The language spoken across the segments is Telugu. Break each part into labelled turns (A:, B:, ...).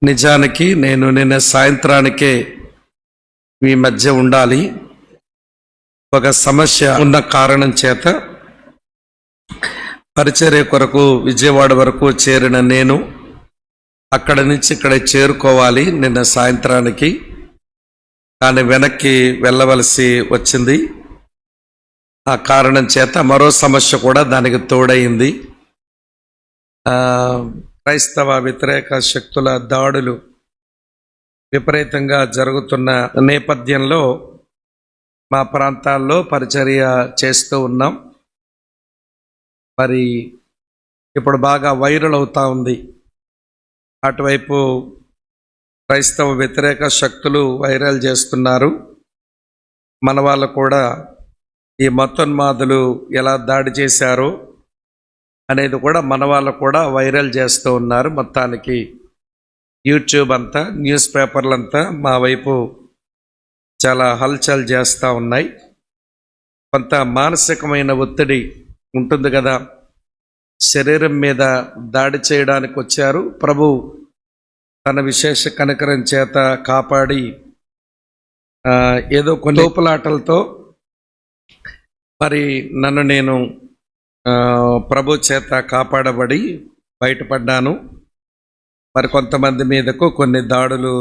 A: నిజానికి నేను నిన్న సాయంత్రానికే మీ మధ్య ఉండాలి. ఒక సమస్య ఉన్న కారణం చేత పరిచర్య కొరకు విజయవాడ వరకు చేరిన నేను అక్కడ నుంచి ఇక్కడ చేరుకోవాలి నిన్న సాయంత్రానికి. కానీ వెనక్కి వెళ్ళవలసి వచ్చింది. ఆ కారణం చేత మరో సమస్య కూడా దానికి తోడైంది. క్రైస్తవ వ్యతిరేక శక్తుల దాడులు విపరీతంగా జరుగుతున్న నేపథ్యంలో మా ప్రాంతాల్లో పరిచర్య చేస్తూ ఉన్నాం. మరి ఇప్పుడు బాగా వైరల్ అవుతా ఉంది. అటువైపు క్రైస్తవ వ్యతిరేక శక్తులు వైరల్ చేస్తున్నారు. మన వాళ్ళు కూడా ఈ మతోన్మాదులు ఎలా దాడి చేశారో అనేది కూడా మన వాళ్ళు కూడా వైరల్ చేస్తూ ఉన్నారు. మొత్తానికి యూట్యూబ్ అంతా, న్యూస్ పేపర్లంతా మా వైపు చాలా హల్చల్ చేస్తూ ఉన్నాయి. కొంత మానసికమైన ఒత్తిడి ఉంటుంది కదా, శరీరం మీద దాడి చేయడానికి వచ్చారు. ప్రభు తన విశేష కనికరం చేత కాపాడి ఏదో కొన్ని తోపులాటలతో మరి నన్ను నేను ప్రభు చేత కాపాడబడి బయటపడ్డాను. మరి కొంతమంది మీదకు కొన్ని దాడులు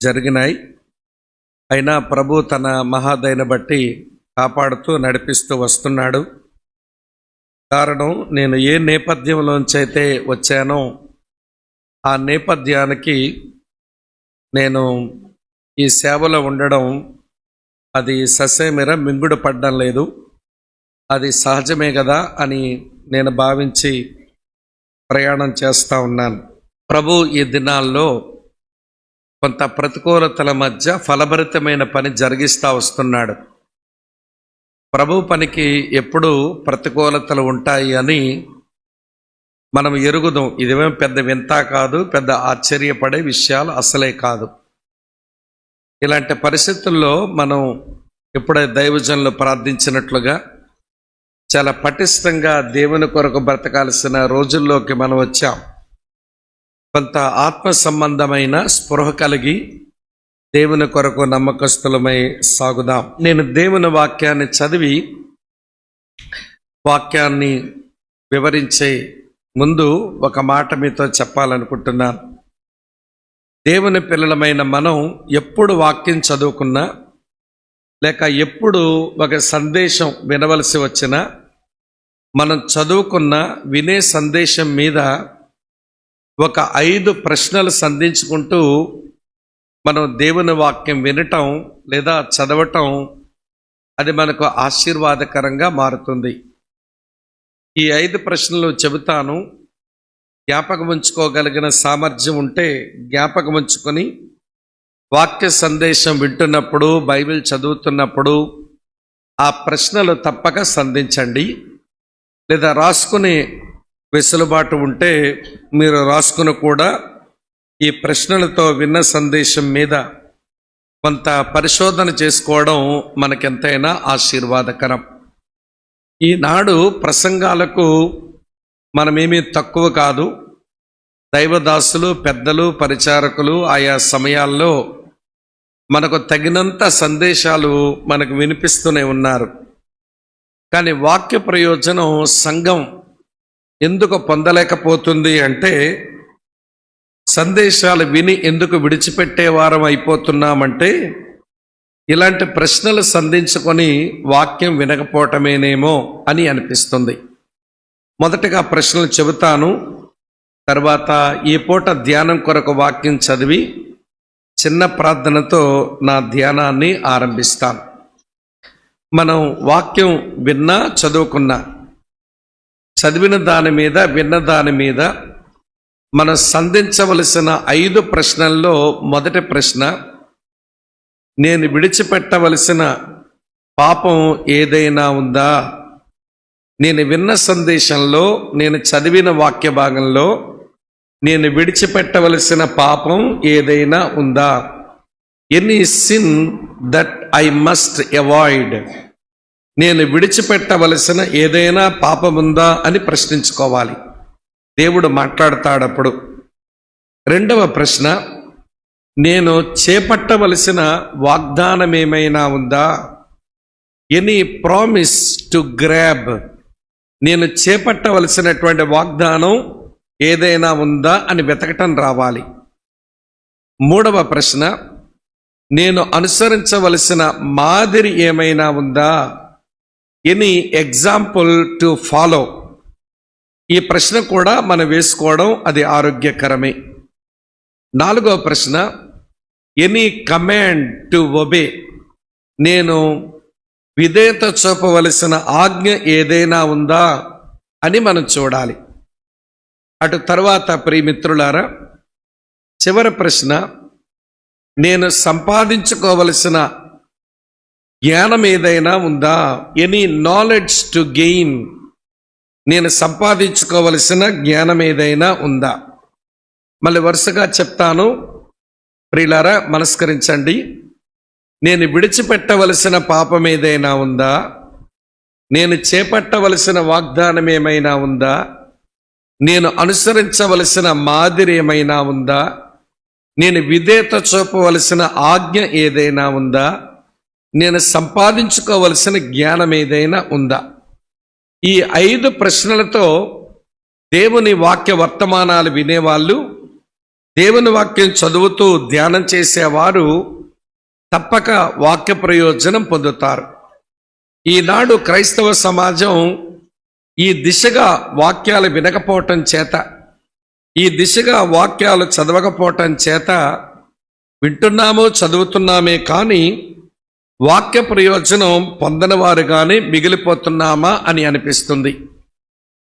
A: జరిగినాయి. అయినా ప్రభు తన మహాదయను బట్టి కాపాడుతూ నడిపిస్తూ వస్తున్నాడు. కారణం, నేను ఏ నేపథ్యంలోంచి అయితే వచ్చానో ఆ నేపథ్యానికి నేను ఈ సేవలో ఉండడం అది ససేమిర మింగుడు పడ్డం లేదు. అది సహజమే కదా అని నేను భావించి ప్రయాణం చేస్తూ ఉన్నాను. ప్రభు ఈ దినాల్లో కొంత ప్రతికూలతల మధ్య ఫలభరితమైన పని జరిగిస్తూ వస్తున్నాడు. ప్రభు పనికి ఎప్పుడు ప్రతికూలతలు ఉంటాయి అని మనం ఎరుగుదాం. ఇదేమేం పెద్ద వింత కాదు, పెద్ద ఆశ్చర్యపడే విషయాలు అసలే కాదు. ఇలాంటి పరిస్థితుల్లో మనం ఎప్పుడైతే దైవజనులు ప్రార్థించినట్లుగా చాలా పటిష్టంగా దేవుని కొరకు బ్రతకాల్సిన రోజుల్లోకి మనం వచ్చాం. కొంత ఆత్మ సంబంధమైన స్పృహ కలిగి దేవుని కొరకు నమ్మకస్తులమై సాగుదాం. నేను దేవుని వాక్యాన్ని చదివి వాక్యాన్ని వివరించే ముందు ఒక మాట మీతో చెప్పాలనుకుంటున్నాను. దేవుని పిల్లలమైన మనం ఎప్పుడు వాక్యం చదువుకున్నా లేక ఎప్పుడు ఒక సందేశం వినవలసి వచ్చినా మనం చదువుకున్న వినే సందేశం మీద ఒక 5 ప్రశ్నలు సంధించుకుంటూ మనం దేవుని వాక్యం వినటం లేదా చదవటం అది మనకు ఆశీర్వాదకరంగా మారుతుంది. ఈ 5 ప్రశ్నలు చెబుతాను. జ్ఞాపకం ఉంచుకోగలిగిన సామర్థ్యం ఉంటే జ్ఞాపకం ఉంచుకొని వాక్య సందేశం వింటున్నప్పుడు, బైబిల్ చదువుతున్నప్పుడు ఆ ప్రశ్నలు తప్పక సంధించండి. లేదా రాసుకునే వెసులుబాటు ఉంటే మీరు రాసుకుని కూడా ఈ ప్రశ్నలతో విన్న సందేశం మీద కొంత పరిశోధన చేసుకోవడం మనకెంతైనా ఆశీర్వాదకరం. ఈనాడు ప్రసంగాలకు మనమేమీ తక్కువ కాదు. దైవదాసులు, పెద్దలు, పరిచారకులు ఆయా సమయాల్లో మనకు తగినంత సందేశాలు మనకు వినిపిస్తూనే ఉన్నారు. కానీ వాక్య ప్రయోజనం సంఘం ఎందుకు పొందలేకపోతుంది అంటే, సందేశాలు విని ఎందుకు విడిచిపెట్టే వారం అయిపోతున్నామంటే ఇలాంటి ప్రశ్నలు సంధించుకొని వాక్యం వినకపోవటమేనేమో అని అనిపిస్తుంది. మొదటగా ప్రశ్నలు చెబుతాను, తర్వాత ఈ పూట ధ్యానం కొరకు వాక్యం చదివి చిన్న ప్రార్థనతో నా ధ్యానాన్ని ఆరంభిస్తాను. మనం వాక్యం విన్నా చదువుకున్నా, చదివిన దాని మీద విన్న దాని మీద మనం సంధించవలసిన 5 ప్రశ్నల్లో మొదటి ప్రశ్న, నేను విడిచిపెట్టవలసిన పాపం ఏదైనా ఉందా? నేను విన్న సందేశంలో, నేను చదివిన వాక్య భాగంలో నేను విడిచిపెట్టవలసిన పాపం ఏదైనా ఉందా? Any sin that I must avoid. నేను విడిచిపెట్టవలసిన ఏదైనా పాపం ఉందా అని ప్రశ్నించుకోవాలి. దేవుడు మాట్లాడతాడప్పుడు. రెండవ ప్రశ్న, నేను చేపట్టవలసిన వాగ్దానం ఏమైనా ఉందా? Any promise to grab. నేను చేపట్టవలసినటువంటి వాగ్దానం ఏదైనా ఉందా అని వెతకటం రావాలి. మూడవ ప్రశ్న, నేను అనుసరించవలసిన మాదిరి ఏమైనా ఉందా? Any example to follow. ఈ ప్రశ్న కూడా మనం వేసుకోవడం అది ఆరోగ్యకరమే. నాలుగవ ప్రశ్న, ఎనీ కమాండ్ టు ఒబే. నేను విధేయత చూపవలసిన ఆజ్ఞ ఏదైనా ఉందా అని మనం చూడాలి. అటు తర్వాత ప్రియమిత్రులారా, చివరి ప్రశ్న, నేను సంపాదించుకోవలసిన జ్ఞానం ఏదైనా ఉందా? Any knowledge to gain. నేను సంపాదించుకోవలసిన జ్ఞానం ఏదైనా ఉందా? మళ్ళీ వరుసగా చెప్తాను, ప్రియులారా మనస్కరించండి. నేను విడిచిపెట్టవలసిన పాపం ఏదైనా ఉందా? నేను చేపట్టవలసిన వాగ్దానం ఏమైనా ఉందా? నేను అనుసరించవలసిన మాదిరి ఏమైనా ఉందా? నేను విధేయత చూపవలసిన ఆజ్ఞ ఏదైనా ఉందా? నేను సంపాదించుకోవలసిన జ్ఞానం ఏదైనా ఉందా? ఈ 5 ప్రశ్నలతో దేవుని వాక్య వర్తమానాలు వినేవాళ్ళు, దేవుని వాక్యం చదువుతూ ధ్యానం చేసేవారు తప్పక వాక్య ప్రయోజనం పొందుతారు. ఈనాడు క్రైస్తవ సమాజం ఈ దిశగా వాక్యాలు వినకపోవటం చేత, ఈ దిశగా వాక్యాలు చదవకపోవటం చేత వింటున్నామో చదువుతున్నామే కానీ వాక్య ప్రయోజనం పొందని వారుగానే మిగిలిపోతున్నామా అని అనిపిస్తుంది.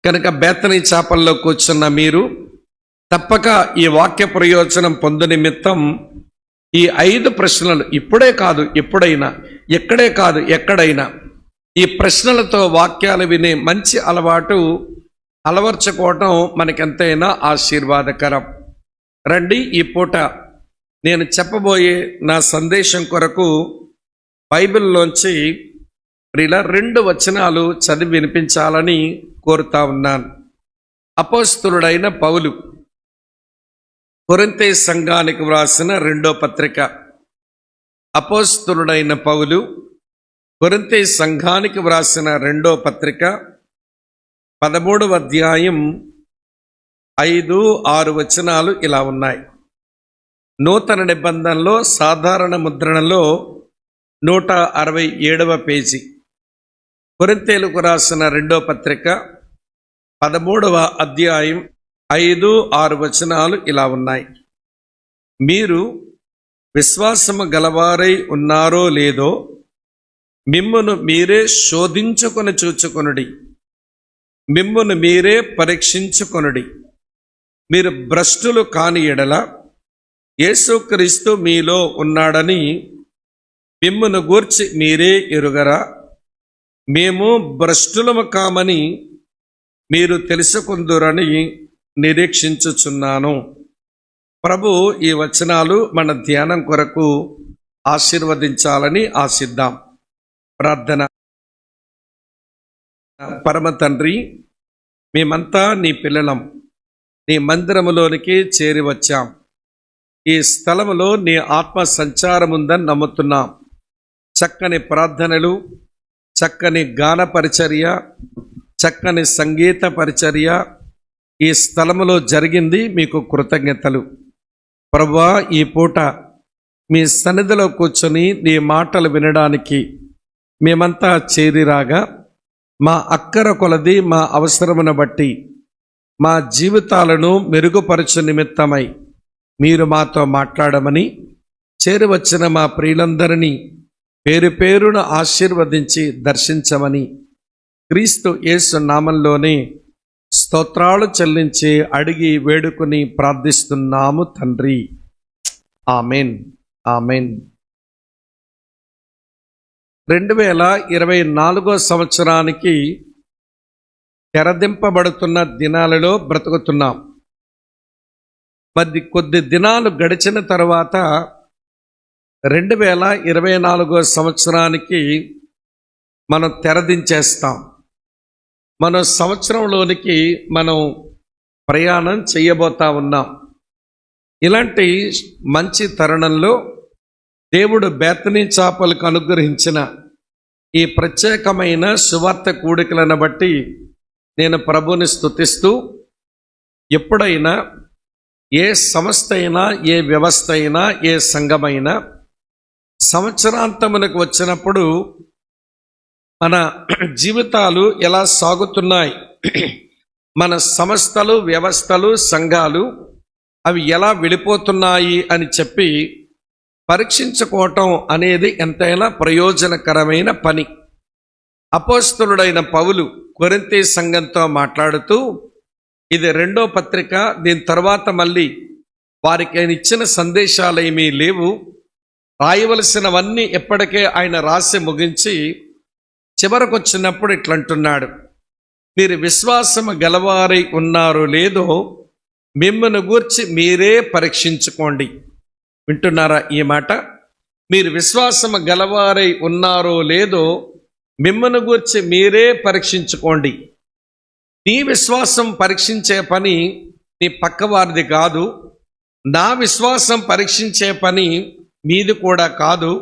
A: కనుక బేతనీ చాపల్లో కూర్చున్న మీరు తప్పక ఈ వాక్య ప్రయోజనం పొందు నిమిత్తం ఈ 5 ప్రశ్నలు ఇప్పుడే కాదు ఎప్పుడైనా, ఎక్కడే కాదు ఎక్కడైనా, ఈ ప్రశ్నలతో వాక్యాలు వినే మంచి అలవాటు అలవర్చుకోవటం మనకెంతైనా ఆశీర్వాదకరం. రండి, ఈ పూట నేను చెప్పబోయే నా సందేశం కొరకు బైబిల్లోంచి 2 వచనాలు చదివి వినిపించాలని కోరుతా ఉన్నాను. అపోస్తలుడైన పౌలు కొరింథీ సంఘానికి వ్రాసిన 2వ పత్రిక. అపోస్తలుడైన పౌలు కొరింథీ సంఘానికి వ్రాసిన 2వ పత్రిక 13వ అధ్యాయం 5-6 వచనాలు ఇలా ఉన్నాయి. నూతన నిబంధనలో సాధారణ ముద్రణలో 167వ పేజీ. కొరింథీయులకు రాసిన 2వ పత్రిక 13వ అధ్యాయం 5-6 వచనాలు ఇలా ఉన్నాయి. మీరు విశ్వాసము గలవారై ఉన్నారో లేదో మిమ్మును మీరే శోధించుకొని చూచుకొనుడి, మిమ్మును మీరే పరీక్షించుకొనుడి. మీరు భ్రష్టులు కాని ఎడల యేసుక్రీస్తు మీలో ఉన్నాడని మిమ్మును గూర్చి మీరే ఎరుగరా? మేము భ్రష్టులము కామని మీరు తెలుసుకుందురని నిరీక్షించుచున్నాను. ప్రభు ఈ వచనాలు మన ధ్యానం కొరకు ఆశీర్వదించాలని ఆశిద్దాం. ప్రార్థన. పరమ తండ్రి, మేమంతా నీ పిల్లలం, నీ మందిరములోనికి చేరి వచ్చాం. ఈ స్థలములో నీ ఆత్మ సంచారముందని నమ్ముతున్నాం. చక్కని ప్రార్థనలు, చక్కని గాన పరిచర్య, చక్కని సంగీత పరిచర్య ఈ స్థలములో జరిగింది. మీకు కృతజ్ఞతలు ప్రభువా. ఈ పూట మీ సన్నిధిలో కూర్చొని నీ మాటలు వినడానికి మేమంతా చేరిరాగా మా అక్కర కొలది, మా అవసరమును బట్టి మా జీవితాలను మెరుగుపరచు నిమిత్తమై మీరు మాతో మాట్లాడమని, చేరి వచ్చిన మా ప్రియులందరినీ పేరు పేరున ఆశీర్వదించి దర్శించమని క్రీస్తు యేసు నామంలోనే స్తోత్రాలు చెల్లించి అడిగి వేడుకుని ప్రార్థిస్తున్నాము తండ్రి. Amen, amen. 2024 సంవత్సరానికి తెరదింపబడుతున్న దినాలలో బ్రతుకుతున్నాం. కొద్ది దినాలు గడిచిన తర్వాత 2024 సంవత్సరానికి మనం తెరదించేస్తాం. మన సంవత్సరంలోనికి మనం ప్రయాణం చేయబోతా ఉన్నాం. ఇలాంటి మంచి తరుణంలో దేవుడు బేతనీ చాపలకు అనుగ్రహించిన ఈ ప్రత్యేకమైన సువార్త కూడికలను బట్టి నేను ప్రభుని స్తుతిస్తూ, ఎప్పుడైనా ఏ సంస్థ అయినా, ఏ వ్యవస్థ అయినా, ఏ సంఘమైనా సంవత్సరాంతమునకు వచ్చినప్పుడు మన జీవితాలు ఎలా సాగుతున్నాయి, మన సంస్థలు, వ్యవస్థలు, సంఘాలు అవి ఎలా వెళ్ళిపోతున్నాయి అని చెప్పి పరీక్షించుకోవటం అనేది ఎంతైనా ప్రయోజనకరమైన పని. అపోస్తలుడైన పౌలు కొరింథీ సంఘంతో మాట్లాడుతూ, ఇది 2వ పత్రిక, దీని తర్వాత మళ్ళీ వారికి ఆయన ఇచ్చిన సందేశాలు ఏమీ లేవు. రాయవలసినవన్నీ ఎప్పటికే ఆయన రాసి ముగించి చివరకు వచ్చినప్పుడు ఇట్లంటున్నాడు, మీరు విశ్వాసము గలవారై ఉన్నారో లేదో మిమ్మల్ని గూర్చి మీరే పరీక్షించుకోండి. వింటున్నారా ఈ మాట? మీరు విశ్వాసము గలవారై ఉన్నారో లేదో మిమ్మల్ని గూర్చి మీరే పరీక్షించుకోండి. నీ విశ్వాసం పరీక్షించే పని నీ పక్కవారిది కాదు. నా విశ్వాసం పరీక్షించే పని మీది కూడా కాదు.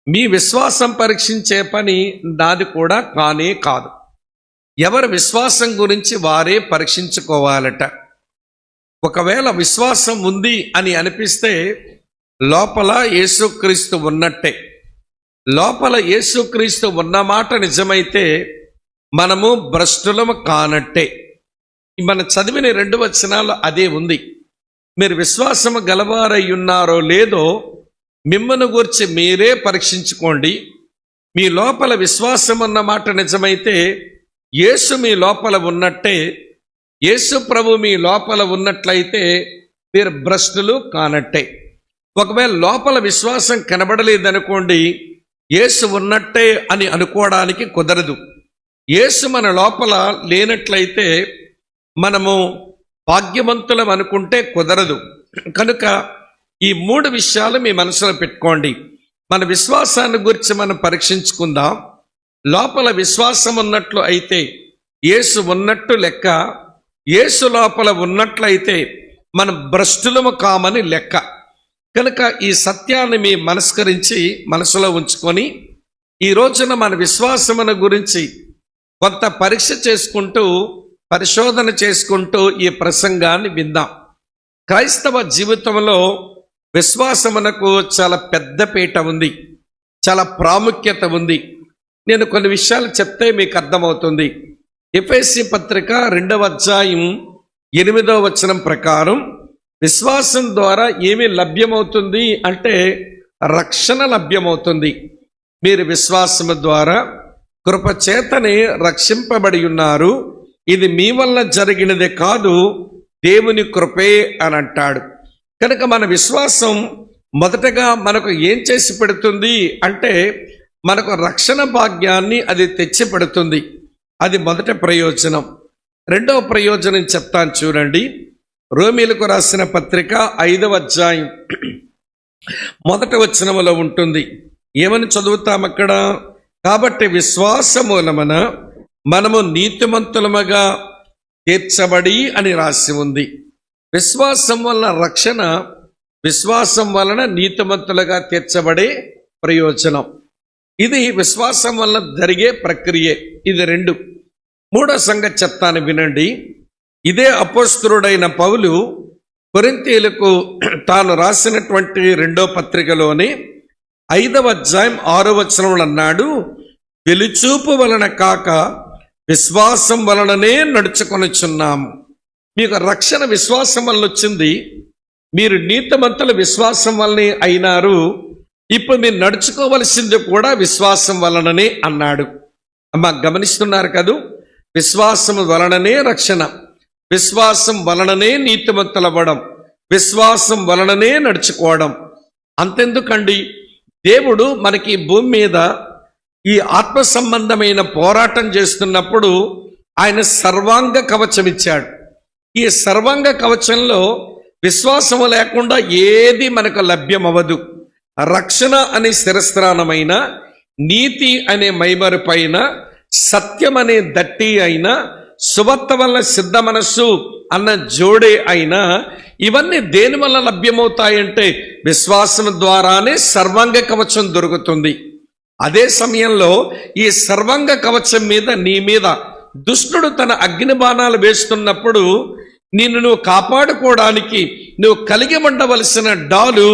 A: మీ విశ్వాసం పరీక్షించే పని నాది కూడా కానే కాదు. ఎవరి విశ్వాసం గురించి వారే పరీక్షించుకోవాలట. ఒకవేళ విశ్వాసం ఉంది అని అనిపిస్తే లోపల యేసుక్రీస్తు ఉన్నట్టే. లోపల యేసుక్రీస్తు ఉన్నమాట నిజమైతే మనము భ్రష్టులము కానట్టే. మన చదివిన 2 వచనాలు అదే ఉంది. మీరు విశ్వాసము గలవారై ఉన్నారో లేదో మిమ్మల్ని గూర్చి మీరే పరీక్షించుకోండి. మీ లోపల విశ్వాసం అన్నమాట నిజమైతే యేసు మీ లోపల ఉన్నట్టే. యేసు ప్రభు మీ లోపల ఉన్నట్లయితే మీరు భ్రష్టులు కానట్టే. ఒకవేళ లోపల విశ్వాసం కనబడలేదనుకోండి, యేసు ఉన్నట్టే అని అనుకోవడానికి కుదరదు. యేసు మన లోపల లేనట్లయితే మనము భాగ్యవంతులం అనుకుంటే కుదరదు. కనుక ఈ 3 విషయాలు మీ మనసులో పెట్టుకోండి. మన విశ్వాసాన్ని గురించి మనం పరీక్షించుకుందాం. లోపల విశ్వాసం ఉన్నట్లు అయితే యేసు ఉన్నట్టు లెక్క. యేసు లోపల ఉన్నట్లయితే మనం భ్రష్టులము కామని లెక్క. కనుక ఈ సత్యాన్ని మీ మనసులో ఉంచుకొని ఈ రోజున మన విశ్వాసమును గురించి కొంత పరీక్ష చేసుకుంటూ, పరిశోధన చేసుకుంటూ ఈ ప్రసంగాన్ని విందాం. క్రైస్తవ జీవితంలో విశ్వాసమునకు చాలా పెద్ద పీట ఉంది, చాలా ప్రాముఖ్యత ఉంది. నేను కొన్ని విషయాలు చెప్తే మీకు అర్థమవుతుంది. ఎఫెసీ పత్రిక 2వ అధ్యాయం 8వ వచనం ప్రకారం విశ్వాసం ద్వారా ఏమి లభ్యమవుతుంది అంటే రక్షణ లభ్యమవుతుంది. మీరు విశ్వాసము ద్వారా కృపచేతనే రక్షింపబడి ఉన్నారు. ఇది మీ వల్ల జరిగినదే కాదు, దేవుని కృపే అని అంటాడు. కనుక మన విశ్వాసం మొదటగా మనకు ఏం చేసి పెడుతుంది అంటే మనకు రక్షణ భాగ్యాన్ని అది తెచ్చి పెడుతుంది. అది మొదటి ప్రయోజనం. రెండవ ప్రయోజనం చెప్తాను చూడండి. రోమీలకు రాసిన పత్రిక 5వ అధ్యాయం 1వ వచనములో ఉంటుంది. ఏమని చదువుతాం అక్కడ? కాబట్టి విశ్వాసమూలమున మనము నీతిమంతులముగా తీర్చబడి అని రాసి ఉంది. విశ్వాసం వలన రక్షణ, విశ్వాసం వలన నీతిమంతులుగా తీర్చబడే ప్రయోజనం. ఇది విశ్వాసం వలన జరిగే ప్రక్రియే. ఇది 2. 3వ సంగతి చెప్తాను వినండి. ఇదే అపోస్తలుడైన పౌలు కొరింథీయులకు తాను రాసినటువంటి 2వ పత్రికలోని 5వ అధ్యాయం 6వ వచనంలో అన్నాడు, వెలుచూపు వలన కాక విశ్వాసం వలననే నడుచుకొనుచున్నాము. మీకు రక్షణ విశ్వాసం వలన వచ్చింది. మీరు నీతిమంతుల విశ్వాసం వలనే అయినారు. ఇప్పుడు మీరు నడుచుకోవలసింది కూడా విశ్వాసం వలననే అన్నాడు. అమ్మా, గమనిస్తున్నారు కదూ? విశ్వాసం వలననే రక్షణ, విశ్వాసం వలననే నీతిమంతులవ్వడం, విశ్వాసం వలననే నడుచుకోవడం. అంతెందుకండి, దేవుడు మనకి భూమి మీద ఈ ఆత్మ సంబంధమైన పోరాటం చేస్తున్నప్పుడు ఆయన సర్వాంగ కవచం ఇచ్చాడు. ఈ సర్వాంగ కవచంలో విశ్వాసము లేకుండా ఏది మనకు లభ్యమవ్వదు. రక్షణ అనే శిరస్త్రాణమైన, నీతి అనే మైమరుపైన, సత్యం అనే దట్టి అయినా, సువార్త వల్ల సిద్ధ మనస్సు అన్న జోడే అయినా, ఇవన్నీ దేని వల్ల లభ్యమవుతాయంటే విశ్వాసం ద్వారానే సర్వాంగ కవచం దొరుకుతుంది. అదే సమయంలో ఈ సర్వాంగ కవచం మీద, నీ మీద దుష్టుడు తన అగ్ని బాణాలు వేస్తున్నప్పుడు నువ్వు కాపాడుకోవడానికి నువ్వు కలిగి ఉండవలసిన డాలు,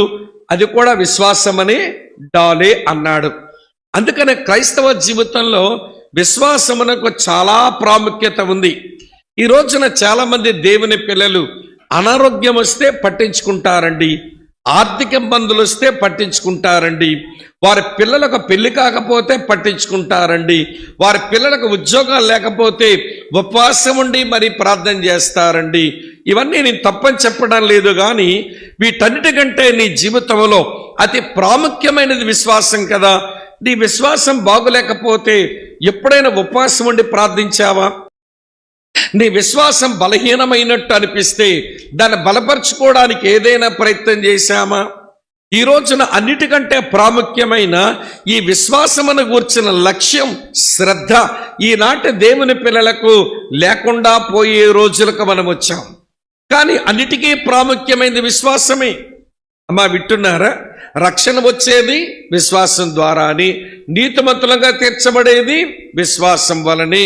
A: అది కూడా విశ్వాసమనే డాలే అన్నాడు. అందుకనే క్రైస్తవ జీవితంలో విశ్వాసమునకు చాలా ప్రాముఖ్యత ఉంది. ఈ రోజున చాలా మంది దేవుని పిల్లలు అనారోగ్యం వస్తే పట్టించుకుంటారండి, ఆర్థిక ఇబ్బందులు వస్తే పట్టించుకుంటారండి, వారి పిల్లలకు పెళ్లి కాకపోతే పట్టించుకుంటారండి, వారి పిల్లలకు ఉద్యోగాలు లేకపోతే ఉపవాసం ఉండి మరి ప్రార్థన చేస్తారండి. ఇవన్నీ నేను తప్పని చెప్పడం లేదు, కానీ వీటన్నిటికంటే నీ జీవితంలో అతి ప్రాముఖ్యమైనది విశ్వాసం కదా. నీ విశ్వాసం బాగులేకపోతే ఎప్పుడైనా ఉపవాసం ఉండి ప్రార్థించావా? నీ విశ్వాసం బలహీనమైనట్టు అనిపిస్తే దాన్ని బలపరుచుకోవడానికి ఏదైనా ప్రయత్నం చేశామా? ఈ రోజున అన్నిటికంటే ప్రాముఖ్యమైన ఈ విశ్వాసమును గూర్చిన లక్ష్యం, శ్రద్ధ ఈనాటి దేవుని పిల్లలకు లేకుండా పోయే రోజులకు మనం వచ్చాం. కానీ అన్నిటికీ ప్రాముఖ్యమైనది విశ్వాసమే. అమ్మా వింటున్నారా? రక్షణ వచ్చేది విశ్వాసం ద్వారా అని, నీతిమంతులుగా తీర్చబడేది విశ్వాసం వలనే,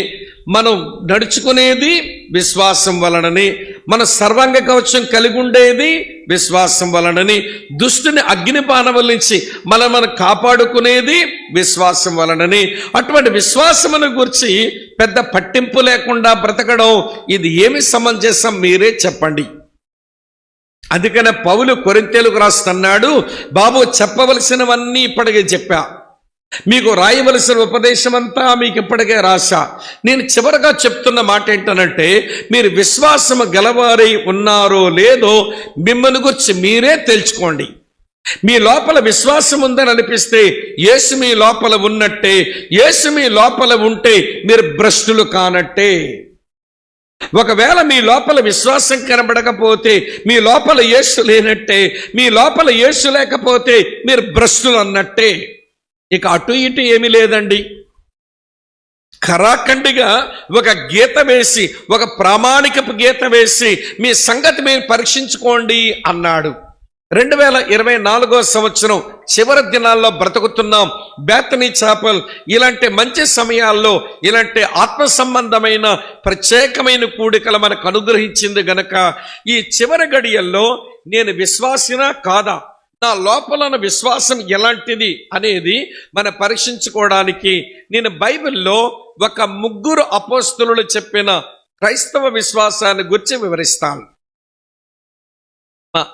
A: మనం నడుచుకునేది విశ్వాసం వలనని, మన సర్వాంగ కవచం కలిగి ఉండేది విశ్వాసం వలనని, దుష్టుని అగ్నిపానముల నుంచి మనం కాపాడుకునేది విశ్వాసం వలనని. అటువంటి విశ్వాసమును గురించి పెద్ద పట్టింపు లేకుండా బ్రతకడం ఇది ఏమి సమంజసం? మీరే చెప్పండి. అందుకనే పౌలు కొరింథీయులకు రాస్తున్నాడు, బాబు చెప్పవలసినవన్నీ ఇప్పటికే చెప్పా, మీకు రాయవలసిన ఉపదేశం అంతా మీకు ఇప్పటికే రాశా. నేను చివరగా చెప్తున్న మాట ఏంటనంటే, మీరు విశ్వాసము గలవారై ఉన్నారో లేదో మిమ్మల్ని గురించి మీరే తెలుసుకోండి. మీ లోపల విశ్వాసం ఉందని అనిపిస్తే యేసు మీ లోపల ఉన్నట్టే. యేసు మీ లోపల ఉంటే మీరు భ్రష్టులు కానట్టే. ఒకవేళ మీ లోపల విశ్వాసం కనబడకపోతే మీ లోపల యేసు లేనట్టే. మీ లోపల యేసు లేకపోతే మీరు భ్రష్టులు అన్నట్టే. ఇక అటు ఇటు ఏమీ లేదండి. ఖరాఖండిగా ఒక గీత వేసి, ఒక ప్రామాణికపు గీత వేసి మీ సంగతి మీరు పరీక్షించుకోండి అన్నాడు. 2024 సంవత్సరం చివరి దినాల్లో బ్రతుకుతున్నాం. బేతనీ చాపల్ ఇలాంటి మంచి సమయాల్లో ఇలాంటి ఆత్మ సంబంధమైన ప్రత్యేకమైన కూడికలు మనకు అనుగ్రహించింది గనక ఈ చివరి గడియల్లో నేను విశ్వాసినా కాదా, నా లోపల విశ్వాసం ఎలాంటిది అనేది మనం పరీక్షించుకోవడానికి నేను బైబిల్లో ఒక 3 అపోస్తలులు చెప్పిన క్రైస్తవ విశ్వాసాన్ని గురించి వివరిస్తాను.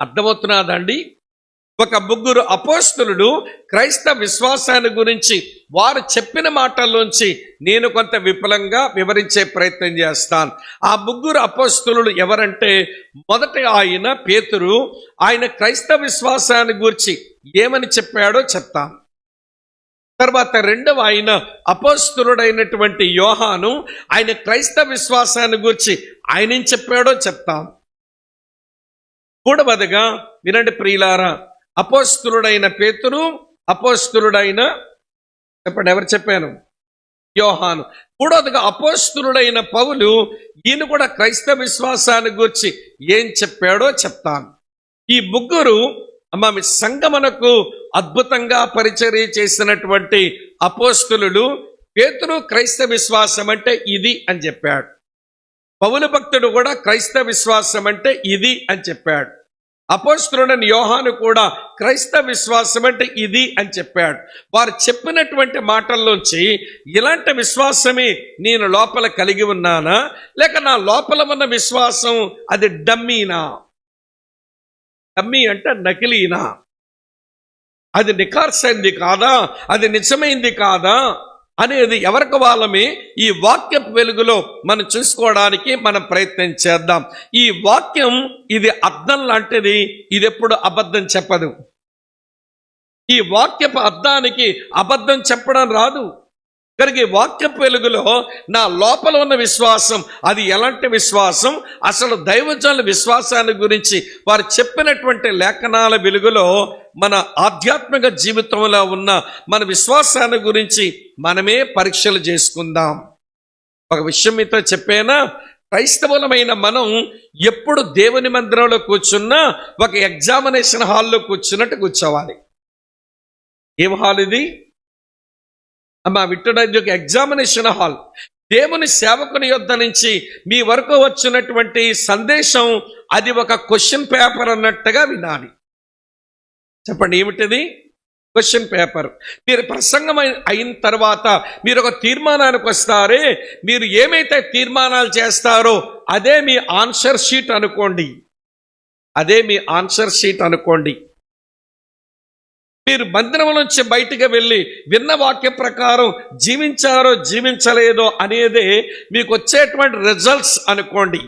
A: అర్థమవుతున్నదండి? ఒక 3 అపోస్తలులు క్రైస్తవ విశ్వాసాన్ని గురించి వారు చెప్పిన మాటల్లోంచి నేను కొంత విపులంగా వివరించే ప్రయత్నం చేస్తాను. ఆ 3 అపోస్తలులు ఎవరంటే, మొదటి ఆయన పేతురు. ఆయన క్రైస్తవ విశ్వాసాన్ని గురించి ఏమని చెప్పాడో చెప్తాను. తర్వాత రెండవ ఆయన అపోస్తలుడైనటువంటి యోహాను. ఆయన క్రైస్తవ విశ్వాసాన్ని గురించి ఆయన ఏం చెప్పాడో చెప్తాను. మూడవదిగా వినండి ప్రియులారా, అపోస్తలుడైన పేతురు, అపోస్తలుడైన, చెప్పండి ఎవరు చెప్పాను? యోహాను. మూడవదిగా అపోస్తలుడైన పౌలు. ఈయన కూడా క్రైస్తవ విశ్వాసాన్ని గురించి ఏం చెప్పాడో చెప్తాను. ఈ 3 మీ సంగమనకు అద్భుతంగా పరిచర్య చేసినటువంటి అపోస్తలులు. పేతురు క్రైస్తవ విశ్వాసం అంటే ఇది అని చెప్పాడు. పౌలు భక్తుడు కూడా క్రైస్తవ విశ్వాసం అంటే ఇది అని చెప్పాడు. అపోస్తలుడైన యోహాను కూడా క్రైస్తవ విశ్వాసం అంటే ఇది అని చెప్పాడు. వారు చెప్పినటువంటి మాటల్లోంచి ఇలాంటి విశ్వాసమే నేను లోపల కలిగి ఉన్నానా, లేక నా లోపల ఉన్న విశ్వాసం అది డమ్మీనా? డమ్మీ అంటే నకిలీనా? అది నిఖార్సైంది కాదా, అది నిజమైంది కాదా అనేది ఎవరికి వాళ్ళమే ఈ వాక్యపు వెలుగులో మనం చూసుకోవడానికి మనం ప్రయత్నం చేద్దాం. ఈ వాక్యం ఇది అద్దం లాంటిది, ఇది ఎప్పుడు అబద్ధం చెప్పదు. ఈ వాక్యపు అద్దానికి అబద్ధం చెప్పడం రాదు. కనుక ఈ వాక్యపు వెలుగులో నా లోపల ఉన్న విశ్వాసం అది ఎలాంటి విశ్వాసం, అసలు దైవజనుల విశ్వాసాన్ని గురించి వారు చెప్పినటువంటి లేఖనాల వెలుగులో మన ఆధ్యాత్మిక జీవితంలో ఉన్న మన విశ్వాసాన్ని గురించి మనమే పరీక్షలు చేసుకుందాం. ఒక విషయం మీతో చెప్పేనా, క్రైస్తవులమైన మనం ఎప్పుడు దేవుని మందిరంలో కూర్చున్నా ఒక ఎగ్జామినేషన్ హాల్లో కూర్చున్నట్టు కూర్చోవాలి. ఏం హాల్ ఇది? వింటున్నది ఒక ఎగ్జామినేషన్ హాల్. దేవుని సేవకుని యొద్ద నుంచి మీ వరకు వచ్చినటువంటి సందేశం అది ఒక క్వశ్చన్ పేపర్ అన్నట్టుగా వినాలి. చెప్పండి ఏమిటిది? Question paper. మీరు ప్రసంగం అయిన తర్వాత మీరు ఒక తీర్మానానికి వస్తారే, మీరు ఏమైతే తీర్మానాలు చేస్తారో అదే మీ ఆన్సర్ షీట్ అనుకోండి. అదే మీ ఆన్సర్ షీట్ అనుకోండి. మీరు మందిరం నుంచి బయటికి వెళ్ళి విన్న వాక్య ప్రకారం జీవించారో జీవించలేదో అనేదే మీకు వచ్చేటువంటి రిజల్ట్స్ అనుకోండి.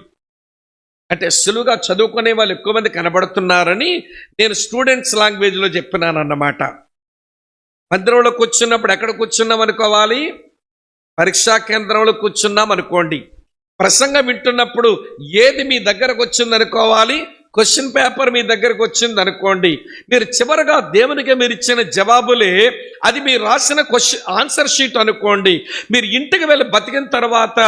A: అంటే సులువుగా చదువుకునే వాళ్ళు ఎక్కువ మంది కనబడుతున్నారని నేను స్టూడెంట్స్ లాంగ్వేజ్లో చెప్పినాను అన్నమాట. మందిరంలో కూర్చున్నప్పుడు ఎక్కడ కూర్చున్నాం అనుకోవాలి? పరీక్షా కేంద్రంలో కూర్చున్నాం అనుకోండి. ప్రసంగం వింటున్నప్పుడు ఏది మీ దగ్గరకు వచ్చింది అనుకోవాలి? క్వశ్చన్ పేపర్ మీ దగ్గరకు వచ్చింది అనుకోండి. మీరు చివరగా దేవునికి మీరు ఇచ్చిన జవాబులే అది మీరు రాసిన ఆన్సర్ షీట్ అనుకోండి. మీరు ఇంటికి వెళ్ళి బతికిన తర్వాత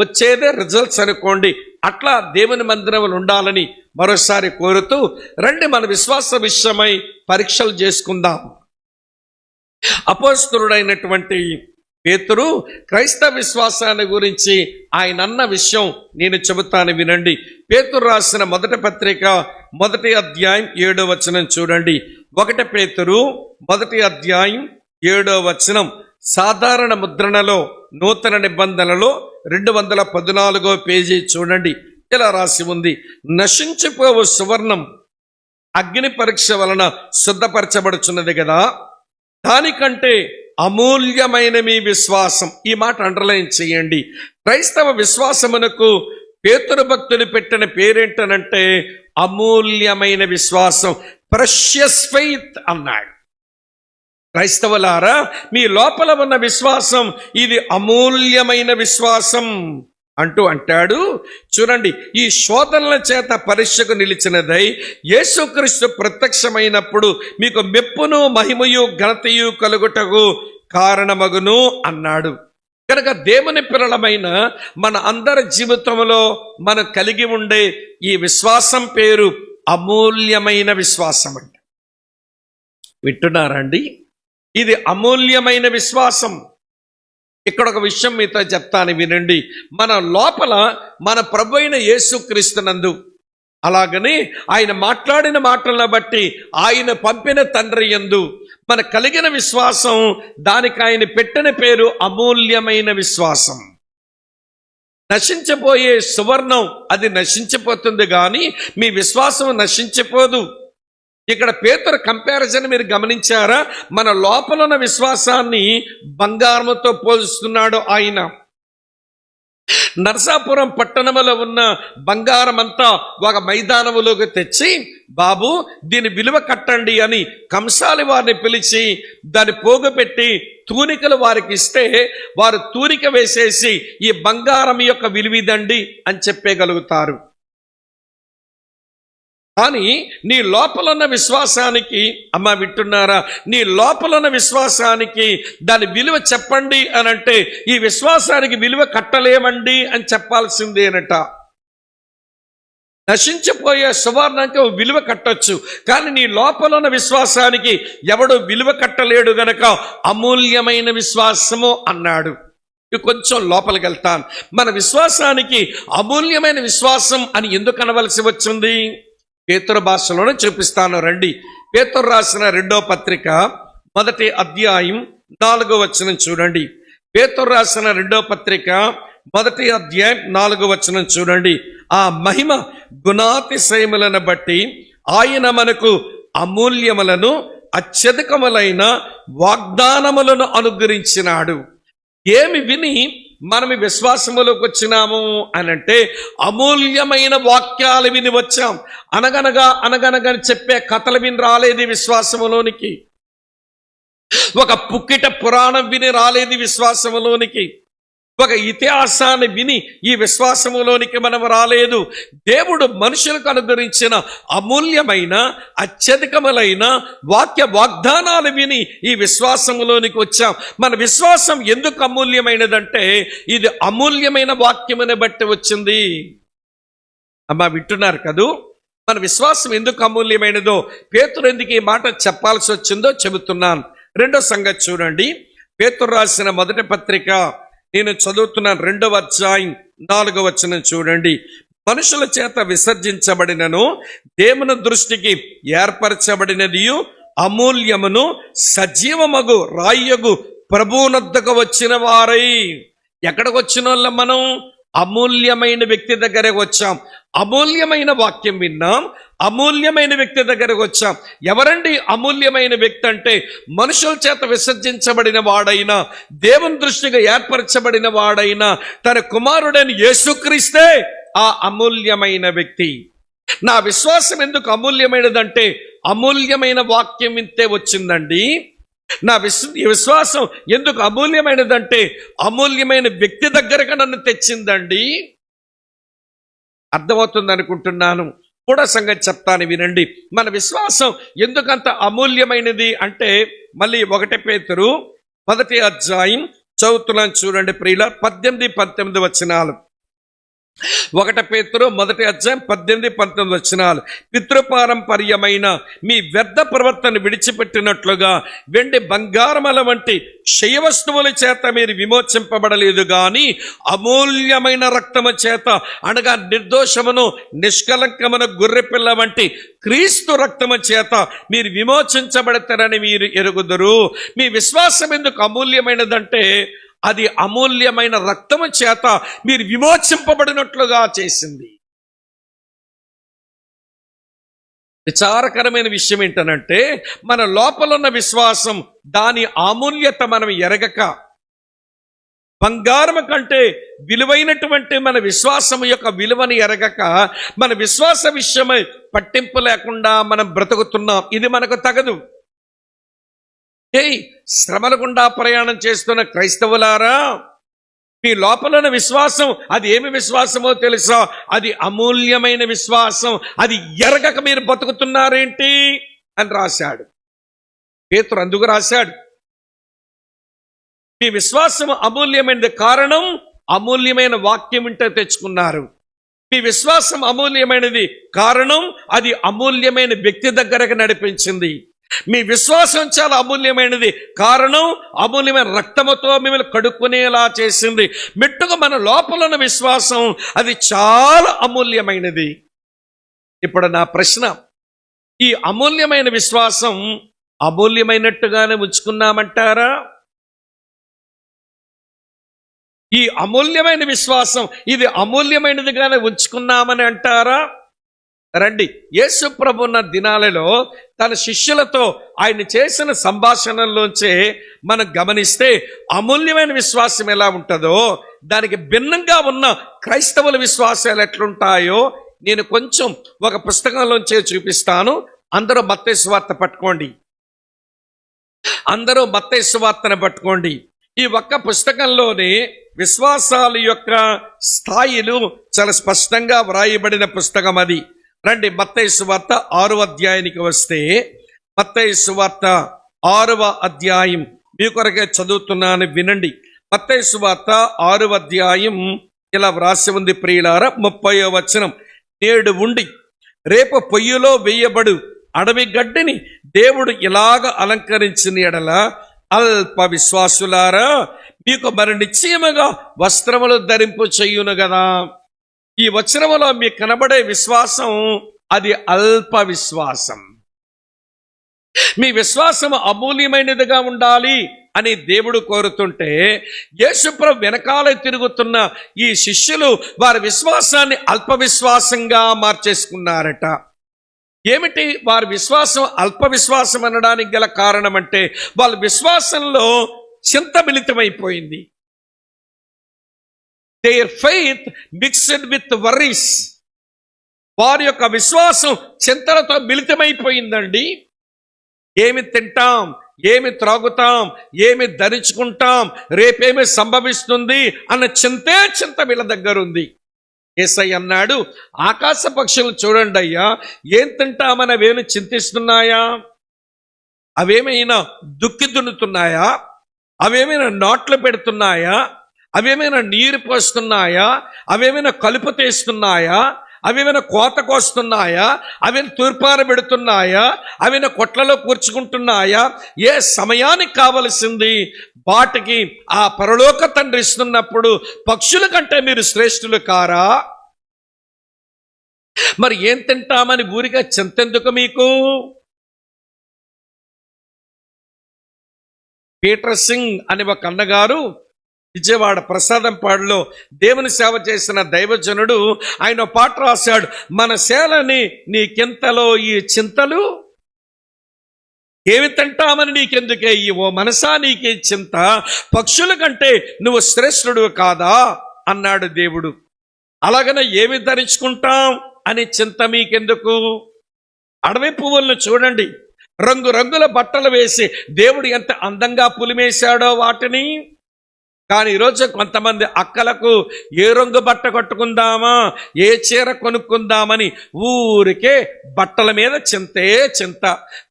A: వచ్చేదే రిజల్ట్స్ అనుకోండి. అట్లా దేవుని మందిరంలో ఉండాలని మరోసారి కోరుతూ రండి మన విశ్వాస విషయమై పరీక్షలు చేసుకుందాం. అపోస్తలుడైనటువంటి పేతురు క్రైస్తవ విశ్వాసాన్ని గురించి ఆయన అన్న విషయం నేను చెబుతాను, వినండి. పేతురు రాసిన మొదటి పత్రిక 1వ అధ్యాయం 7వ వచనం చూడండి. 1 పేతురు 1వ అధ్యాయం 7వ వచనం సాధారణ ముద్రణలో నూతన నిబంధనలో 214వ పేజీ చూడండి. ఇలా రాసి ఉంది, నశించిపోవు సువర్ణం అగ్ని పరీక్ష వలన శుద్ధపరచబడుచున్నది కదా, దానికంటే అమూల్యమైన మీ విశ్వాసం. ఈ మాట అండర్లైన్ చేయండి. క్రైస్తవ విశ్వాసమునకు పేతురు భక్తులు పెట్టిన పేరేంటనంటే అమూల్యమైన విశ్వాసం, ప్రెషియస్ ఫెయిత్ అన్నాడు. క్రైస్తవులారా, మీ లోపల ఉన్న విశ్వాసం ఇది అమూల్యమైన విశ్వాసం అంటూ అంటాడు. చూడండి, ఈ శోధనల చేత పరీక్షకు నిలిచినదై యేసుక్రీస్తు ప్రత్యక్షమైనప్పుడు మీకు మెప్పును మహిమయు ఘనతయు కలుగుటకు కారణమగును అన్నాడు. కనుక దేవుని పిల్లలమైన మన అందరి జీవితంలో మనం కలిగి ఉండే ఈ విశ్వాసం పేరు అమూల్యమైన విశ్వాసం అంట. వింటున్నారండి? ఇది అమూల్యమైన విశ్వాసం. ఇక్కడ ఒక విషయం మీతో చెప్తాను, వినండి. మన లోపల మన ప్రభు అయిన యేసుక్రీస్తునందు, అలాగని ఆయన మాట్లాడిన మాటలను బట్టి ఆయన పంపిన తండ్రి యందు మన కలిగిన విశ్వాసం, దానికి ఆయన పెట్టిన పేరు అమూల్యమైన విశ్వాసం. నశించిపోయే సువర్ణం అది నశించిపోతుంది కానీ మీ విశ్వాసం నశించిపోదు. ఇక్కడ పేతురు కంపారిజన్ మీరు గమనించారా? మన లోపల ఉన్న విశ్వాసాన్ని బంగారంతో పోలుస్తున్నాడు ఆయన. నరసాపురం పట్టణంలో ఉన్న బంగారం అంతా ఒక మైదానములోకి తెచ్చి, బాబు దీని విలువ కట్టండి అని కంసాలి వారిని పిలిచి దాన్ని పోగుపెట్టి తూనికలు వారికి ఇస్తే వారు తూనిక వేసేసి ఈ బంగారం యొక్క విలువిదండి అని చెప్పగలుగుతారు. కానీ నీ లోపల ఉన్న విశ్వాసానికి, అమ్మ వింటున్నారా, నీ లోపల ఉన్న విశ్వాసానికి దాని విలువ చెప్పండి అని అంటే ఈ విశ్వాసానికి విలువ కట్టలేమండి అని చెప్పాల్సిందేనట. నశించిపోయే సువర్ణానికి విలువ కట్టొచ్చు, కానీ నీ లోపల ఉన్న విశ్వాసానికి ఎవడు విలువ కట్టలేడు గనక అమూల్యమైన విశ్వాసము అన్నాడు. కొంచెం లోపలికి వెళ్తాను. మన విశ్వాసానికి అమూల్యమైన విశ్వాసం అని ఎందుకు అనవలసి వచ్చింది? పేతురు భాషలోనే చూపిస్తాను రండి. పేతురు రాసిన 2వ పత్రిక 1వ అధ్యాయం 4వ వచనం చూడండి. పేతురు రాసిన 2వ పత్రిక 1వ అధ్యాయం 4వ వచనం చూడండి. ఆ మహిమ గుణాతిశయములను బట్టి ఆయన మనకు అమూల్యములను అత్యధికములైన వాగ్దానములను అనుగ్రహించినాడు. ఏమి విని మనం విశ్వాసములోకి వచ్చినాము అనంటే అమూల్యమైన వాక్యాలు విని వచ్చాం. అనగనగా చెప్పే కథలు విని రాలేదు విశ్వాసములోనికి. ఒక పుక్కిట పురాణం విని రాలేదు విశ్వాసములోనికి. ఒక ఇతిహాసాన్ని విని ఈ విశ్వాసములోనికి మనం రాలేదు. దేవుడు మనుషులకు అనుగ్రహించిన అమూల్యమైన అత్యధికములైన వాక్య వాగ్దానాలు విని ఈ విశ్వాసములోనికి వచ్చాం. మన విశ్వాసం ఎందుకు అమూల్యమైనదంటే ఇది అమూల్యమైన వాక్యముని బట్టి వచ్చింది. అమ్మా వింటున్నారు కదూ? మన విశ్వాసం ఎందుకు అమూల్యమైనదో, పేతురు ఎందుకు ఈ మాట చెప్పాల్సి వచ్చిందో చెబుతున్నాను. రెండో సంగతి చూడండి. పేతురు రాసిన 1వ పత్రిక నేను చదువుతున్నాను, 2వ అధ్యాయం 4వ వచనం చూడండి. మనుషుల చేత విసర్జించబడినను దేవుని దృష్టికి ఏర్పరచబడినదియు అమూల్యమును సజీవమగు రాయ్యగు ప్రభువునొద్దకు వచ్చిన వారై. ఎక్కడికి వచ్చిన వాళ్ళం మనం? అమూల్యమైన వ్యక్తి దగ్గరకు వచ్చాం. అమూల్యమైన వాక్యం విన్నాం, అమూల్యమైన వ్యక్తి దగ్గరకు వచ్చాం. ఎవరండి అమూల్యమైన వ్యక్తి అంటే? మనుషుల చేత విసర్జించబడిన వాడైనా, దేవుని దృష్టిగా ఏర్పరచబడిన వాడైనా, తన కుమారుడైన యేసుక్రీస్తే ఆ అమూల్యమైన వ్యక్తి. నా విశ్వాసం ఎందుకు అమూల్యమైనదంటే అమూల్యమైన వాక్యం ఇంతే వచ్చిందండి. నా విశ్వాసం ఎందుకు అమూల్యమైనదంటే అమూల్యమైన వ్యక్తి దగ్గరకు నన్ను తెచ్చిందండి. అర్థమవుతుంది అనుకుంటున్నాను. కూడా సంగతి చెప్తాను వినండి. మన విశ్వాసం ఎందుకంత అమూల్యమైనది అంటే మళ్ళీ 1 పేతురు 1వ అధ్యాయం చదువుతున్నాను చూడండి ప్రియుల, 18-19 వచనాలు. 1 పేతురు 1వ అధ్యాయం 18-19 వచనాలు. పితృపారంపర్యమైన మీ వ్యర్థ ప్రవర్తన విడిచిపెట్టినట్లుగా వెండి బంగారముల వంటి క్షయ వస్తువుల చేత మీరు విమోచింపబడలేదు గాని అమూల్యమైన రక్తము చేత, అనగా నిర్దోషమును నిష్కలంకమును గొర్రెపిల్ల వంటి క్రీస్తు రక్తము చేత మీరు విమోచించబడతారని మీరు ఎరుగుదురు. మీ విశ్వాసం ఎందుకు అమూల్యమైనదంటే అది అమూల్యమైన రక్తము చేత మీరు విమోచింపబడినట్లుగా చేసింది. విచారకరమైన విషయం ఏంటనంటే మన లోపల ఉన్న విశ్వాసం దాని అమూల్యత మనం ఎరగక, బంగారము కంటే విలువైనటువంటి మన విశ్వాసం యొక్క విలువని ఎరగక మన విశ్వాస విషయమై పట్టింపు లేకుండా మనం బ్రతుకుతున్నాం. ఇది మనకు తగదు. శ్రమల గుండా ప్రయాణం చేస్తున్న క్రైస్తవులారా, మీ లోపల విశ్వాసం అది ఏమి విశ్వాసమో తెలుసా? అది అమూల్యమైన విశ్వాసం. అది ఎరగక మీరు బతుకుతున్నారేంటి అని రాశాడు పేతురు. అందుకు రాశాడు, మీ విశ్వాసం అమూల్యమైనది కారణం అమూల్యమైన వాక్యం ఇంటే తెచ్చుకున్నారు. మీ విశ్వాసం అమూల్యమైనది కారణం అది అమూల్యమైన వ్యక్తి దగ్గరకు నడిపించింది. మీ విశ్వాసం చాలా అమూల్యమైనది కారణం అమూల్యమైన రక్తముతో మిమ్మల్ని కడుక్కునేలా చేసింది. మెట్టుగా మన లోపల ఉన్న విశ్వాసం అది చాలా అమూల్యమైనది. ఇప్పుడు నా ప్రశ్న, ఈ అమూల్యమైన విశ్వాసం అమూల్యమైనట్టుగానే ఉంచుకున్నామంటారా? ఈ అమూల్యమైన విశ్వాసం ఇది అమూల్యమైనదిగానే ఉంచుకున్నామని అంటారా? రండి, యేసు ప్రభు ఉన్న దినాలలో తన శిష్యులతో ఆయన చేసిన సంభాషణల్లోంచే మనం గమనిస్తే అమూల్యమైన విశ్వాసం ఎలా ఉంటుందో దానికి భిన్నంగా ఉన్న క్రైస్తవుల విశ్వాసాలు ఎట్లుంటాయో నేను కొంచెం ఒక పుస్తకంలోంచే చూపిస్తాను. అందరూ మత్తయి సువార్త పట్టుకోండి. అందరూ మత్తయి సువార్తను పట్టుకోండి. ఈ ఒక్క పుస్తకంలోనే విశ్వాసాల యొక్క స్థాయిలు చాలా స్పష్టంగా వ్రాయబడిన పుస్తకం అది. రండి, మత్తయి సువార్త 6వ అధ్యాయానికి వస్తే, మత్తయి సువార్త 6వ అధ్యాయం మీ కొరకే చదువుతున్నాను వినండి. మత్తయి సువార్త 6వ అధ్యాయం ఇలా వ్రాసి ఉంది ప్రియులారా, 30వ వచనం. నేడు ఉండి రేపు పొయ్యిలో వేయబడు అడవి గడ్డిని దేవుడు ఇలాగ అలంకరించిన ఎడల అల్ప విశ్వాసులారా మీకు మరి నిశ్చయముగా వస్త్రములు ధరింపు చెయ్యును కదా. ఈ వచనములో మీకు కనబడే విశ్వాసం అది అల్ప విశ్వాసం. మీ విశ్వాసం అమూల్యమైనదిగా ఉండాలి అని దేవుడు కోరుతుంటే యేసుప్రభు వెనకాలే తిరుగుతున్న ఈ శిష్యులు వారి విశ్వాసాన్ని అల్ప విశ్వాసంగా మార్చేసుకున్నారట. ఏమిటి వారి విశ్వాసం అల్ప విశ్వాసం అనడానికి గల కారణం అంటే వాళ్ళ విశ్వాసంలో చింత మిళితమైపోయింది. Their faith mixed with worries. వారి యొక్క విశ్వాసం చింతలతో మిళితమైపోయిందండి. ఏమి తింటాం, ఏమి త్రాగుతాం, ఏమి ధరించుకుంటాం, రేపేమి సంభవిస్తుంది అన్న చింత వీళ్ళ దగ్గర ఉంది. యేసయ్య అన్నాడు, ఆకాశ పక్షులు చూడండి అయ్యా, ఏం తింటామని అవేమి చింతిస్తున్నాయా? అవేమైనా దుక్కి దున్నుతున్నాయా? అవేమైనా నాట్లు పెడుతున్నాయా? అవేమైనా నీరు పోస్తున్నాయా? అవేమైనా కలుపు తీస్తున్నాయా? అవేమైనా కోత కోస్తున్నాయా? అవేమైనా తూర్పార పెడుతున్నాయా? అవేమైనా కొట్లలో కూర్చుకుంటున్నాయా? ఏ సమయానికి కావలసింది వాటికి ఆ పరలోక తండ్రి ఇస్తున్నప్పుడు పక్షుల కంటే మీరు శ్రేష్ఠులు కారా? మరి ఏం తింటామని ఊరిగా చింతెందుకు మీకు? పీటర్ సింగ్ అని ఒక అన్నగారు విజయవాడ ప్రసాదంపాడులో దేవుని సేవ చేసిన దైవజనుడు, ఆయన పాట రాశాడు, మన సేలని నీకెంతలో ఈ చింతలు, ఏమి తింటామని నీకెందుకే ఈ ఓ మనసా నీకే చింత, పక్షుల కంటే నువ్వు శ్రేష్ఠుడు కాదా అన్నాడు దేవుడు. అలాగనే ఏమి ధరించుకుంటాం అని చింత మీకెందుకు? అడవి పువ్వులను చూడండి, రంగురంగుల బట్టలు వేసి దేవుడు ఎంత అందంగా పులిమేశాడో వాటిని. కానీ ఈరోజు కొంతమంది అక్కలకు ఏ రంగు బట్ట కట్టుకుందామా, ఏ చీర కొనుక్కుందామని ఊరికే బట్టల మీద చింతే చింత.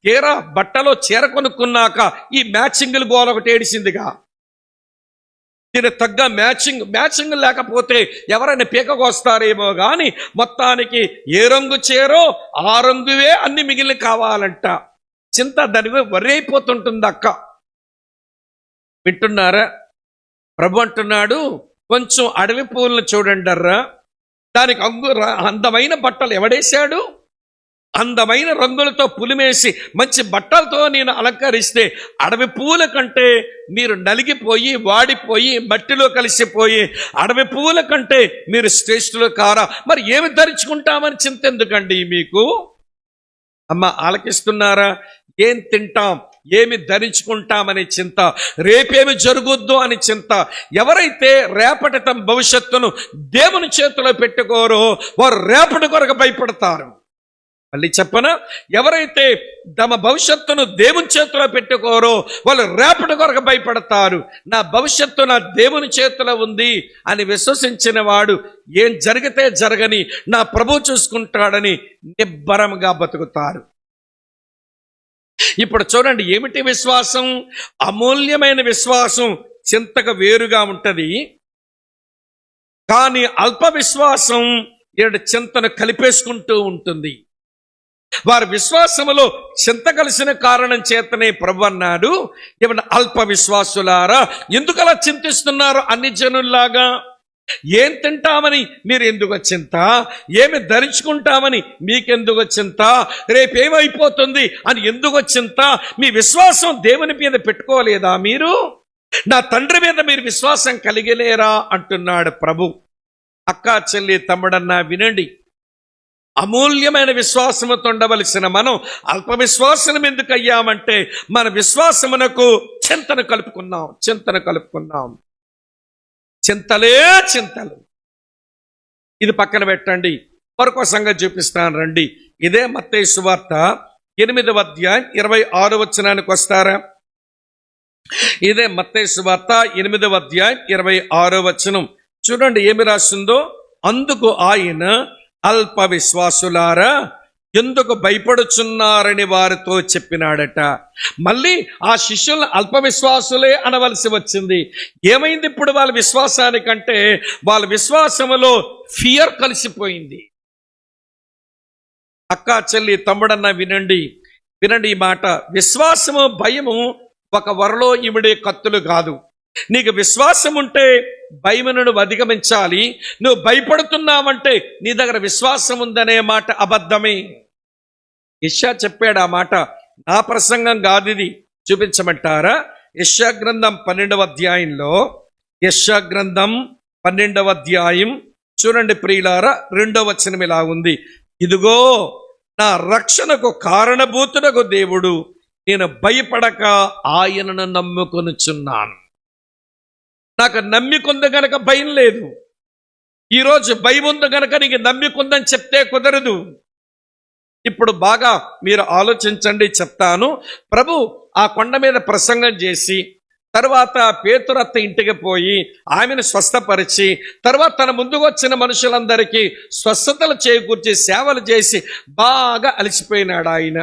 A: తీరా బట్టలో చీర కొనుక్కున్నాక ఈ మ్యాచింగ్లు గోల ఒకటి ఏడిసిందిగా. దీనికి తగ్గ మ్యాచింగ్ లేకపోతే ఎవరైనా పీకకొస్తారేమో కానీ మొత్తానికి ఏ రంగు చీరో ఆ రంగువే అన్ని మిగిలిన కావాలంట. చింత దాని వరి అయిపోతుంటుంది అక్క. వింటున్నారా? ప్రభు అంటున్నాడు, కొంచెం అడవి పువ్వులను చూడండి అర్రా, దానికి అందమైన బట్టలు ఎవడేశాడు? అందమైన రంగులతో పులిమేసి మంచి బట్టలతో నేను అలంకరిస్తే అడవి పువ్వుల కంటే మీరు నలిగిపోయి వాడిపోయి మట్టిలో కలిసిపోయి అడవి పువ్వుల కంటే మీరు శ్రేష్ఠులు కారా? మరి ఏమి ధరించుకుంటామని చింత ఎందుకండి మీకు? అమ్మ ఆలకిస్తున్నారా? ఏం తింటాం, ఏమి ధరించుకుంటామని చింత, రేపేమి జరుగుద్దు అని చింత. ఎవరైతే రేపటి తమ భవిష్యత్తును దేవుని చేతిలో పెట్టుకోరో వారు రేపటి కొరకు భయపడతారు. మళ్ళీ చెప్పనా? ఎవరైతే తమ భవిష్యత్తును దేవుని చేతిలో పెట్టుకోరో వాళ్ళు రేపటి కొరకు భయపడతారు. నా భవిష్యత్తు నా దేవుని చేతిలో ఉంది అని విశ్వసించిన వాడు ఏం జరిగితే జరగని నా ప్రభు చూసుకుంటాడని నిబ్బరంగా బతుకుతారు. ఇప్పుడు చూడండి, ఏమిటి విశ్వాసం? అమూల్యమైన విశ్వాసం చింతకు వేరుగా ఉంటది. కానీ అల్ప విశ్వాసం చింతను కలిపేసుకుంటూ ఉంటుంది. వారి విశ్వాసములో చింత కలిసిన కారణం చేతనే ప్రభు అన్నాడు, ఏమన్నా అల్ప విశ్వాసులారా ఎందుకు అలా చింతిస్తున్నారు అన్ని జనుల్లాగా? ఏం తింటామని మీరు ఎందుకు చింత, ఏమి ధరించుకుంటామని మీకెందుకు చింత, రేపేమైపోతుంది అని ఎందుకు చింత? మీ విశ్వాసం దేవుని మీద పెట్టుకోలేదా మీరు? నా తండ్రి మీద మీరు విశ్వాసం కలిగలేరా అంటున్నాడు ప్రభు. అక్క చెల్లి తమ్ముడన్నా వినండి, అమూల్యమైన విశ్వాసముతో ఉండవలసిన మనం అల్ప విశ్వాసం ఎందుకు అయ్యామంటే మన విశ్వాసమునకు చింతను కలుపుకున్నాం. చింతలే చింతలు. ఇది పక్కన పెట్టండి, మరొక సంగతి చూపిస్తాను రండి. ఇదే మత్తయి సువార్త 8వ అధ్యాయం 26వ వచనానికి వస్తారా? ఇదే మత్తయి సువార్త 8వ అధ్యాయం 26వ వచనం చూడండి ఏమి రాసిందో. అందుకు ఆయన, అల్ప విశ్వాసులారా ఎందుకు భయపడుచున్నారని వారితో చెప్పినాడట. మళ్ళీ ఆ శిష్యులను అల్ప విశ్వాసులే అనవలసి వచ్చింది. ఏమైంది ఇప్పుడు వాళ్ళ విశ్వాసానికంటే? వాళ్ళ విశ్వాసములో ఫియర్ కలిసిపోయింది. అక్క చెల్లి తమ్ముడన్న వినండి ఈ మాట. విశ్వాసము భయము ఒక వరలో ఇమిడే కత్తులు కాదు. నీకు విశ్వాసం ఉంటే భయమును నువ్వు అధిగమించాలి. నువ్వు భయపడుతున్నావంటే నీ దగ్గర విశ్వాసం ఉందనే మాట అబద్ధమే. యెషయా చెప్పాడు ఆ మాట. నా ప్రసంగం కాదు ఇది. చూపించమంటారా? యెషయా గ్రంథం 12వ అధ్యాయంలో, యెషయా గ్రంథం 12వ అధ్యాయం చూడండి ప్రియులారా, 2వ వచనం ఇలా ఉంది. ఇదిగో నా రక్షణకు కారణభూతుడకు దేవుడు, నేను భయపడక ఆయనను నమ్ముకొనుచున్నాను. నాకు నమ్మికొంద గనక భయం లేదు. ఈరోజు భయం ఉంది గనక నీకు నమ్మికొందని చెప్తే కుదరదు. ఇప్పుడు బాగా మీరు ఆలోచించండి, చెప్తాను. ప్రభు ఆ కొండ మీద ప్రసంగం చేసి తర్వాత పేతురత్త ఇంటికి పోయి ఆమెను స్వస్థపరిచి తర్వాత తన ముందుకు వచ్చిన మనుషులందరికీ స్వస్థతలు చేకూర్చి సేవలు చేసి బాగా అలసిపోయినాడు ఆయన.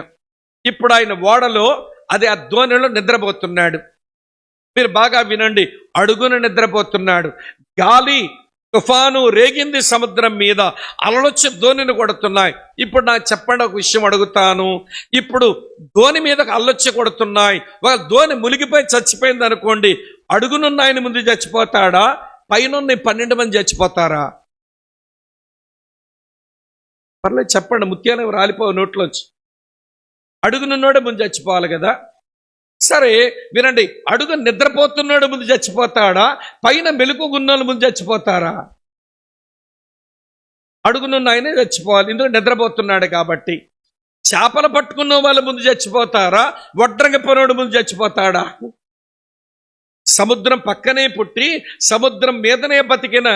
A: ఇప్పుడు ఆయన ఓడలో అదే ఆ ధోనిలో నిద్రపోతున్నాడు. మీరు బాగా వినండి, అడుగున నిద్రపోతున్నాడు. గాలి తుఫాను రేగింది సముద్రం మీద, అలలొచ్చి ధోనిని కొడుతున్నాయి. ఇప్పుడు నాకు చెప్పండి, ఒక విషయం అడుగుతాను. ఇప్పుడు ధోని మీద అల్లొచ్చి కొడుతున్నాయి. ఒక ధోని మునిగిపోయి చచ్చిపోయింది అనుకోండి, అడుగునున్న ఆయన ముందు చచ్చిపోతాడా? పైన 12 మంది చచ్చిపోతారా? పర్లేదు చెప్పండి, ముత్యాలు రాలిపోవు నోట్లోంచి. అడుగునున్నోడే ముందు చచ్చిపోవాలి కదా. సరే వినండి, అడుగు నిద్రపోతున్నాడు ముందు చచ్చిపోతాడా? పైన మెలకుగున్నోళ్ళు ముందు చచ్చిపోతారా? అడుగునున్న ఆయనే చచ్చిపోవాలి, ఎందుకు నిద్రపోతున్నాడు కాబట్టి. చేపలు పట్టుకున్న వాళ్ళ ముందు చచ్చిపోతారా? వడ్రంగి పనోడు ముందు చచ్చిపోతాడా? సముద్రం పక్కనే పుట్టి సముద్రం మీదనే బతికిన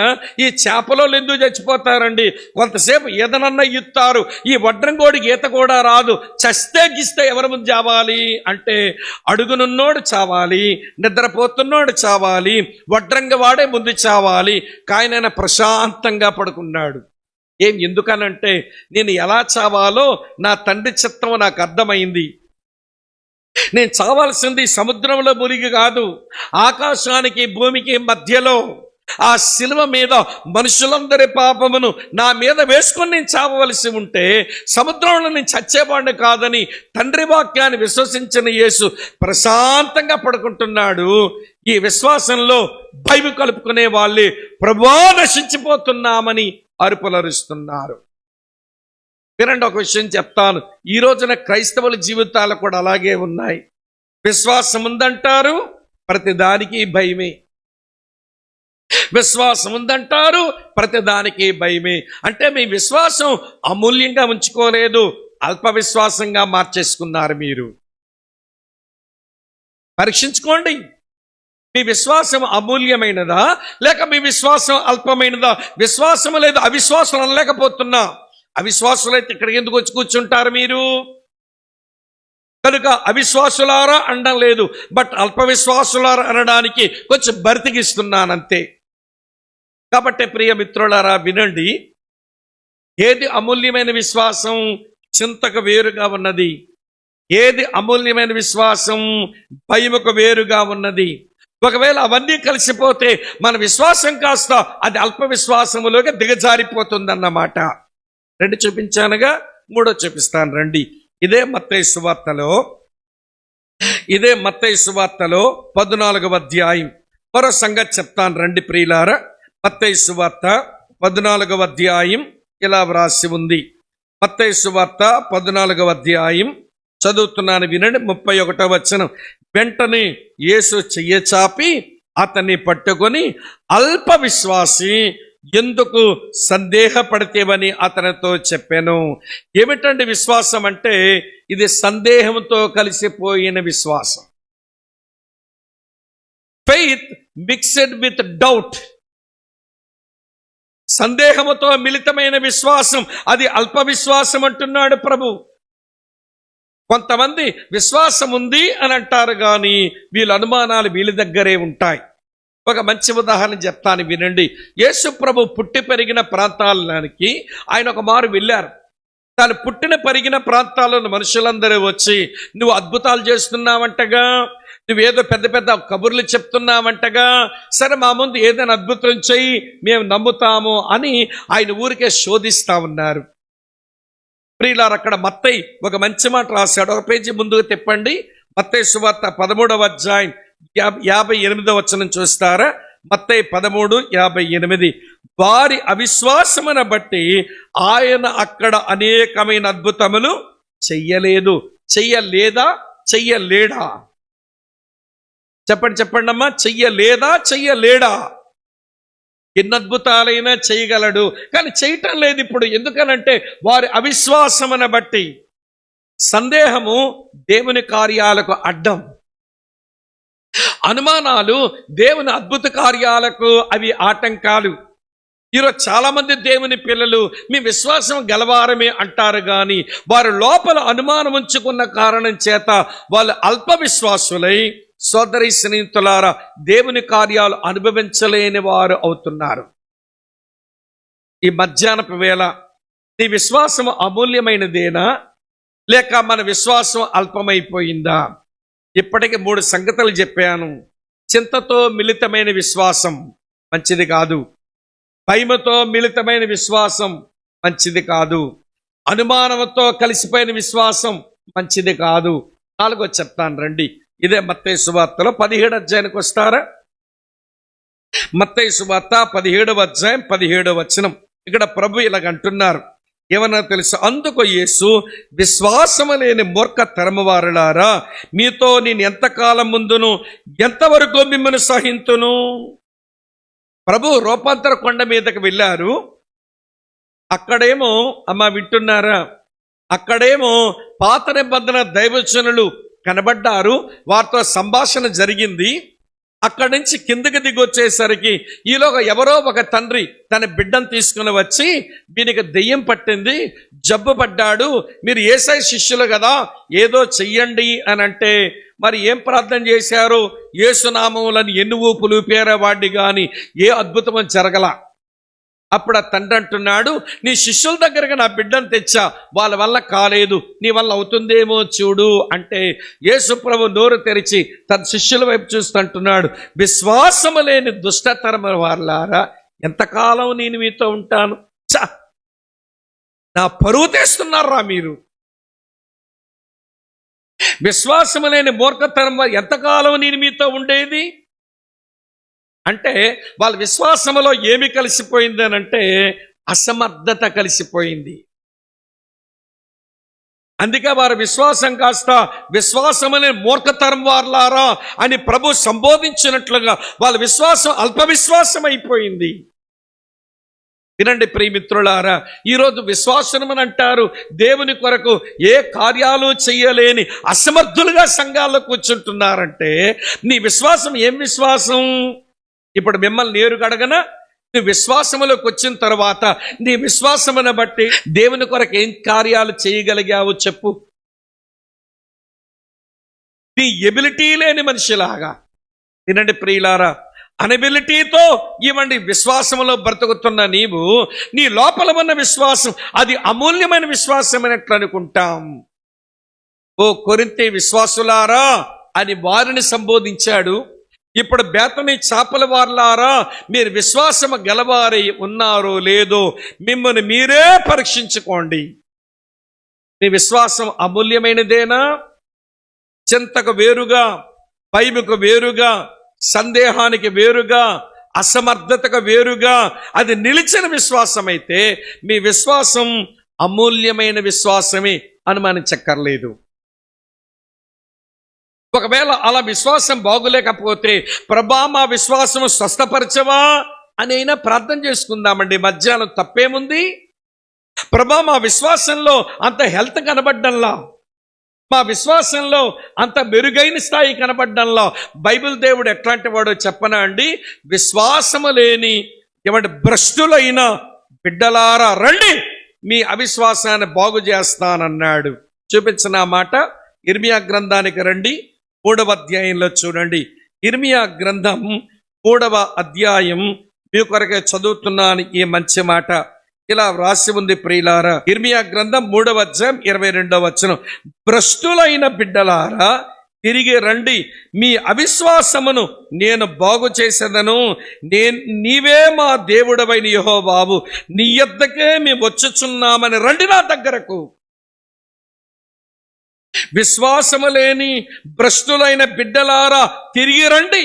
A: ఈ చేపలో ఎందుకు చచ్చిపోతారండి? కొంతసేపు ఏదనన్నా ఇస్తారు. ఈ వడ్రంగోడికి ఈత కూడా రాదు. చస్తే గిస్తే ఎవరి ముందు చావాలి అంటే అడుగునున్నోడు చావాలి, నిద్రపోతున్నోడు చావాలి, వడ్రంగ వాడే ముందు చావాలి. కాయనైనా ప్రశాంతంగా పడుకున్నాడు. ఎందుకనంటే నేను ఎలా చావాలో నా తండ్రి చిత్తం నాకు అర్థమైంది. నేను చావాల్సింది సముద్రంలో మునిగి కాదు, ఆకాశానికి భూమికి మధ్యలో ఆ శిలువ మీద మనుషులందరి పాపమును నా మీద వేసుకొని నేను చావవలసి ఉంటే సముద్రంలో నేను చచ్చేవాడిని కాదని తండ్రి వాక్యాన్ని విశ్వసించిన యేసు ప్రశాంతంగా పడుకుంటున్నాడు. ఈ విశ్వాసంలో భయం కలుపుకునే వాళ్ళే ప్రభువా నశించిపోతున్నామని అరుపులరుస్తున్నారు. వినండి, ఒక విషయం చెప్తాను. ఈ రోజున క్రైస్తవుల జీవితాలు కూడా అలాగే ఉన్నాయి. విశ్వాసం ఉందంటారు, ప్రతిదానికి భయమే. విశ్వాసం ఉందంటారు, ప్రతిదానికి భయమే. అంటే మీ విశ్వాసం అమూల్యంగా ఉంచుకోలేదు, అల్ప విశ్వాసంగా మార్చేసుకున్నారు. మీరు పరీక్షించుకోండి. మీ విశ్వాసం అమూల్యమైనదా లేక మీ విశ్వాసం అల్పమైనదా? విశ్వాసం లేదు, అవిశ్వాసం అనలేకపోతున్నా. అవిశ్వాసులైతే ఇక్కడికి ఎందుకు వచ్చి కూర్చుంటారు మీరు? కనుక అవిశ్వాసులారా అనడం లేదు, బట్ అల్ప విశ్వాసులారా అనడానికి కొంచెం బరితికిస్తున్నానంతే. కాబట్టి ప్రియ మిత్రులారా వినండి, ఏది అమూల్యమైన విశ్వాసం? చింతకు వేరుగా ఉన్నది. ఏది అమూల్యమైన విశ్వాసం? భయముకు వేరుగా ఉన్నది. ఒకవేళ అవన్నీ కలిసిపోతే మన విశ్వాసం కాస్త అది అల్ప విశ్వాసములోకి దిగజారిపోతుందన్నమాట. 2 చూపించానుగా, 3 చూపిస్తాను రండి. ఇదే మత్తయి సువార్తలో 14వ అధ్యాయం మరో సంగతి చెప్తాను రండి ప్రియులారా. మత్తయి సువార్త 14వ అధ్యాయం ఇలా వ్రాసి ఉంది. మత్తయి సువార్త 14వ అధ్యాయం చదువుతున్నాను వినండి. 31వ వచనం. వెంటనే యేసు చెయ్యి చాపి అతన్ని పట్టుకొని, అల్ప విశ్వాసి, ఎందుకు సందేహపడితేవని అతనితో చెప్పాను. ఏమిటండి విశ్వాసం అంటే? ఇది సందేహంతో కలిసిపోయిన విశ్వాసం. Faith mixed with doubt. సందేహముతో మిళితమైన విశ్వాసం, అది అల్ప విశ్వాసం అంటున్నాడు ప్రభు. కొంతమంది విశ్వాసం ఉంది అని అంటారు కానీ వీళ్ళ అనుమానాలు వీళ్ళ దగ్గరే ఉంటాయి. ఒక మంచి ఉదాహరణ చెప్తాను వినండి. యేసు ప్రభు పుట్టి పెరిగిన ప్రాంతాలకి ఆయన ఒక మారు వెళ్ళారు. తాను పుట్టిన పెరిగిన ప్రాంతాల్లో మనుషులందరూ వచ్చి, నువ్వు అద్భుతాలు చేస్తున్నావంటగా, నువ్వేదో పెద్ద పెద్ద కబుర్లు చెప్తున్నావంటగా, సరే మా ముందు ఏదైనా అద్భుతం చెయ్యి, మేము నమ్ముతాము అని ఆయన ఊరికే శోధిస్తా ఉన్నారు. ప్రియులారా, అక్కడ మత్తయి ఒక మంచి మాట రాశాడు. ఒక పేజీ ముందుకు తిప్పండి. మత్తయి సువార్త 13వ అధ్యాయం 58వ వచనం చూస్తారా? మత్తయి 13:58. వారి అవిశ్వాసమును బట్టి ఆయన అక్కడ అనేకమైన అద్భుతములు చెయ్యలేదు. చెయ్యలేదా? చెయ్యలేడా? చెప్పండి అమ్మా. చెయ్యలేదా? చెయ్యలేడా? ఎన్ని అద్భుతాలైనా చేయగలడు, కానీ చేయటం లేదు ఇప్పుడు. ఎందుకనంటే వారి అవిశ్వాసమును బట్టి. సందేహము దేవుని కార్యాలకు అడ్డం. అనుమానాలు దేవుని అద్భుత కార్యాలకు అవి ఆటంకాలు. ఈరోజు చాలా మంది దేవుని పిల్లలు మీ విశ్వాసం గలవారమే అంటారు కానీ వారి లోపల అనుమానం ఉంచుకున్న కారణం చేత వాళ్ళు అల్ప విశ్వాసులై సోదరి స్నేహితులారా దేవుని కార్యాలు అనుభవించలేని వారు అవుతున్నారు. ఈ మధ్యాహ్నపు వేళ నీ విశ్వాసం అమూల్యమైనదేనా లేక మన విశ్వాసం అల్పమైపోయిందా? ఇప్పటికి 3 సంగతులు చెప్పాను. చింతతో మిళితమైన విశ్వాసం మంచిది కాదు. భయముతో మిళితమైన విశ్వాసం మంచిది కాదు. అనుమానంతో కలిసిపోయిన విశ్వాసం మంచిది కాదు. 4 చెప్తాను రండి. ఇదే మత్తయి సువార్తలో 17వ అధ్యాయానికి వస్తారా? మత్తయి సువార్త 17వ అధ్యాయం 17వ వచనం. ఇక్కడ ప్రభు ఇలాగ అంటున్నారు, ఏమన్నా తెలుసు? అందుకు యేసు, విశ్వాసము లేని మూర్ఖ తరము వారులారా, మీతో నేను ఎంతకాలం ముందును ఎంతవరకు మిమ్మల్ని సహింతును? ప్రభు రూపాంతర కొండ మీదకి వెళ్ళారు. అక్కడేమో అమ్మ వింటున్నారా? అక్కడేమో పాత నిబంధన దైవజనులు కనబడ్డారు, వారితో సంభాషణ జరిగింది. అక్కడి నుంచి కిందకి దిగొచ్చేసరికి ఈలోగా ఎవరో ఒక తండ్రి తన బిడ్డను తీసుకుని వచ్చి, వీనికి దెయ్యం పట్టింది, జబ్బు పడ్డాడు, మీరు యేసయ్య శిష్యులు కదా, ఏదో చెయ్యండి అని అంటే, మరి ఏం ప్రార్థన చేశారు? యేసునామములను ఎన్ని ఊపులు పేరవాడిని కానీ ఏ అద్భుతం జరగల. అప్పుడు ఆ తండ్రి అంటున్నాడు, నీ శిష్యుల దగ్గరకు నా బిడ్డను తెచ్చా, వాళ్ళ వల్ల కాలేదు, నీ వల్ల అవుతుందేమో చూడు అంటే, యేసు ప్రభు నోరు తెరిచి తన శిష్యుల వైపు చూస్తుంటున్నాడు, విశ్వాసము లేని దుష్టతరము వారలారా, ఎంతకాలం నేను మీతో ఉంటాను? నా పరువు తీస్తున్నారా మీరు? విశ్వాసము లేని మూర్ఖతరం ఎంతకాలం నేను మీతో ఉండేది అంటే, వాళ్ళ విశ్వాసములో ఏమి కలిసిపోయింది అని అంటే, అసమర్థత కలిసిపోయింది. అందుకే వారి విశ్వాసం కాస్త విశ్వాసమనే మూర్ఖతరం వారలారా అని ప్రభు సంబోధించినట్లుగా వాళ్ళ విశ్వాసం అల్ప విశ్వాసం అయిపోయింది. వినండి ప్రియమిత్రులారా, ఈరోజు విశ్వాసం అని అంటారు, దేవుని కొరకు ఏ కార్యాలు చెయ్యలేని అసమర్థులుగా సంఘాల్లో కూర్చుంటున్నారంటే, నీ విశ్వాసం ఏం విశ్వాసం? ఇప్పుడు మిమ్మల్ని నేరుగా అడగనా, నువ్వు విశ్వాసములోకి వచ్చిన తర్వాత నీ విశ్వాసమును బట్టి దేవుని కొరకు ఏం కార్యాలు చేయగలిగావు చెప్పు? నీ ఎబిలిటీ లేని మనిషిలాగా. వినండి ప్రియులారా, అనబిలిటీతో ఇవ్వండి విశ్వాసములో బ్రతుకుతున్న నీవు, నీ లోపల ఉన్న విశ్వాసం అది అమూల్యమైన విశ్వాసం అన్నట్లు అనుకుంటాం. ఓ కొరింథీ విశ్వాసులారా అని వారిని సంబోధించాడు. ఇప్పుడు బేతనీ చేపల వారలారా, మీరు విశ్వాసము గలవారై ఉన్నారో లేదో మిమ్మల్ని మీరే పరీక్షించుకోండి. మీ విశ్వాసం అమూల్యమైనదేనా? చింతకు వేరుగా, భయముకు వేరుగా, సందేహానికి వేరుగా, అసమర్థతకు వేరుగా అది నిలిచిన విశ్వాసం అయితే మీ విశ్వాసం అమూల్యమైన విశ్వాసమే, అనుమానించక్కర్లేదు. ఒకవేళ అలా విశ్వాసం బాగులేకపోతే, ప్రభా మా విశ్వాసం స్వస్థపరచవా అని అయినా ప్రార్థన చేసుకుందామండి. మధ్యాహ్నం తప్పేముంది? ప్రభా మా విశ్వాసంలో అంత హెల్త్ కనబడ్డంలా, మా విశ్వాసంలో అంత మెరుగైన స్థాయి కనబడ్డంలా, బైబిల్ దేవుడు ఎట్లాంటి వాడో చెప్పనా అండి? విశ్వాసము లేని ఏమంటే భ్రష్టులైన బిడ్డలారా రండి, మీ అవిశ్వాసాన్ని బాగు చేస్తానన్నాడు. చూపించిన మాట ఇర్మియా గ్రంథానికి రండి, 3వ అధ్యాయంలో చూడండి. ఇర్మియా గ్రంథం 3వ అధ్యాయం మీ కొరకే చదువుతున్నాను. ఈ మంచి మాట ఇలా వ్రాసి ఉంది ప్రియులారా. ఇర్మియా గ్రంథం 3వ అధ్యాయం 22వ వచనం, భ్రష్టులైన బిడ్డలారా తిరిగి రండి, మీ అవిశ్వాసమును నేను బాగు చేసేదను, నీవే మా దేవుడవైన యెహోవావు, నీ యొద్దకే మేము వచ్చుచున్నామని రండి నా దగ్గరకు. విశ్వాసము లేని భ్రష్టులైన బిడ్డలారా తిరిగి రండి.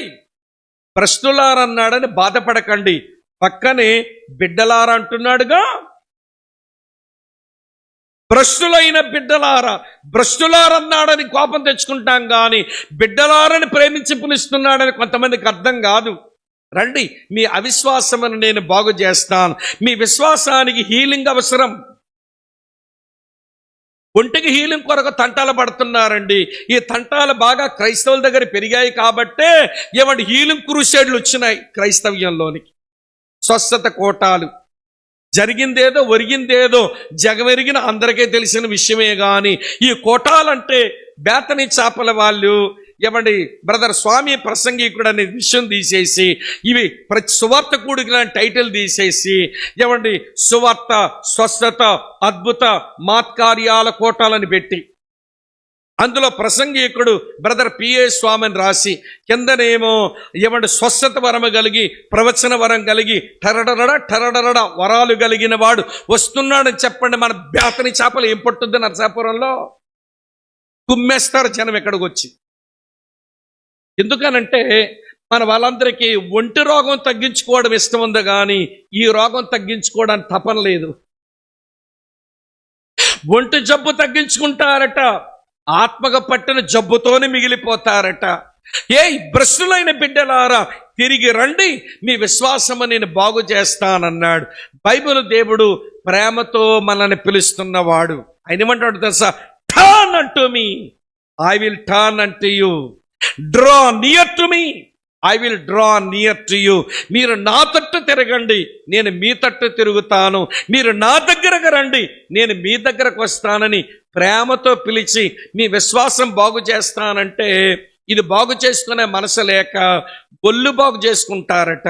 A: భ్రష్టులారా అన్నాడని బాధపడకండి, పక్కనే బిడ్డలారా అంటున్నాడుగా. భ్రష్టులైన బిడ్డలారా, భ్రష్టులారన్నాడని కోపం తెచ్చుకుంటాం కానీ బిడ్డలారని ప్రేమించి పిలుస్తున్నాడని కొంతమందికి అర్థం కాదు. రండి, మీ అవిశ్వాసమును నేను బాగు చేస్తాను. మీ విశ్వాసానికి హీలింగ్ అవసరం. ఒంటికి హీలింగ్ కొరకు తంటాలు పడుతున్నారండి. ఈ తంటాలు బాగా క్రైస్తవుల దగ్గర పెరిగాయి కాబట్టే ఏమంటే హీలింగ్ క్రూసేడ్లు వచ్చినాయి క్రైస్తవ్యంలోనికి. స్వస్థత కోటాలు, జరిగిందేదో ఒరిగిందేదో జగమెరిగిన అందరికీ తెలిసిన విషయమే కానీ ఈ కోటాలంటే బేతనీ చేపల వాళ్ళు ఏమండి బ్రదర్ స్వామి ప్రసంగికుడు అనే విషయం తీసేసి, ఇవి ప్రతి సువార్త కూడిన టైటిల్ తీసేసి ఏమండి సువార్త, స్వస్థత, అద్భుత మాత్కార్యాల కోటాలని పెట్టి అందులో ప్రసంగికుడు బ్రదర్ పిఏ స్వామిని రాసి కిందనేమో ఏమంటే స్వస్థత వరము కలిగి, ప్రవచన వరం కలిగి, టరడరడ వరాలు కలిగిన వాడు వస్తున్నాడని చెప్పండి. మన బేతనీ చేపలు ఏం పట్టుద్ది నరసాపురంలో? కుమ్మేస్తారు జనం ఎక్కడికి వచ్చి. ఎందుకనంటే మన వాళ్ళందరికీ ఒంటి రోగం తగ్గించుకోవడం ఇష్టం ఉంది కానీ ఈ రోగం తగ్గించుకోవడానికి తపన లేదు. ఒంటి జబ్బు తగ్గించుకుంటారట, ఆత్మగా పట్టిన జబ్బుతోనే మిగిలిపోతారట. ఏ భ్రష్టులైన బిడ్డలారా తిరిగి రండి, మీ విశ్వాసము నేను బాగు చేస్తానన్నాడు. బైబిల్ దేవుడు ప్రేమతో మనల్ని పిలుస్తున్నవాడు. ఆయన ఏమంటాడు తెలుసా? టర్న్ అంటూ మీ, ఐ విల్ టర్న్ అంటూ you, draw near to me. I will draw near to you. మీరు నా తట్టు తిరగండి, నేను మీ తట్టు తిరుగుతాను. మీరు నా దగ్గరకు రండి, నేను మీ దగ్గరకు వస్తానని ప్రేమతో పిలిచి మీ విశ్వాసం బాగు చేస్తానంటే, ఇది బాగు చేసుకునే మనసు లేక ఒళ్ళు బాగు చేసుకుంటారట.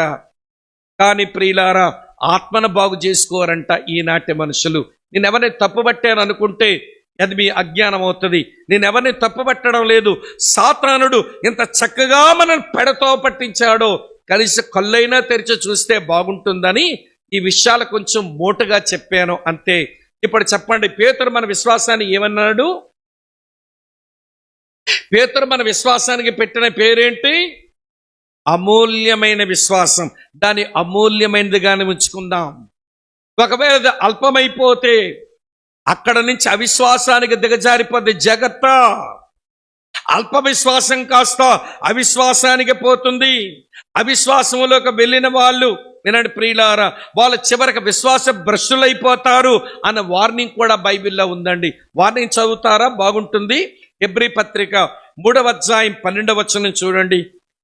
A: కానీ ప్రియులారా, ఆత్మను బాగు చేసుకోరంట ఈనాటి మనుషులు. నేను ఎవరిని తప్పుబట్టాను అనుకుంటే అది మీ అజ్ఞానం అవుతుంది. నేను ఎవరిని తప్పుపట్టడం లేదు. సాతానుడు ఇంత చక్కగా మనం పెడతో పట్టించాడో కనీసం కళ్ళైనా తెరిచి చూస్తే బాగుంటుందని ఈ విషయాలు కొంచెం మోటుగా చెప్పాను అంతే. ఇప్పుడు చెప్పండి, పేతురు మన విశ్వాసాన్ని ఏమన్నాడు? పేతురు మన విశ్వాసానికి పెట్టిన పేరేంటి? అమూల్యమైన విశ్వాసం. దాన్ని అమూల్యమైనదిగానే ఉంచుకుందాం. ఒకవేళ అది అల్పమైపోతే అక్కడ నుంచి అవిశ్వాసానికి దిగజారిపోద్ది. జాగ్రత్త. అల్ప విశ్వాసం కాస్త అవిశ్వాసానికి పోతుంది. అవిశ్వాసంలోకి వెళ్ళిన వాళ్ళు, వినండి ప్రియులారా, వాళ్ళు చివరికి విశ్వాస భ్రష్టులైపోతారు అన్న వార్నింగ్ కూడా బైబిల్లో ఉందండి. వార్నింగ్ చదువుతారా? బాగుంటుంది. హెబ్రీ పత్రిక 3వ అధ్యాయం 12వ వచనం చూడండి.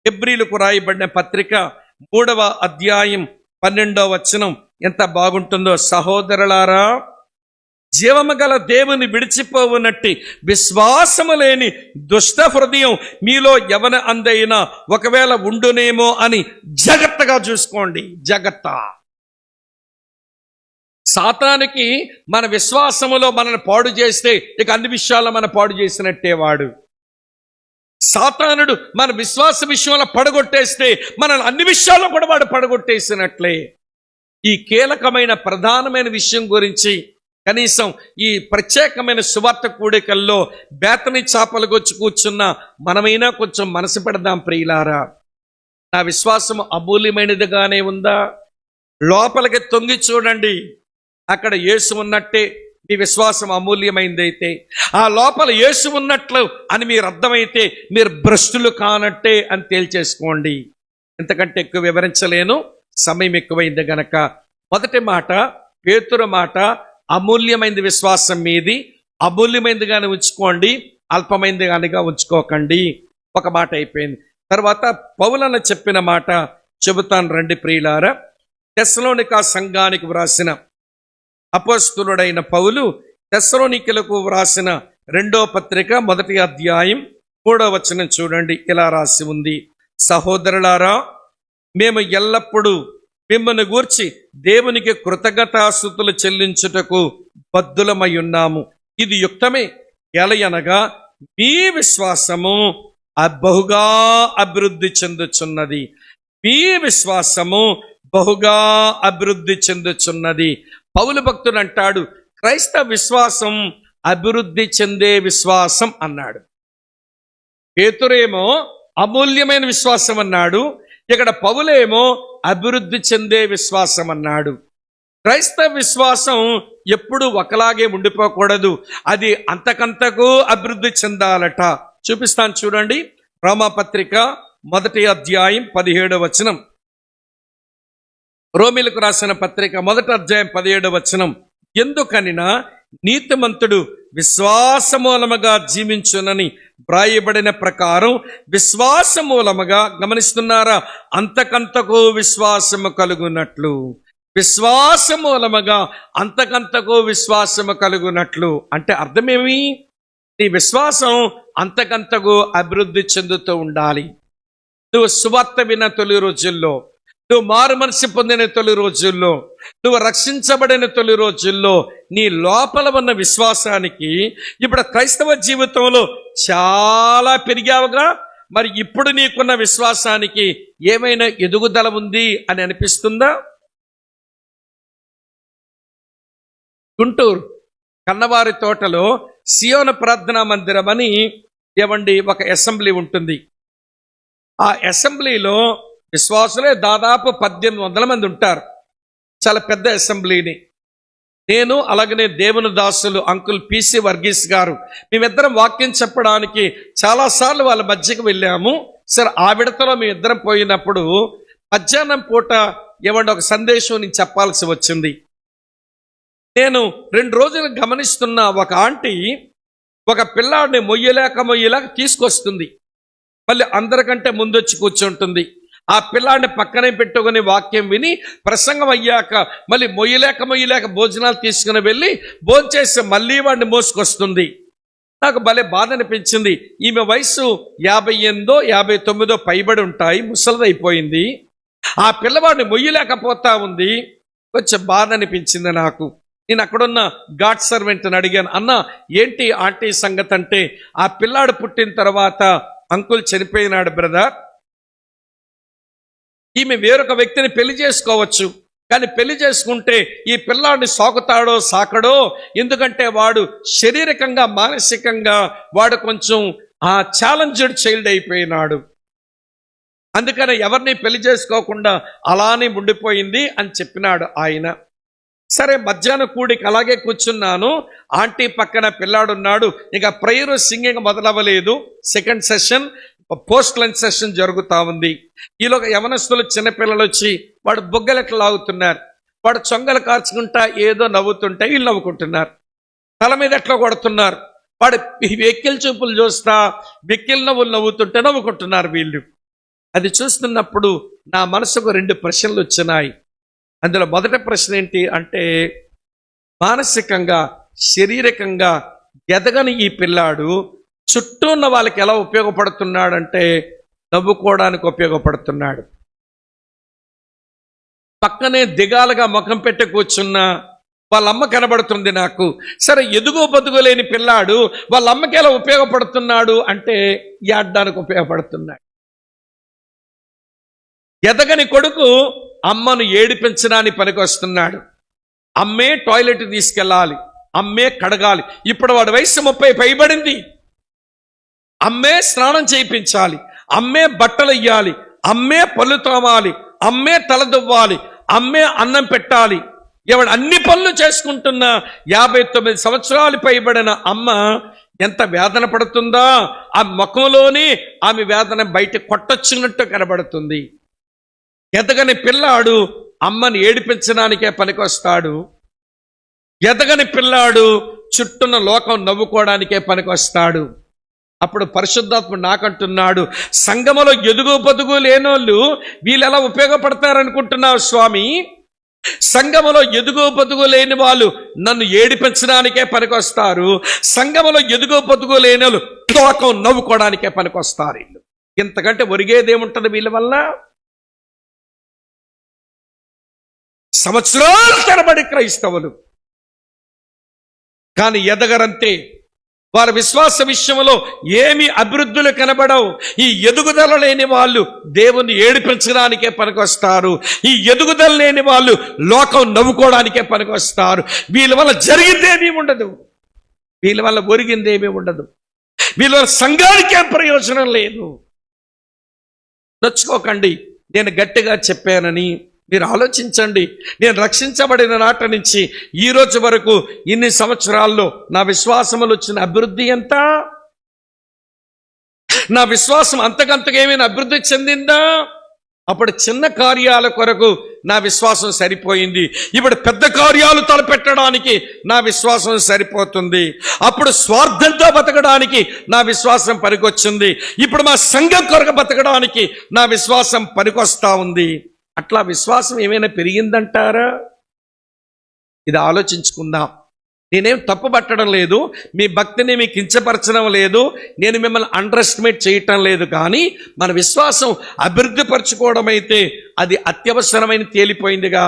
A: హెబ్రీలకు రాయబడిన పత్రిక 3వ అధ్యాయం 12వ వచనం ఎంత బాగుంటుందో. సహోదరులారా, జీవము గల దేవుని విడిచిపోవునట్టి విశ్వాసము లేని దుష్ట హృదయం మీలో ఎవన అందైనా ఒకవేళ ఉండునేమో అని జాగ్రత్తగా చూసుకోండి. జాగ్రత్త. సాతానికి మన విశ్వాసములో మనల్ని పాడు చేస్తే ఇక అన్ని విషయాల్లో మన పాడు చేసినట్టే వాడు. సాతానుడు మన విశ్వాస విషయంలో పడగొట్టేస్తే మనల్ని అన్ని విషయాల్లో కూడా వాడు పడగొట్టేసినట్లే. ఈ కీలకమైన ప్రధానమైన విషయం గురించి కనీసం ఈ ప్రత్యేకమైన సువార్త కూడికల్లో బేతని చాపలకు వచ్చి కూర్చున్న మనమైనా కొంచెం మనసు పెడదాం ప్రియులారా. నా విశ్వాసం అమూల్యమైనదిగానే ఉందా? లోపలికి తొంగి చూడండి, అక్కడ యేసు ఉన్నట్టే మీ విశ్వాసం అమూల్యమైందైతే, ఆ లోపల యేసు ఉన్నట్లు అని మీరు అర్థమైతే మీరు భ్రష్టులు కానట్టే అని తేల్చేసుకోండి. ఎంతకంటే ఎక్కువ వివరించలేను, సమయం ఎక్కువైంది గనక. మొదటి మాట, పేతురు మాట, అమూల్యమైనది విశ్వాసం మీది. అమూల్యమైనదిగానే ఉంచుకోండి, అల్పమైనదిగానిగా ఉంచుకోకండి. ఒక మాట అయిపోయింది. తర్వాత పౌలన్న చెప్పిన మాట చెబుతాను రండి ప్రియులారా. తెస్సలోనిక సంఘానికి వ్రాసిన అపోస్తలుడైన పౌలు తెస్సలోనికలకు వ్రాసిన 2వ పత్రిక 1వ అధ్యాయం 3వ వచనం చూడండి. ఇలా రాసి ఉంది. సహోదరులారా, మేము ఎల్లప్పుడూ మిమ్మల్ని గూర్చి దేవునికి కృతజ్ఞతాస్తుతులు చెల్లించుటకు బద్ధులమై ఉన్నాము. ఇది యుక్తమే. ఎలయనగా మీ విశ్వాసము బహుగా అభివృద్ధి చెందుచున్నది. మీ విశ్వాసము బహుగా అభివృద్ధి చెందుచున్నది. పౌలు భక్తుడు అంటాడు, క్రైస్తవ విశ్వాసం అభివృద్ధి చెందే విశ్వాసం అన్నాడు. పేతురేమో అమూల్యమైన విశ్వాసం అన్నాడు. ఇక్కడ పౌలేమో అభివృద్ధి చెందే విశ్వాసం అన్నాడు. క్రైస్తవ విశ్వాసం ఎప్పుడు ఒకలాగే ఉండిపోకూడదు, అది అంతకంతకు అభివృద్ధి చెందాలట. చూపిస్తాను చూడండి. రోమాపత్రిక 1వ అధ్యాయం 17వ వచనం. రోమీలకు రాసిన పత్రిక 1వ అధ్యాయం 17వ వచనం. ఎందుకనినా నీతిమంతుడు విశ్వాసమూలముగా జీవించునని వ్రాయబడిన ప్రకారం విశ్వాసమూలముగా, గమనిస్తున్నారా, అంతకంతకు విశ్వాసము కలుగునట్లు. విశ్వాసమూలముగా అంతకంతకు విశ్వాసము కలుగునట్లు అంటే అర్థమేమి? నీ విశ్వాసం అంతకంతకు అభివృద్ధి చెందుతూ ఉండాలి. నువ్వు సువార్త విన్న తొలి రోజుల్లో, నువ్వు మారు మనసు పొందిన తొలి రోజుల్లో, నువ్వు రక్షించబడిన తొలి రోజుల్లో నీ లోపల ఉన్న విశ్వాసానికి ఇప్పుడు క్రైస్తవ జీవితంలో చాలా పెరిగావుగా. మరి ఇప్పుడు నీకున్న విశ్వాసానికి ఏమైనా ఎదుగుదల ఉంది అని అనిపిస్తుందా? గుంటూరు కన్నవారి తోటలో సియోను ప్రార్థనా మందిరం అని ఏమండి ఒక అసెంబ్లీ ఉంటుంది. ఆ అసెంబ్లీలో విశ్వాసులే దాదాపు 1800 మంది ఉంటారు. చాలా పెద్ద అసెంబ్లీని. నేను అలాగనే దేవుని దాసులు అంకుల్ పిసి వర్గీస్ గారు మేమిద్దరం వాక్యం చెప్పడానికి చాలాసార్లు వాళ్ళ మధ్యకి వెళ్ళాము. సరే, ఆ విడతలో మేమిద్దరం పోయినప్పుడు మధ్యాహ్నం పూట ఏమంటే ఒక సందేశం నేను చెప్పాల్సి వచ్చింది. నేను 2 రోజులు గమనిస్తున్న ఒక ఆంటీ ఒక పిల్లాడిని మొయ్యలేక తీసుకొస్తుంది. మళ్ళీ అందరికంటే ముందొచ్చి కూర్చుంటుంది. ఆ పిల్లాడిని పక్కనే పెట్టుకుని వాక్యం విని ప్రసంగం అయ్యాక మళ్ళీ మొయ్యలేక భోజనాలు తీసుకుని వెళ్ళి భోంచేసి మళ్ళీ వాడిని మోసుకొస్తుంది. నాకు భలే బాధ అనిపించింది. ఈమె వయసు 58 59 పైబడి ఉంటాయి, ముసలిదైపోయింది. ఆ పిల్లవాడిని మొయ్యలేకపోతా ఉంది. కొంచెం బాధ అనిపించింది నాకు. నేను అక్కడున్న గాడ్ సర్వెంట్ని అడిగాను, అన్న ఏంటి ఆంటీ సంగతి అంటే, ఆ పిల్లాడు పుట్టిన తర్వాత అంకుల్ చనిపోయినాడు బ్రదర్, ఈమె వేరొక వ్యక్తిని పెళ్లి చేసుకోవచ్చు, కానీ పెళ్లి చేసుకుంటే ఈ పిల్లాడిని సాకుతాడో సాకడో, ఎందుకంటే వాడు శారీరకంగా మానసికంగా వాడు కొంచెం ఛాలెంజ్డ్ చైల్డ్ అయిపోయినాడు, అందుకని ఎవరిని పెళ్లి చేసుకోకుండా అలానే ఉండిపోయింది అని చెప్పినాడు ఆయన. సరే, మధ్యాహ్నం కూడికి అలాగే కూర్చున్నాను. ఆంటీ పక్కన పిల్లాడున్నాడు. ఇక ప్రేయర్ సింగింగ్ మొదలవ్వలేదు. Second session, post lunch session జరుగుతూ ఉంది. ఈలోగా యవనస్తులు చిన్నపిల్లలు వచ్చి వాడు బొగ్గలెట్లు లాగుతున్నారు, వాడు చొంగలు కార్చుకుంటా ఏదో నవ్వుతుంటే వీళ్ళు నవ్వుకుంటున్నారు, తల మీద ఎట్లా కొడుతున్నారు, వాడు వెక్కిల్ చూపులు చూస్తా వెక్కిల్ నవ్వులు నవ్వుతుంటే నవ్వుకుంటున్నారు వీళ్ళు. అది చూస్తున్నప్పుడు నా మనసుకు 2 ప్రశ్నలు వచ్చినాయి. అందులో మొదటి ప్రశ్న ఏంటి అంటే, మానసికంగా శారీరకంగా ఎదగని ఈ పిల్లాడు చుట్టూ ఉన్న వాళ్ళకి ఎలా ఉపయోగపడుతున్నాడంటే నవ్వుకోవడానికి ఉపయోగపడుతున్నాడు. పక్కనే దిగాలుగా ముఖం పెట్టి కూర్చున్న వాళ్ళమ్మ కనబడుతుంది నాకు. సరే, ఎదుగు బతుకు లేని పిల్లాడు వాళ్ళ అమ్మకి ఎలా ఉపయోగపడుతున్నాడు అంటే ఏడ్డానికి ఉపయోగపడుతున్నాడు. ఎదగని కొడుకు అమ్మను ఏడిపించడానికి పనికొస్తున్నాడు. అమ్మే టాయిలెట్ తీసుకెళ్ళాలి, అమ్మే కడగాలి. ఇప్పుడు వాడి వయసు 30 పైబడింది. అమ్మే స్నానం చేయించాలి, అమ్మే బట్టలు ఇయ్యాలి, అమ్మే పళ్ళు తోమాలి, అమ్మే తలదువ్వాలి, అమ్మే అన్నం పెట్టాలి. ఎవడు అన్ని పనులు చేసుకుంటున్న 59 సంవత్సరాలు పైబడిన అమ్మ ఎంత వేదన పడుతుందా, ఆ ముఖంలోని ఆమె వేదన బయట కొట్టొచ్చినట్టు కనబడుతుంది. ఎదగని పిల్లాడు అమ్మని ఏడిపించడానికే పనికొస్తాడు. ఎదగని పిల్లాడు చుట్టూన్న లోకం నవ్వుకోవడానికే పనికొస్తాడు. అప్పుడు పరిశుద్ధాత్మ నాకంటున్నాడు, సంఘములో ఎదుగు బతుకు లేనోళ్ళు వీళ్ళు ఎలా ఉపయోగపడతారనుకుంటున్నావు స్వామి? సంఘములో ఎదుగు బతుకు లేని వాళ్ళు నన్ను ఏడిపించడానికే పనికొస్తారు, సంఘములో ఎదుగు బతుకు లేని వాళ్ళు లోకం నవ్వుకోవడానికే పనికొస్తారు. వీళ్ళు ఇంతకంటే ఒరిగేదేముంటుంది వీళ్ళ వల్ల? సంవత్సరాలు తరబడి క్రైస్తవులు కానీ ఎదగరంతే. వారి విశ్వాస విషయంలో ఏమి అభివృద్ధులు కనబడవు. ఈ ఎదుగుదల లేని వాళ్ళు దేవుణ్ణి ఏడిపించడానికే పనికొస్తారు, ఈ ఎదుగుదల లేని వాళ్ళు లోకం నవ్వుకోవడానికే పనికొస్తారు. వీళ్ళ వల్ల జరిగిందేమీ ఉండదు, వీళ్ళ వల్ల ఒరిగిందేమీ ఉండదు, వీళ్ళ వల్ల సంఘానికే ప్రయోజనం లేదు. నొచ్చుకోకండి, నేను గట్టిగా చెప్పానని. మీరు ఆలోచించండి, నేను రక్షించబడిన నాటి నుంచి ఈ రోజు వరకు ఇన్ని సంవత్సరాల్లో నా విశ్వాసములు వచ్చిన అభివృద్ధి ఎంత? నా విశ్వాసం అంతకంతగా ఏమైనా అభివృద్ధి చెందిందా? అప్పుడు చిన్న కార్యాల కొరకు నా విశ్వాసం సరిపోయింది, ఇప్పుడు పెద్ద కార్యాలు తలపెట్టడానికి నా విశ్వాసం సరిపోతుంది. అప్పుడు స్వార్థంతో బతకడానికి నా విశ్వాసం పనికొచ్చింది, ఇప్పుడు మా సంఘం కొరకు బతకడానికి నా విశ్వాసం పనికొస్తా ఉంది. అట్లా విశ్వాసం ఏమైనా పెరిగిందంటారా? ఇది ఆలోచించుకుందాం. నేనేం తప్పు పట్టడం లేదు, మీ భక్తిని మీకు కించపరచడం లేదు, నేను మిమ్మల్ని అండర్ ఎస్టిమేట్ చేయటం లేదు. కానీ మన విశ్వాసం అభివృద్ధి పరచుకోవడం అయితే అది అత్యవసరమైన తేలిపోయిందిగా.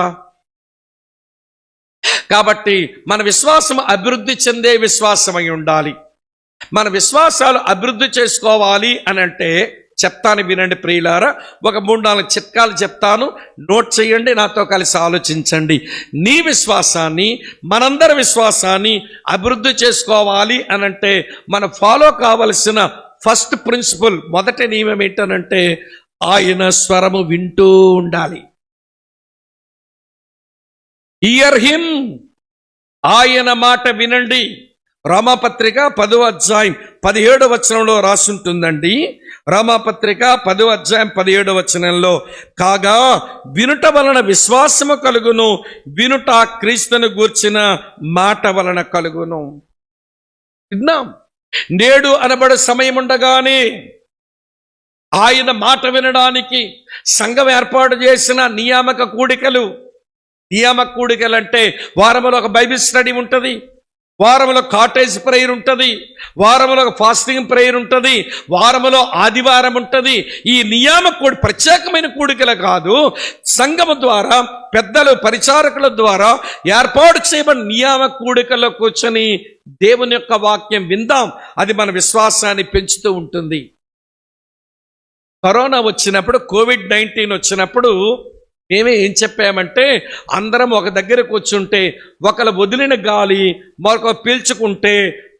A: కాబట్టి మన విశ్వాసం అభివృద్ధి చెందే విశ్వాసమై ఉండాలి. మన విశ్వాసాలు అభివృద్ధి చేసుకోవాలి అని అంటే చెప్తాను, వినండి ప్రియులారా. ఒక 3-4 చిట్కాలు చెప్తాను, నోట్ చేయండి, నాతో కలిసి ఆలోచించండి. నీ విశ్వాసాన్ని, మనందరి విశ్వాసాన్ని అభివృద్ధి చేసుకోవాలి అనంటే మనం ఫాలో కావలసిన ఫస్ట్ ప్రిన్సిపల్, మొదటి నియమం ఏంటనంటే ఆయన స్వరము వింటూ ఉండాలి. హియర్ హిమ్, ఆయన మాట వినండి. రామపత్రిక 10వ అధ్యాయం 17వ వచనంలో రాసుంటుందండి. రామపత్రిక 10వ అధ్యాయం 17వ వచనంలో, కాగా వినుట వలన విశ్వాసము కలుగును, వినుట క్రీస్తును గూర్చిన మాట వలన కలుగును. విన్నాం, నేడు అనబడు సమయం ఉండగానే ఆయన మాట వినడానికి సంఘం ఏర్పాటు చేసిన నియామక కూడికలు అంటే వారంలో ఒక బైబిల్ స్టడీ ఉంటుంది, వారంలో కాటేజ్ ప్రేయర్ ఉంటుంది, వారంలో ఫాస్టింగ్ ప్రేయర్ ఉంటుంది, వారంలో ఆదివారం ఉంటుంది. ఈ నియామక ప్రత్యేకమైన కూడికలు కాదు, సంఘము ద్వారా పెద్దలు పరిచారకుల ద్వారా ఏర్పాటు చేయబడిన నియామక కూడికల్లో కూర్చొని దేవుని యొక్క వాక్యం విందాం. అది మన విశ్వాసాన్ని పెంచుతూ ఉంటుంది. కరోనా వచ్చినప్పుడు, కోవిడ్-19 వచ్చినప్పుడు మేమే ఏం చెప్పామంటే, అందరం ఒక దగ్గర కూర్చుంటే ఒకరు వదిలిన గాలి మరొక పీల్చుకుంటే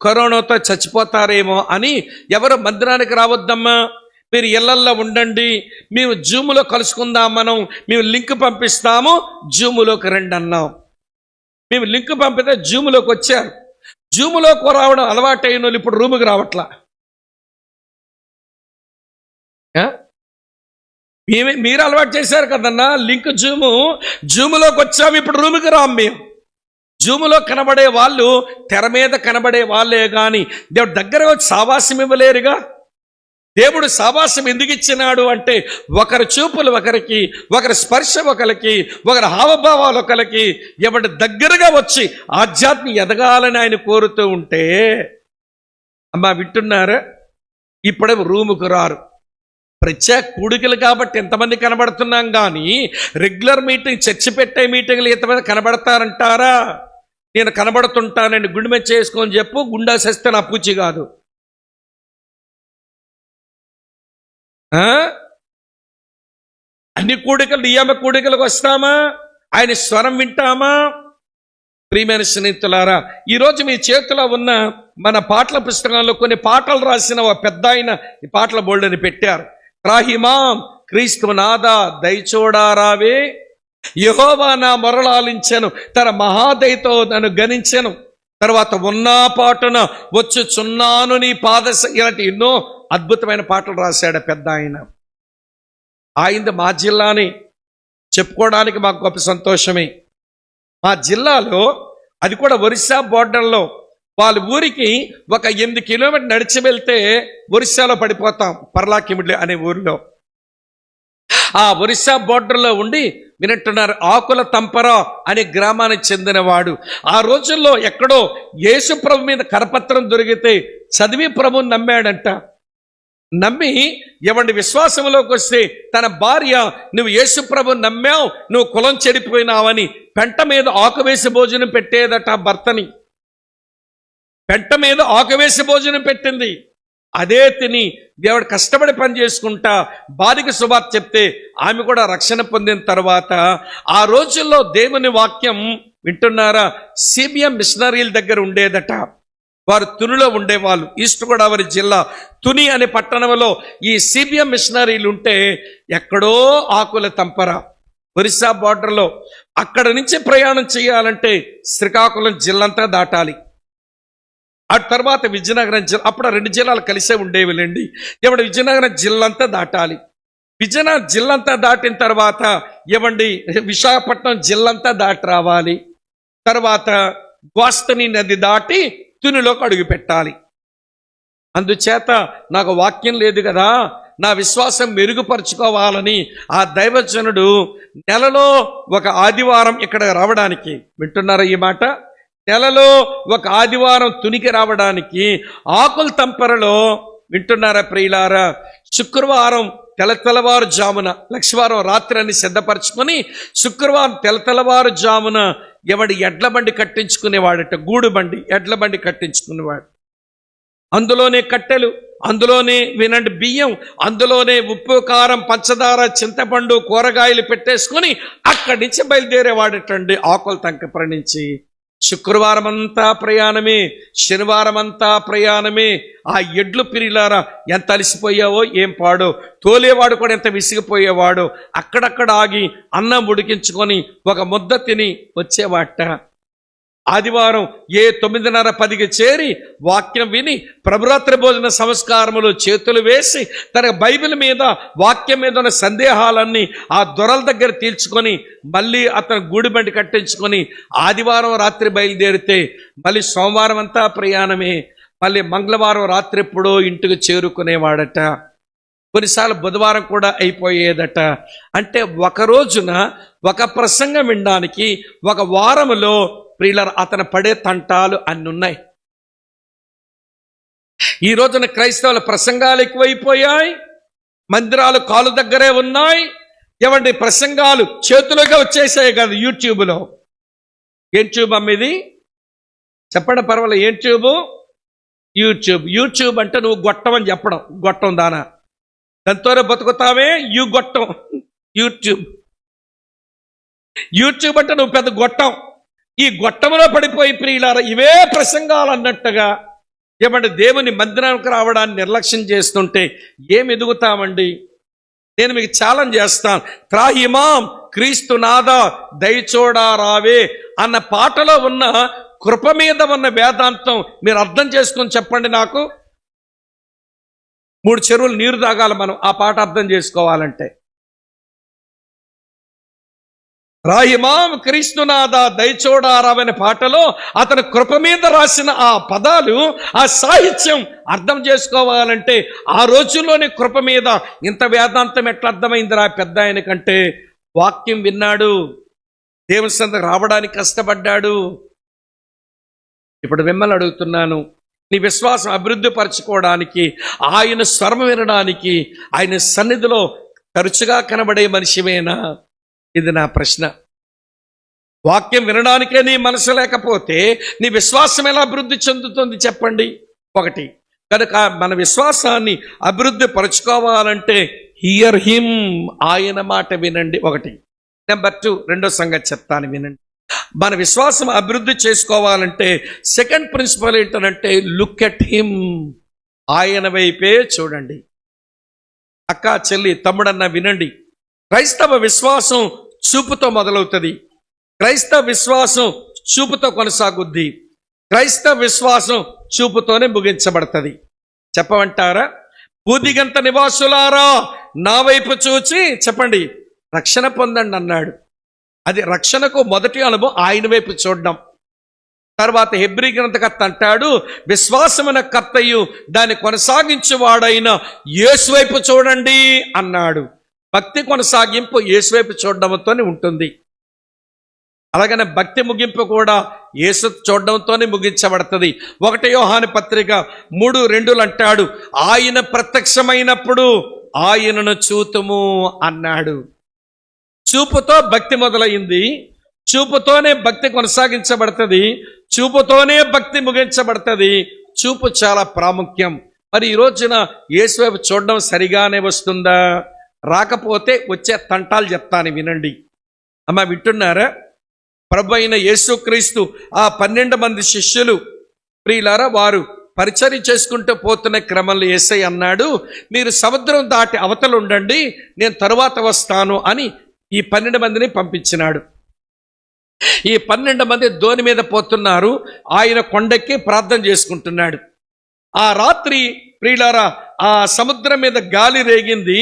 A: కరోనాతో చచ్చిపోతారేమో అని ఎవరు మందిరానికి రావద్దమ్మా, మీరు ఇళ్లల్లో ఉండండి, మేము జూములో కలుసుకుందాం, మేము లింక్ పంపిస్తాము, జూములోకి రండి అన్నాం. మేము లింక్ పంపితే జూములోకి వచ్చారు. జూములోకి రావడం అలవాటైన వాళ్ళు ఇప్పుడు రూముకి రావట్లా. మీరు అలవాటు చేశారు కదన్నా లింక్. జూములోకి వచ్చాము, ఇప్పుడు రూముకి రాము. మేము జూములో కనబడే వాళ్ళు తెర మీద కనబడే వాళ్ళే కానీ దేవుడు దగ్గర వచ్చి సావాసం ఇవ్వలేరుగా. దేవుడు సావాసం ఎందుకు ఇచ్చినాడు అంటే, ఒకరి చూపులు ఒకరికి, ఒకరి స్పర్శ ఒకరికి, ఒకరి హావభావాలు ఒకరికి, ఎవరి దగ్గరగా వచ్చి ఆధ్యాత్మిక ఎదగాలని ఆయన కోరుతూ ఉంటే, అమ్మా వింటున్నారా, ఇప్పుడే రూముకు రారు. ప్రత్యేక కూడికలు కాబట్టి ఎంతమంది కనబడుతున్నాం కానీ రెగ్యులర్ మీటింగ్, చర్చి పెట్టే మీటింగ్లు ఎంతమంది కనబడతారంటారా? నేను కనబడుతుంటానండి, గుండె మీద చేసుకొని చెప్పు, గుండా చేస్తే నా పూచి కాదు. అన్ని కూడికలు నియామక కూడికలకు వస్తామా? ఆయన స్వరం వింటామా? ప్రియమైన స్నేహితులారా, ఈరోజు మీ చేతిలో ఉన్న మన పాటల పుస్తకంలో కొన్ని పాటలు రాసిన ఒక పెద్ద ఆయన ఈ పాటల బోల్డని పెట్టారు. త్రాహిమాం క్రీస్తు నాదా దయచూడారావే, యెహోవా నా మొరలాలించెను, తన మహాదయతో నన్ను గణించెను, తర్వాత ఉన్నా పాటున వచ్చుచున్నాను నీ ఇలాంటి ఎన్నో అద్భుతమైన పాటలు రాశాడు పెద్ద ఆయన. ఆయనది మా జిల్లాని చెప్పుకోవడానికి మాకు గొప్ప సంతోషమే. మా జిల్లాలో, అది కూడా ఒరిస్సా బోర్డర్లో, వాళ్ళ ఊరికి ఒక 8 కిలోమీటర్లు నడిచి వెళ్తే ఒరిస్సాలో పడిపోతాం, పర్లాకిమిడ్లి అనే ఊరిలో. ఆ ఒరిస్సా బోర్డర్లో ఉండి వినట్టున్నారు, ఆకుల తంపరా అనే గ్రామానికి చెందినవాడు. ఆ రోజుల్లో ఎక్కడో యేసు ప్రభు మీద కరపత్రం దొరికితే చదివి ప్రభుని నమ్మాడంట. నమ్మి ఎవరి విశ్వాసంలోకి వస్తే తన భార్య, నువ్వు యేసు ప్రభుని నమ్మావు, నువ్వు కులం చెడిపోయినావని పెంట మీద ఆకువేసి భోజనం పెట్టేదట భర్తని. పెంట మీద ఆకువేసి భోజనం పెట్టింది. అదే తిని దేవుడు కష్టపడి పని చేసుకుంటా భార్యకి సువార్త చెప్తే ఆమె కూడా రక్షణ పొందిన తర్వాత, ఆ రోజుల్లో దేవుని వాక్యం వింటున్నారా, సిబిఎం మిషనరీల దగ్గర ఉండేదట. వారు తునిలో ఉండేవాళ్ళు. ఈస్ట్ గోదావరి జిల్లా తుని అనే పట్టణంలో ఈ సిబిఎం మిషనరీలు ఉంటే, ఎక్కడో ఆకుల తంపర ఒరిస్సా బార్డర్లో, అక్కడ నుంచి ప్రయాణం చేయాలంటే శ్రీకాకుళం జిల్లంతా దాటాలి. ఆ తర్వాత విజయనగరం జిల్లా, అప్పుడు 2 జిల్లాలు కలిసే ఉండేవిలేండి. ఎవడి విజయనగరం జిల్లంతా దాటాలి. విజయనగరం జిల్లంతా దాటిన తర్వాత విశాఖపట్నం జిల్లంతా దాటి రావాలి. తర్వాత గోస్తని నది దాటి తునిలోకి అడుగు పెట్టాలి. అందుచేత నాకు వాక్యం లేదు కదా, నా విశ్వాసం మెరుగుపరుచుకోవాలని ఆ దైవజనుడు నెలలో ఒక ఆదివారం ఇక్కడ రావడానికి, వింటున్నారా ఈ మాట, నెలలో ఒక ఆదివారం తునికి రావడానికి ఆకుల తంపరలో, వింటున్నారా ప్రియులారా, శుక్రవారం తెల్లవారుజామున, లక్షవారం రాత్రి అని సిద్ధపరచుకొని శుక్రవారం తెల్లవారుజామున ఎడ్ల బండి కట్టించుకునేవాడట, గూడు బండి, ఎడ్ల బండి కట్టించుకునేవాడు. అందులోనే కట్టెలు, అందులోనే వినండి బియ్యం, అందులోనే ఉప్పు, కారం, పంచదార, చింతపండు, కూరగాయలు పెట్టేసుకొని అక్కడి నుంచి బయలుదేరేవాడటండి ఆకుల తంకపర నుంచి. శుక్రవారం అంతా ప్రయాణమే, శనివారం అంతా ప్రయాణమే. ఆ ఎడ్లు పిరిలారా ఎంత అలసిపోయావో ఏం పాడో, తోలేవాడు కూడా ఎంత విసిగిపోయేవాడో. అక్కడక్కడ ఆగి అన్నం ఉడికించుకొని ఒక ముద్ద తిని వచ్చేవాట. ఆదివారం 9:30-10కి చేరి వాక్యం విని ప్రభురాత్రి భోజన సంస్కారములు చేతులు వేసి తన బైబిల్ మీద, వాక్యం మీద ఉన్న సందేహాలన్నీ ఆ దొరల దగ్గర తీర్చుకొని మళ్ళీ అతను గూడిబండి కట్టించుకొని ఆదివారం రాత్రి బయలుదేరితే మళ్ళీ సోమవారం అంతా ప్రయాణమే, మళ్ళీ మంగళవారం రాత్రి ఎప్పుడో ఇంటికి చేరుకునేవాడట. కొన్నిసార్లు బుధవారం కూడా అయిపోయేదట. అంటే ఒక రోజున ఒక ప్రసంగం వినడానికి ఒక వారములో ప్రియులారా అతను పడే తంటాలు అన్ని ఉన్నాయి. ఈ రోజున క్రైస్తవుల ప్రసంగాలు ఎక్కువైపోయాయి, మందిరాలు కాలు దగ్గరే ఉన్నాయి. ఏమండి, ప్రసంగాలు చేతులుగా వచ్చేసాయి కదా యూట్యూబ్లో. ఏం ట్యూబ్ అమ్మేది చెప్పండి, పర్వాలేదు. ఏం ట్యూబ్? యూట్యూబ్ అంటే నువ్వు గొట్టం అని చెప్పడం. గొట్టం దానా, దాంతోనే బతుకుతావే యూ గొట్టం. యూట్యూబ్ అంటే నువ్వు పెద్ద గొట్టం. ఈ గొట్టంలో పడిపోయి ప్రియులారా ఇవే ప్రసంగాలు అన్నట్టుగా ఏమంటే దేవుని మందిరానికి రావడాన్ని నిర్లక్ష్యం చేస్తుంటే ఏం ఎదుగుతామండి? నేను మీకు ఛాలెంజ్ చేస్తాను. త్రాహిమాం క్రీస్తు నాదా దయచోడా రావే అన్న పాటలో ఉన్న కృప మీద ఉన్న వేదాంతం మీరు అర్థం చేసుకొని చెప్పండి నాకు. 3 చెరువులు నీరు తాగాలి మనం ఆ పాట అర్థం చేసుకోవాలంటే. రాహిమాం క్రీస్తునాథ దయచోడారావనే పాటలో అతను కృప మీద రాసిన ఆ పదాలు, ఆ సాహిత్యం అర్థం చేసుకోవాలంటే ఆ రోజుల్లోనే కృప మీద ఇంత వేదాంతం ఎట్లా అర్థమైంది రా పెద్ద ఆయన కంటే? వాక్యం విన్నాడు, దేవుని సన్నిధికి రావడానికి కష్టపడ్డాడు. ఇప్పుడు మిమ్మల్ని అడుగుతున్నాను, నీ విశ్వాసం అభివృద్ధి పరచుకోవడానికి, ఆయన స్వరం వినడానికి ఆయన సన్నిధిలో తరచుగా కనబడే మనిషివేనా? ఇది నా ప్రశ్న. వాక్యం వినడానికే నీ మనసు లేకపోతే నీ విశ్వాసం ఎలా అభివృద్ధి చెందుతుంది చెప్పండి? ఒకటి కనుక మన విశ్వాసాన్ని అభివృద్ధి పరచుకోవాలంటే హియర్ హిమ్, ఆయన మాట వినండి. ఒకటి. నెంబర్ 2, రెండో సంగతి చెప్తాను వినండి. మన విశ్వాసం అభివృద్ధి చేసుకోవాలంటే సెకండ్ ప్రిన్సిపల్ ఏంటంటే లుక్ ఎట్ హిమ్, ఆయన వైపే చూడండి. అక్క, చెల్లి, తమ్ముడన్న వినండి. క్రైస్తవ విశ్వాసం చూపుతో మొదలవుతుంది. క్రైస్తవ విశ్వాసం చూపుతో కొనసాగుద్ది. క్రైస్తవ విశ్వాసం చూపుతోనే ముగించబడుతుంది. చెప్పమంటారా? బూదిగంత నివాసులారా నా వైపు చూచి చెప్పండి రక్షణ పొందండి అన్నాడు. అది రక్షణకు మొదటి అనుభవం ఆయన వైపు చూడడం. తర్వాత హెబ్రీ గ్రంథకర్త అంటాడు, విశ్వాసమైన కర్తయు దాన్ని కొనసాగించువాడైన యేసు వైపు చూడండి అన్నాడు. భక్తి కొనసాగింపు యేసు వైపు చూడడంతోనే ఉంటుంది. అలాగనే భక్తి ముగింపు కూడా యేసు చూడడంతోనే ముగించబడుతుంది. 1 యోహాను పత్రిక 3:2 అంటాడు, ఆయన ప్రత్యక్షమైనప్పుడు ఆయనను చూతుము అన్నాడు. చూపుతో భక్తి మొదలైంది, చూపుతోనే భక్తి కొనసాగించబడుతుంది, చూపుతోనే భక్తి ముగించబడుతుంది. చూపు చాలా ప్రాముఖ్యం. మరి ఈ రోజున యేసు వైపు చూడడం సరిగానే వస్తుందా? రాకపోతే వచ్చే తంటాలు చెప్తాను వినండి. అమ్మ, వింటున్నారా? ప్రభు అయిన యేసుక్రీస్తు ఆ 12 మంది శిష్యులు ప్రియులారా వారు పరిచర్య చేసుకుంటూ పోతున్న క్రమంలో యేసయ్య అన్నాడు, మీరు సముద్రం దాటి అవతల ఉండండి, నేను తరువాత వస్తాను అని ఈ 12 మందిని పంపించినాడు. ఈ 12 మంది దోణి మీద పోతున్నారు. ఆయన కొండెక్కి ప్రార్థన చేసుకుంటున్నాడు. ఆ రాత్రి ప్రియులారా ఆ సముద్రం మీద గాలి రేగింది,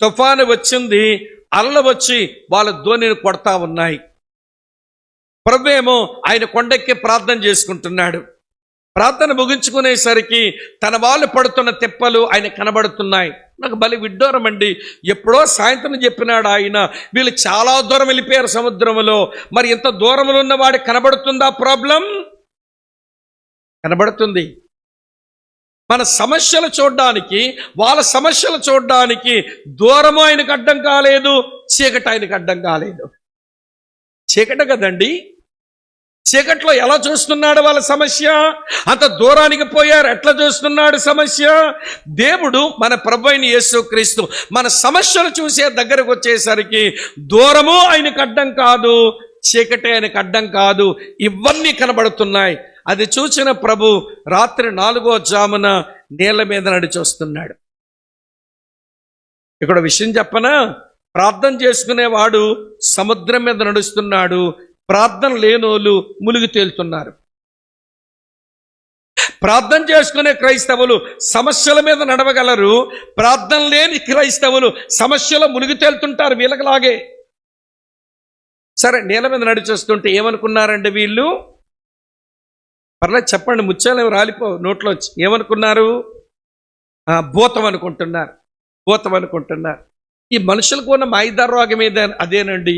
A: తుఫాను వచ్చింది, అలలు వచ్చి వాళ్ళ దోణిని కొడతా ఉన్నాయి. ప్రభువేమో ఆయన కొండెక్కి ప్రార్థన చేసుకుంటున్నాడు. ప్రార్థన ముగించుకునేసరికి తన వాళ్ళు పడుతున్న తిప్పలు ఆయన కనబడుతున్నాయి. నాకు బలి విడ్డూరం అండి. ఎప్పుడో సాయంత్రం చెప్పినాడు ఆయన, వీళ్ళు చాలా దూరం వెళ్ళిపోయారు సముద్రంలో. మరి ఇంత దూరంలో ఉన్న వాడికి కనబడుతుందా ప్రాబ్లం? కనబడుతుంది. మన సమస్యలు చూడడానికి, వాళ్ళ సమస్యలు చూడడానికి దూరము ఆయనకు అడ్డం కాలేదు, చీకటి ఆయనకు అడ్డం కాలేదు. చీకటి కదండి, చీకట్లో ఎలా చూస్తున్నాడు వాళ్ళ సమస్య? అంత దూరానికి పోయారు, ఎట్లా చూస్తున్నాడు సమస్య? దేవుడు మన ప్రభు అయిన యేసుక్రీస్తు మన సమస్యలు చూసే దగ్గరకు వచ్చేసరికి దూరము ఆయనకు అడ్డం కాదు, చీకటి ఆయనకు అడ్డం కాదు, ఇవన్నీ కనబడుతున్నాయి. అది చూసిన ప్రభు రాత్రి 4వ జామున నీళ్ల మీద నడిచి వస్తున్నాడు. ఇక్కడ విషయం చెప్పనా? ప్రార్థన చేసుకునేవాడు సముద్రం మీద నడుస్తున్నాడు, ప్రార్థన లేనోళ్ళు మునిగి తేలుతున్నారు. ప్రార్థన చేసుకునే క్రైస్తవులు సమస్యల మీద నడవగలరు, ప్రార్థన లేని క్రైస్తవులు సమస్యలో మునిగి తేలుతుంటారు వీళ్ళకిలాగే. సరే, నీళ్ళ మీద నడిచొస్తుంటే ఏమనుకున్నారండి వీళ్ళు? పర్లేదు చెప్పండి, ముత్యాలు ఏమి రాలిపో నోట్లోంచి. ఏమనుకున్నారు? భూతం అనుకుంటున్నారు. భూతం అనుకుంటున్నారు. ఈ మనుషులకు ఉన్న మాయిదా రోగం ఏదే అదేనండి.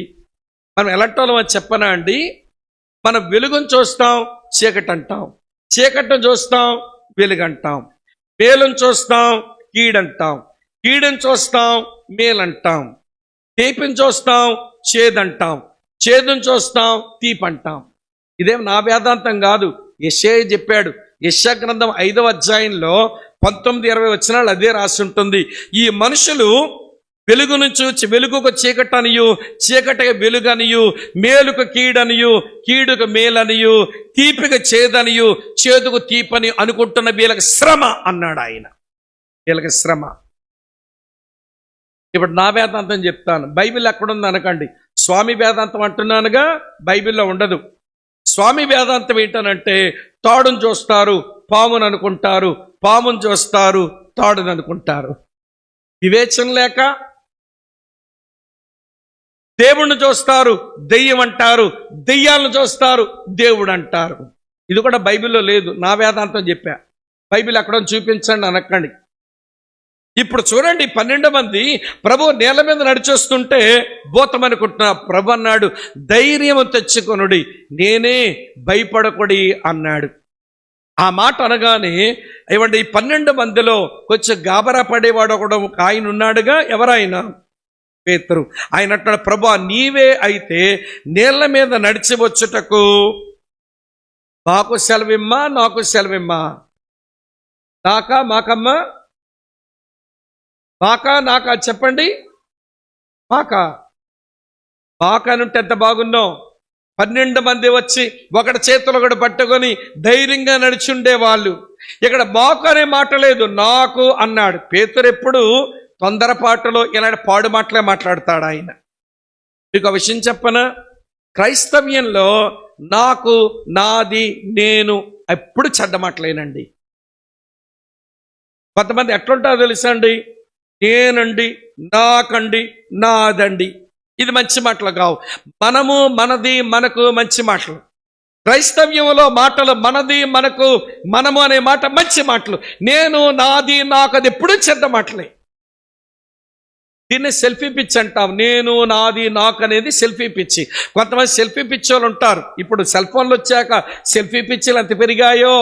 A: మనం ఎలాంటి వాళ్ళం అని చెప్పనా అండి? మనం వెలుగును చూస్తాం, చీకటి అంటాం. చీకటిని చూస్తాం, వెలుగంటాం. మేలును చూస్తాం, కీడంటాం. కీడును చూస్తాం, మేలంటాం. తీపిని చూస్తాం, చేదంటాం. చేదును చూస్తాం, తీపంటాం. ఇదేం నా వేదాంతం కాదు, యెషయా చెప్పాడు. యెషయా గ్రంథం 5వ అధ్యాయంలో 19-20 వచనాలు అదే రాసి ఉంటుంది. ఈ మనుషులు వెలుగును చూచి వెలుగుకు చీకటనియు, చీకటికి వెలుగనియు, మేలుకు కీడనియు, కీడుకు మేలనియు, తీపికి చేదనియు, చేదుకు తీపని అనుకుంటున్న వీళ్ళకి శ్రమ అన్నాడు ఆయన. వీళ్ళకి శ్రమ. ఇప్పుడు నా వేదాంతం చెప్తాను. బైబిల్ ఎక్కడుంది అనకండి. స్వామి వేదాంతం అంటున్నానుగా, బైబిల్లో ఉండదు. స్వామి వేదాంతం ఏంటనంటే తాడును చూస్తారు, పామును అనుకుంటారు, పామును చూస్తారు, తాడును అనుకుంటారు. వివేచన లేక దేవుణ్ణి చూస్తారు, దెయ్యం అంటారు, దెయ్యాలను చూస్తారు, దేవుడు అంటారు. ఇది కూడా బైబిల్లో లేదు, నా వేదాంతం చెప్పా. బైబిల్ ఎక్కడో చూపించండి అనకండి. ఇప్పుడు చూడండి, 12 మంది ప్రభు నేల మీద నడిచొస్తుంటే భూతం అనుకుంటున్నా. ప్రభు అన్నాడు, ధైర్యం తెచ్చుకొనుడి, నేనే, భయపడకుడి అన్నాడు. ఆ మాట అనగానే ఏమంటే ఈ 12 మందిలో కొంచెం గాబరా పడేవాడు ఒకడు ఆయన ఉన్నాడుగా. ఎవరైనా? పేతురు. ఆయన అంటాడు, ప్రభు నీవే అయితే నీళ్ల మీద నడిచి వచ్చుటకు మాకు సెలవిమ్మా, నాకు సెలవిమ్మా. నాకా మాకమ్మా? మాకా నాకా చెప్పండి. మాకా అనుంటే ఎంత బాగున్నాం. 12 మంది వచ్చి ఒకటి చేతులు ఒకటి పట్టుకొని ధైర్యంగా నడిచుండే వాళ్ళు. ఇక్కడ మాకు అనే మాట లేదు, నాకు అన్నాడు. పేతురు ఎప్పుడు తొందరపాటులో ఇలాంటి పాడు మాటలే మాట్లాడతాడు ఆయన. మీకు ఒక విషయం చెప్పనా? క్రైస్తవ్యంలో నాకు, నాది, నేను ఎప్పుడు చెడ్డ మాటలేనండి. కొంతమంది ఎట్లుంటారో తెలుసా అండి? నేనండి, నాకండి, నాదండి. ఇది మంచి మాటలు కావు. మనము, మనది, మనకు మంచి మాటలు. క్రైస్తవ్యంలో మాటలు మనది, మనకు, మనము అనే మాట మంచి మాటలు. నేను, నాది, నాకు అది ఎప్పుడూ చెడ్డ మాటలే. దీన్ని సెల్ఫీ పిచ్చి అంటాం. నేను, నాది, నాకు అనేది సెల్ఫీ పిచ్చి. కొంతమంది సెల్ఫీ పిచ్చి వాళ్ళు ఉంటారు. ఇప్పుడు సెల్ ఫోన్లు వచ్చాక సెల్ఫీ పిచ్చిలు ఎంత పెరిగాయో.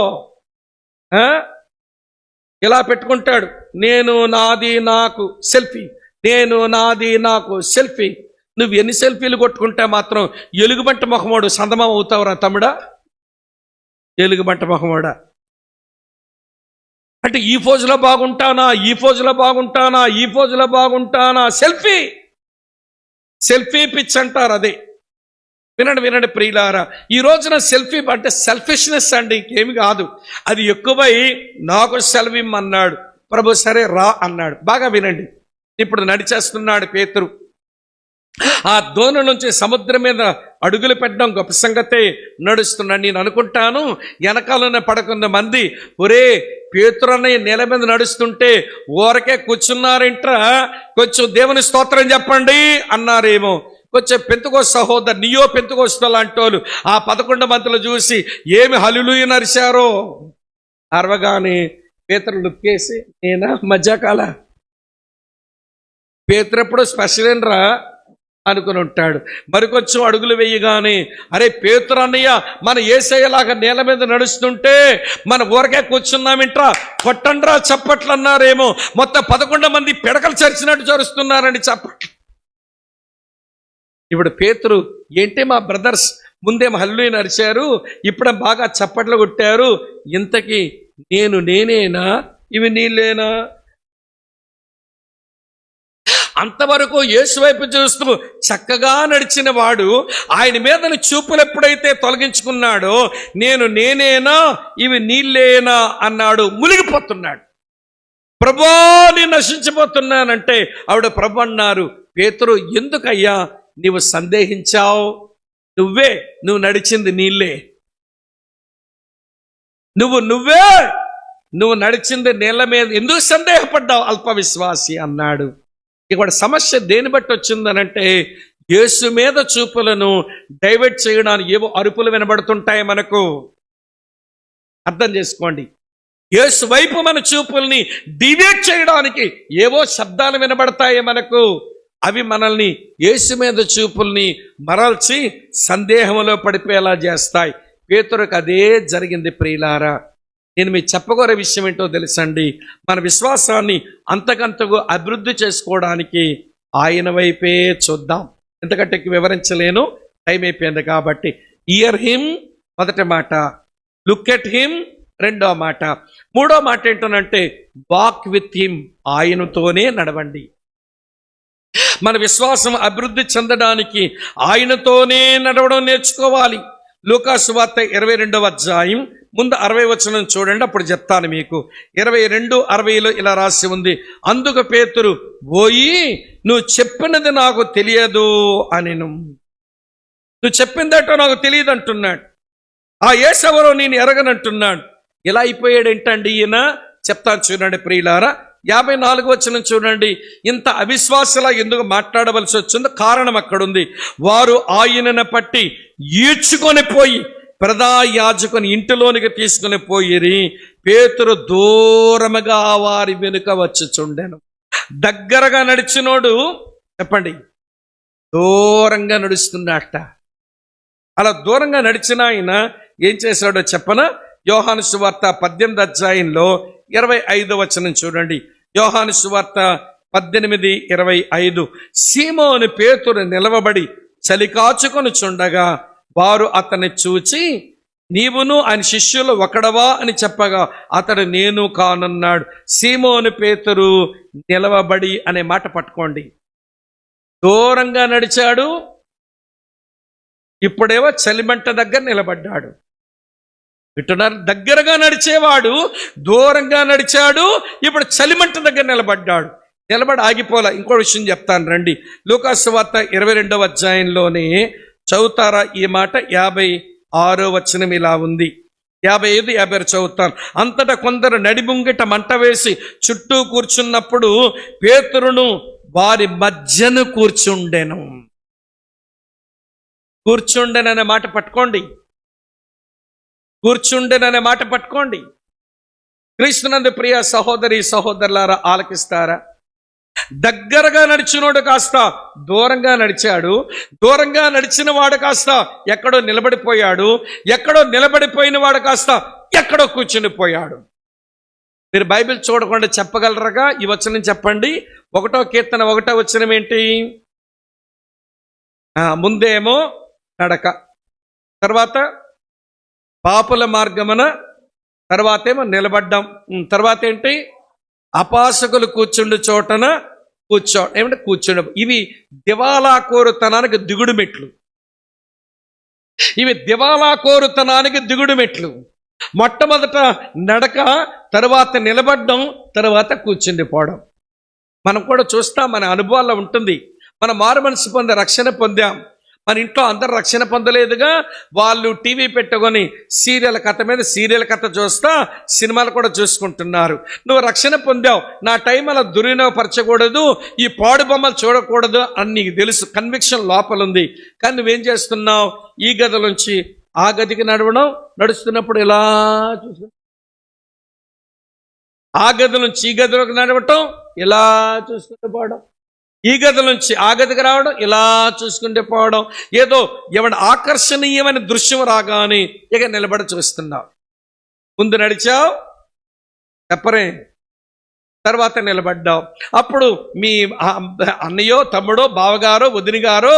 A: ఇలా పెట్టుకుంటాడు, నేను, నాది, నాకు సెల్ఫీ, నేను, నాది, నాకు సెల్ఫీ. నువ్వు ఎన్ని సెల్ఫీలు కొట్టుకుంటే మాత్రం ఎలుగుబంట మొహమోడు సందమం అవుతావురా తమ్ముడా? ఎలుగుబంట మొహమోడా అంటే ఈ ఫోజులో బాగుంటానా, ఈ ఫోజులో బాగుంటానా, ఈ ఫోజులో బాగుంటానా, సెల్ఫీ. సెల్ఫీ పిచ్ అంటారు అదే. వినండి ప్రియులారా, ఈ రోజున సెల్ఫీ అంటే సెల్ఫిష్నెస్ అండి, ఇంకేమి కాదు. అది ఎక్కువై నాకు సెలవిమ్మన్నాడు ప్రభు. సరే రా అన్నాడు. బాగా వినండి. ఇప్పుడు నడిచేస్తున్నాడు పేతురు. ఆ దోణి నుంచి సముద్రం మీద అడుగులు పెట్టడం గొప్ప సంగతే. నడుస్తున్నాడు. నేను అనుకుంటాను వెనకాలనే పడకున్న మంది, ఒరే పేతురు అన్నయ్య నేల మీద నడుస్తుంటే ఊరకే కూర్చున్నారేంట్రా, కొంచెం దేవుని స్తోత్రం చెప్పండి అన్నారేమో. కొంచెం పెంతుకోస్తు సహోదరు, నియో పెంతుకోస్తు లాంటి వాళ్ళు ఆ 11 మందిలో చూసి ఏమి హల్లెలూయా నరిశారో. అరవగానే పేతురు లుక్కేసి, నేనా మధ్యకాల పేతురు ఎప్పుడు స్పెషల్ ఏంట్రా అనుకుని ఉంటాడు. మరికొంచెం అడుగులు వేయగానే, అరే పేతురు అన్నయ్య మన యేసయ్యలాగా నేల మీద నడుస్తుంటే మన ఊరకే కూర్చున్నామింట్రా, కొట్టండ్రా చప్పట్లు అన్నారేమో. మొత్తం 11 మంది పిడకలు చరిచినట్టు చరుస్తున్నారండి చప్పట్లు. ఇప్పుడు పేతురు, ఏంటి మా బ్రదర్స్ ముందేమో హల్లెలూయా నరిచారు, ఇప్పుడే బాగా చప్పట్లు కొట్టారు, ఇంతకీ నేనేనా, ఇవి నీళ్ళేనా? అంతవరకు యేసు వైపు చూస్తూ చక్కగా నడిచిన వాడు ఆయన మీద చూపులు ఎప్పుడైతే తొలగించుకున్నాడో, నేనేనా, ఇవి నీళ్ళేనా అన్నాడు. మునిగిపోతున్నాడు. ప్రభా నేను నశించిపోతున్నానంటే ఆవిడ ప్రభు అన్నారు, పేతురు ఎందుకయ్యా నీవు సందేహించావు? నువ్వు నడిచింది నీళ్ళే. నువ్వు నడిచింది నీళ్ళ మీద, ఎందుకు సందేహపడ్డావు అల్ప విశ్వాసి అన్నాడు. ఇక్కడ సమస్య దేని బట్టి వచ్చిందనంటే, యేసు మీద చూపులను డైవర్ట్ చేయడానికి ఏవో అరుపులు వినబడుతుంటాయి మనకు. అర్థం చేసుకోండి. యేసు వైపు మన చూపుల్ని డివేట్ చేయడానికి ఏవో శబ్దాలు వినబడతాయి మనకు. అవి మనల్ని యేసు మీద చూపుల్ని మరల్చి సందేహంలో పడిపోయేలా చేస్తాయి. పేతురుకు అదే జరిగింది ప్రియులారా. నేను మీకు చెప్పగోరే విషయం ఏంటో తెలుసండి, మన విశ్వాసాన్ని అంతకంతకు అభివృద్ధి చేసుకోవడానికి ఆయన వైపే చూద్దాం. ఎందుకంటే వివరించలేను, టైం అయిపోయింది కాబట్టి. ఇయర్ హిమ్ మొదటి మాట, లుక్ ఎట్ హిమ్ రెండో మాట, మూడో మాట ఏంటనంటే వాక్ విత్ హిమ్, ఆయనతోనే నడవండి. మన విశ్వాసం అభివృద్ధి చెందడానికి ఆయనతోనే నడవడం నేర్చుకోవాలి. లూకా సువార్త 22వ అధ్యాయం ముందు 60 వచనం చూడండి, అప్పుడు చెప్తాను మీకు. 22:60 ఇలా రాసి ఉంది, అందుకు పేతురు, పోయి నువ్వు చెప్పినది నాకు తెలియదు అని, నువ్వు చెప్పిందటో నాకు తెలియదు అంటున్నాడు. ఆ యేసెవరో నేను ఎరగనంటున్నాడు. ఇలా అయిపోయాడు ఏంటండి ఈయన, చెప్తాను చూడండి ప్రియులారా. 54వ వచనం చూడండి, ఇంత అవిశ్వాసలా ఎందుకు మాట్లాడవలసి వచ్చిందో కారణం అక్కడుంది. వారు ఆయనను పట్టి ఈడ్చుకొని పోయి ప్రధాన యాజకుని ఇంటిలోనికి తీసుకుని పోయిరి. పేతురు దూరముగా వారి వెనుక వచ్చుచుండెను. దగ్గరగా నడిచినోడు చెప్పండి, దూరంగా నడుస్తున్నట్ట. అలా దూరంగా నడిచిన ఆయన ఏం చేశాడో చెప్పన. యోహాను సువార్త 18వ అధ్యాయంలో 25వ వచనం చూడండి. యోహాను సువార్త 18:25, సీమోను పేతురు నిలవబడి చలి కాచుకొని చుండగా వారు అతన్ని చూచి, నీవును ఆయన శిష్యులు ఒకడవా అని చెప్పగా అతడు నేను కానున్నాడు. సీమోను పేతురు నిలవబడి అనే మాట పట్టుకోండి. దూరంగా నడిచాడు, ఇప్పుడేమో చలిమంట దగ్గర నిలబడ్డాడు. వింటున్నారు? దగ్గరగా నడిచేవాడు దూరంగా నడిచాడు, ఇప్పుడు చలిమంట దగ్గర నిలబడ్డాడు. నిలబడి ఆగిపోలా. ఇంకో విషయం చెప్తాను రండి. లూకా సువార్త 22వ అధ్యాయంలోనే చదువుతారా ఈ మాట? 56వ వచనం ఇలా ఉంది. 55, 56 చదువుతాను. అంతటా కొందరు నడిముంగిట మంట వేసి చుట్టూ కూర్చున్నప్పుడు పేతురును వారి మధ్యను కూర్చుండెననే మాట పట్టుకోండి. కూర్చుండెననే మాట పట్టుకోండి. క్రీస్తునందు ప్రియ సహోదరి సహోదరులారా, ఆలకిస్తారా? దగ్గరగా నడిచినోడు కాస్త దూరంగా నడిచాడు, దూరంగా నడిచిన వాడు కాస్త ఎక్కడో నిలబడిపోయాడు, ఎక్కడో నిలబడిపోయిన వాడు కాస్త ఎక్కడో కూర్చునిపోయాడు. మీరు బైబిల్ చూడకుండా చెప్పగలరగా ఈ వచనం చెప్పండి. 1వ కీర్తన 1వ వచనం ఏంటి? ముందేమో నడక, తర్వాత పాపుల మార్గమున, తర్వాత ఏమో నిలబడ్డం, తర్వాత ఏంటి? అపాసకులు కూర్చుండు చోటన ఏమంటే కూర్చుండ. ఇవి దివాలాకోరుతనానికి దిగుడు మెట్లు. దిగుడు మెట్లు. మొట్టమొదట నడక, తర్వాత నిలబడ్డం, తర్వాత కూర్చుండిపోవడం. మనం కూడా చూస్తాం, మన అనుభవాల్లో ఉంటుంది. మనం మారు మనసు పొంది రక్షణ పొందాం. మన ఇంట్లో అందరు రక్షణ పొందలేదుగా, వాళ్ళు టీవీ పెట్టుకొని సీరియల్ కథ మీద సీరియల్ కథ చూస్తా సినిమాలు కూడా చూసుకుంటున్నారు. నువ్వు రక్షణ పొందావు, నా టైం అలా దుర్వినియోగపరచకూడదు, ఈ పాడు బొమ్మలు చూడకూడదు అని నీకు తెలుసు, కన్విక్షన్ లోపల ఉంది. కానీ నువ్వేం చేస్తున్నావు? ఈ గదిలోంచి ఆ గదికి నడవడం, నడుస్తున్నప్పుడు ఇలా చూసు, ఆ గది నుంచి ఈ గదిలోకి నడవటం, ఇలా చూసుకుంటూ పోవడం, ఈ గది నుంచి ఆ గదికి రావడం, ఇలా చూసుకుంటే పోవడం. ఏదో ఏమైనా ఆకర్షణీయమైన దృశ్యం రాగానే ఇక నిలబడి చూస్తున్నావు. ముందు నడిచావు, చెప్పరే, తర్వాత నిలబడ్డావు. అప్పుడు మీ అన్నయ్యో, తమ్ముడో, బావగారో, వదిన గారో,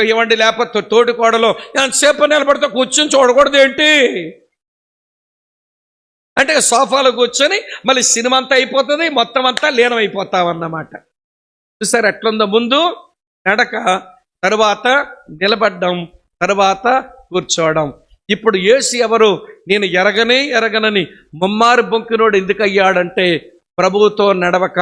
A: ఇవ్వండి లేకపోతే తోటి కోడలో ఎంతసేపు నిలబడితే కూర్చొని చూడకూడదు ఏంటి అంటే సోఫాలో కూర్చొని మళ్ళీ సినిమా అంతా అయిపోతుంది, మొత్తం అంతా లీనం అయిపోతావన్నమాట. చూసారు ఎట్లుందో? ముందు నడక, తరువాత నిలబడ్డం, తరువాత కూర్చోవడం. ఇప్పుడు యేసు ఎవరు? నేను ఎరగనని ముమ్మారు బొంకినోడు ఎందుకు అయ్యాడంటే ప్రభువుతో నడవక,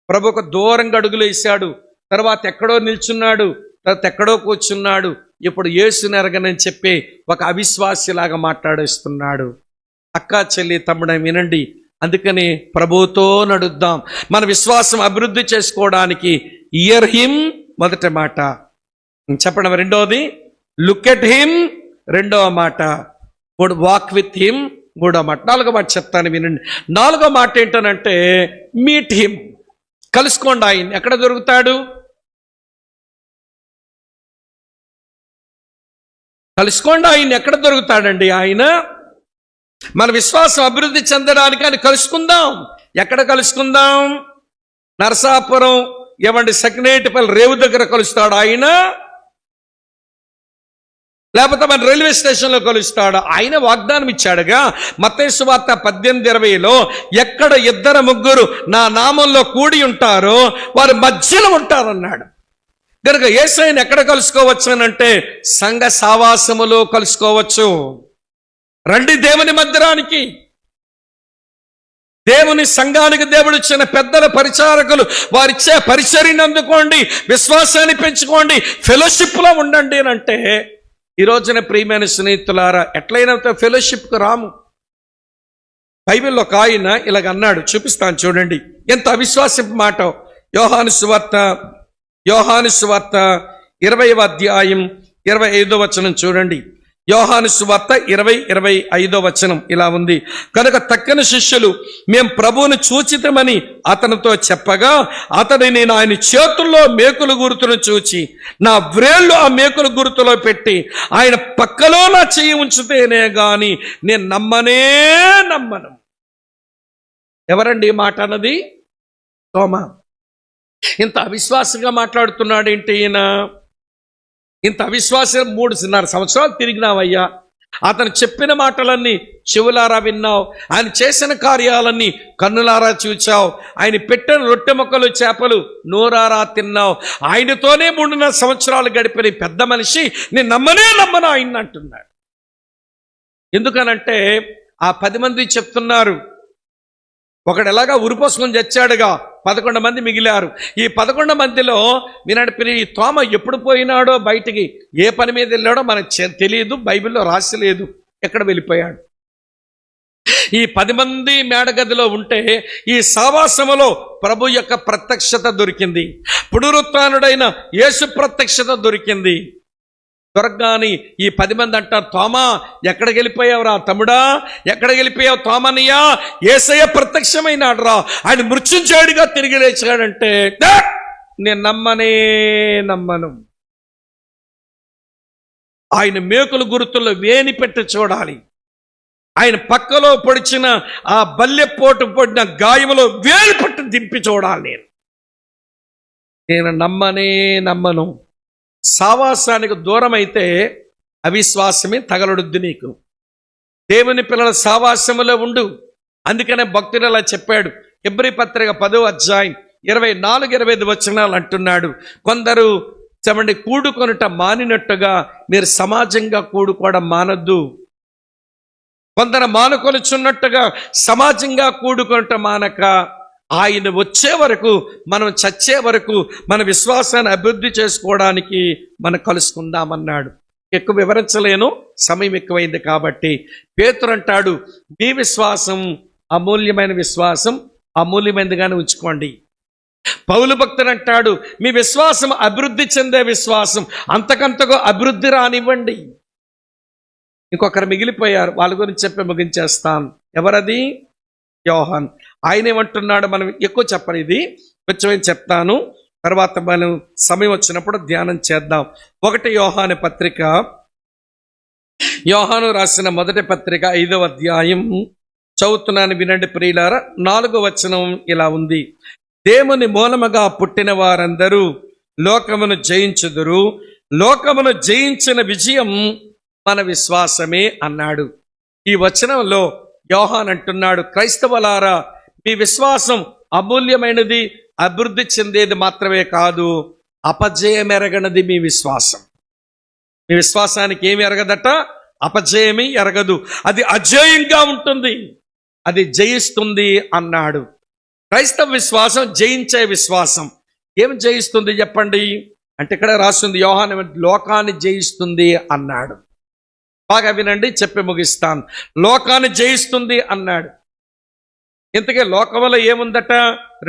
A: ప్రభువుకు దూరంగా అడుగులు వేశాడు, తర్వాత ఎక్కడో నిల్చున్నాడు, తర్వాత ఎక్కడో కూర్చున్నాడు. ఇప్పుడు యేసుని ఎరగనని చెప్పి ఒక అవిశ్వాసిలాగా మాట్లాడేస్తున్నాడు. అక్క, చెల్లి, తమ్ముడ వినండి. అందుకని ప్రభువుతో నడుద్దాం. మన విశ్వాసం అభివృద్ధి చేసుకోవడానికి ఇయర్ హిమ్ మొదటి మాట చెప్పడం, రెండవది లుక్ ఎట్ హిమ్ రెండవ మాట, వాక్ విత్ హిమ్ మూడో మాట. నాలుగో మాట చెప్తాను వినండి. నాలుగో మాట ఏంటనంటే మీట్ హిమ్, కలుసుకోండి ఆయన. ఎక్కడ దొరుకుతాడు? కలుసుకోండి ఆయన. ఎక్కడ దొరుకుతాడండి ఆయన? మన విశ్వాసం అభివృద్ధి చెందడానికి ఆయన కలుసుకుందాం. ఎక్కడ కలుసుకుందాం? నరసాపురం ఏమండి సెకండేటిపల్లి రేవు దగ్గర కలుస్తాడు ఆయన, లేకపోతే మన రైల్వే స్టేషన్లో కలుస్తాడు ఆయన. వాగ్దానం ఇచ్చాడుగా మత్తయి సువార్త 18:20లో, ఎక్కడ 2-3 నా నామంలో కూడి ఉంటారో వారు మధ్యలో ఉంటారన్నాడు. కనుక యేసయ్యను ఎక్కడ కలుసుకోవచ్చు అనంటే సంఘ సావాసములో కలుసుకోవచ్చు. రండి దేవుని మందిరానికి, దేవుని సంఘానికి దేవుడు ఇచ్చిన పెద్దల పరిచారకులు వారిచ్చే పరిచర్యను అందుకోండి, విశ్వాసాన్ని పెంచుకోండి, ఫెలోషిప్లో ఉండండి అని అంటే, ఈ రోజున ప్రియమైన స్నేహితులారా ఎట్లయినా ఫెలోషిప్కు రాము. బైబిల్లో ఒక ఆయన ఇలాగ అన్నాడు, చూపిస్తాను చూడండి ఎంత అవిశ్వాసపు మాట. యోహాను సువార్త 20వ అధ్యాయం 25వ వచనం చూడండి. యోహాను సువార్త 20:25వ వచనం ఇలా ఉంది. కనుక తక్కిన శిష్యులు మేము ప్రభువును చూచితమని అతనితో చెప్పగా, అతడు నేను ఆయన చేతుల్లో మేకుల గుర్తును చూచి నా వ్రేళ్ళు ఆ మేకుల గుర్తులో పెట్టి ఆయన పక్కలో నా చెయ్యి ఉంచితేనే గాని నేను నమ్మను. ఎవరండి ఈ మాట అన్నది? తోమా. ఇంత అవిశ్వాసంగా మాట్లాడుతున్నాడు ఏంటి ఈయన? ఇంత అవిశ్వాసం 3.5 సంవత్సరాలు తిరిగినావయ్యా. అతను చెప్పిన మాటలన్నీ చెవులారా విన్నావు, ఆయన చేసిన కార్యాలన్నీ కన్నులారా చూచావు, ఆయన పెట్టిన రొట్టె మొక్కలు చేపలు నోరారా తిన్నావు, ఆయనతోనే 3.5 సంవత్సరాలు గడిపిన పెద్ద మనిషి నేను నమ్మను ఆయన అంటున్నాడు. ఎందుకనంటే ఆ 10 మంది చెప్తున్నారు, ఒకడు ఎలాగా ఉరిపోసుకొని చచ్చాడుగా, 11 మంది మిగిలారు. ఈ 11 మందిలో వినడిపిన ఈ తోమ ఎప్పుడు పోయినాడో బయటికి, ఏ పని మీద వెళ్ళాడో మనకు తెలియదు, బైబిల్లో రాసి లేదు, ఎక్కడ వెళ్ళిపోయాడు. ఈ 10 మంది మేడగదిలో ఉంటే ఈ సావాసములో ప్రభు యొక్క ప్రత్యక్షత దొరికింది, పునరుత్థానుడైన యేసు ప్రత్యక్షత దొరికింది. దొరకగాని ఈ 10 మంది అంటారు, తోమా ఎక్కడికి వెళ్ళిపోయావురా తమ్ముడా, ఎక్కడికి వెళ్ళిపోయావు తోమనియా, యేసయ్య ప్రత్యక్షమైనాడు రా, ఆయన మృత్యుంజయుడిగా తిరిగి లేచాడంటే నేను నమ్మను. ఆయన మేకుల గుర్తుల్లో వేని పెట్టి చూడాలి, ఆయన పక్కలో పొడిచిన ఆ బల్లెపోటు పొడిన గాయములో వేలు పట్టు దింపి చూడాలి. నేను నమ్మను. సావాసానికి దూరం అయితే అవిశ్వాసమే తగలడుద్ది నీకు. దేవుని పిల్లల సావాసములో ఉండు. అందుకనే భక్తుడు అలా చెప్పాడు. హెబ్రీ పత్రిక 10వ అధ్యాయం 24-25 వచనాలు అంటున్నాడు, కొందరు కూడుకొనుట మానినట్టుగా మీరు సమాజంగా కూడుకోవడం మానద్దు. కొందరు మానుకొనుచున్నట్టుగా సమాజంగా కూడుకొనుట మానక ఆయన వచ్చే వరకు, మనం చచ్చే వరకు మన విశ్వాసాన్ని అభివృద్ధి చేసుకోవడానికి మనం కలుసుకుందామన్నాడు. ఎక్కువ వివరించలేను, సమయం ఎక్కువైంది కాబట్టి. పేతురు అంటాడు, మీ విశ్వాసం అమూల్యమైన విశ్వాసం, అమూల్యమైనదిగానే ఉంచుకోండి. పౌలు భక్తుడు అంటాడు, మీ విశ్వాసం అభివృద్ధి చెందే విశ్వాసం, అంతకంతకు అభివృద్ధి రానివ్వండి. ఇంకొకరు మిగిలిపోయారు, వాళ్ళ గురించి చెప్పి ముగించేస్తాను. ఎవరది? యోహాన్. ఆయన ఏమంటున్నాడు, మనం ఎక్కువ చెప్పను, ఇది కొంచెం చెప్తాను, తర్వాత మనం సమయం వచ్చినప్పుడు ధ్యానం చేద్దాం. 1 యోహాను పత్రిక, యోహాను రాసిన మొదటి పత్రిక 5వ అధ్యాయం చదువుతున్నాను వినండి ప్రియులారా. 4వ వచనం ఇలా ఉంది, దేవుని మూలముగా పుట్టిన వారందరూ లోకమును జయించుదురు, లోకమును జయించిన విజయం మన విశ్వాసమే అన్నాడు. ఈ వచనంలో యోహాన్ అంటున్నాడు, క్రైస్తవులారా మీ విశ్వాసం అమూల్యమైనది, అభివృద్ధి చెందేది మాత్రమే కాదు, అపజయమెరగనది మీ విశ్వాసం. మీ విశ్వాసానికి ఏమి ఎరగదట? అపజయమే ఎరగదు, అది అజేయంగా ఉంటుంది, అది జయిస్తుంది అన్నాడు. క్రైస్తవ విశ్వాసం జయించే విశ్వాసం. ఏం జయిస్తుంది చెప్పండి అంటే, ఇక్కడ రాస్తుంది యోహాను లోకాన్ని జయిస్తుంది అన్నాడు. బాగా వినండి, చెప్పి ముగిస్తాను. లోకాన్ని జయిస్తుంది అన్నాడు. ఇంతకీ లోకములో ఏముందట?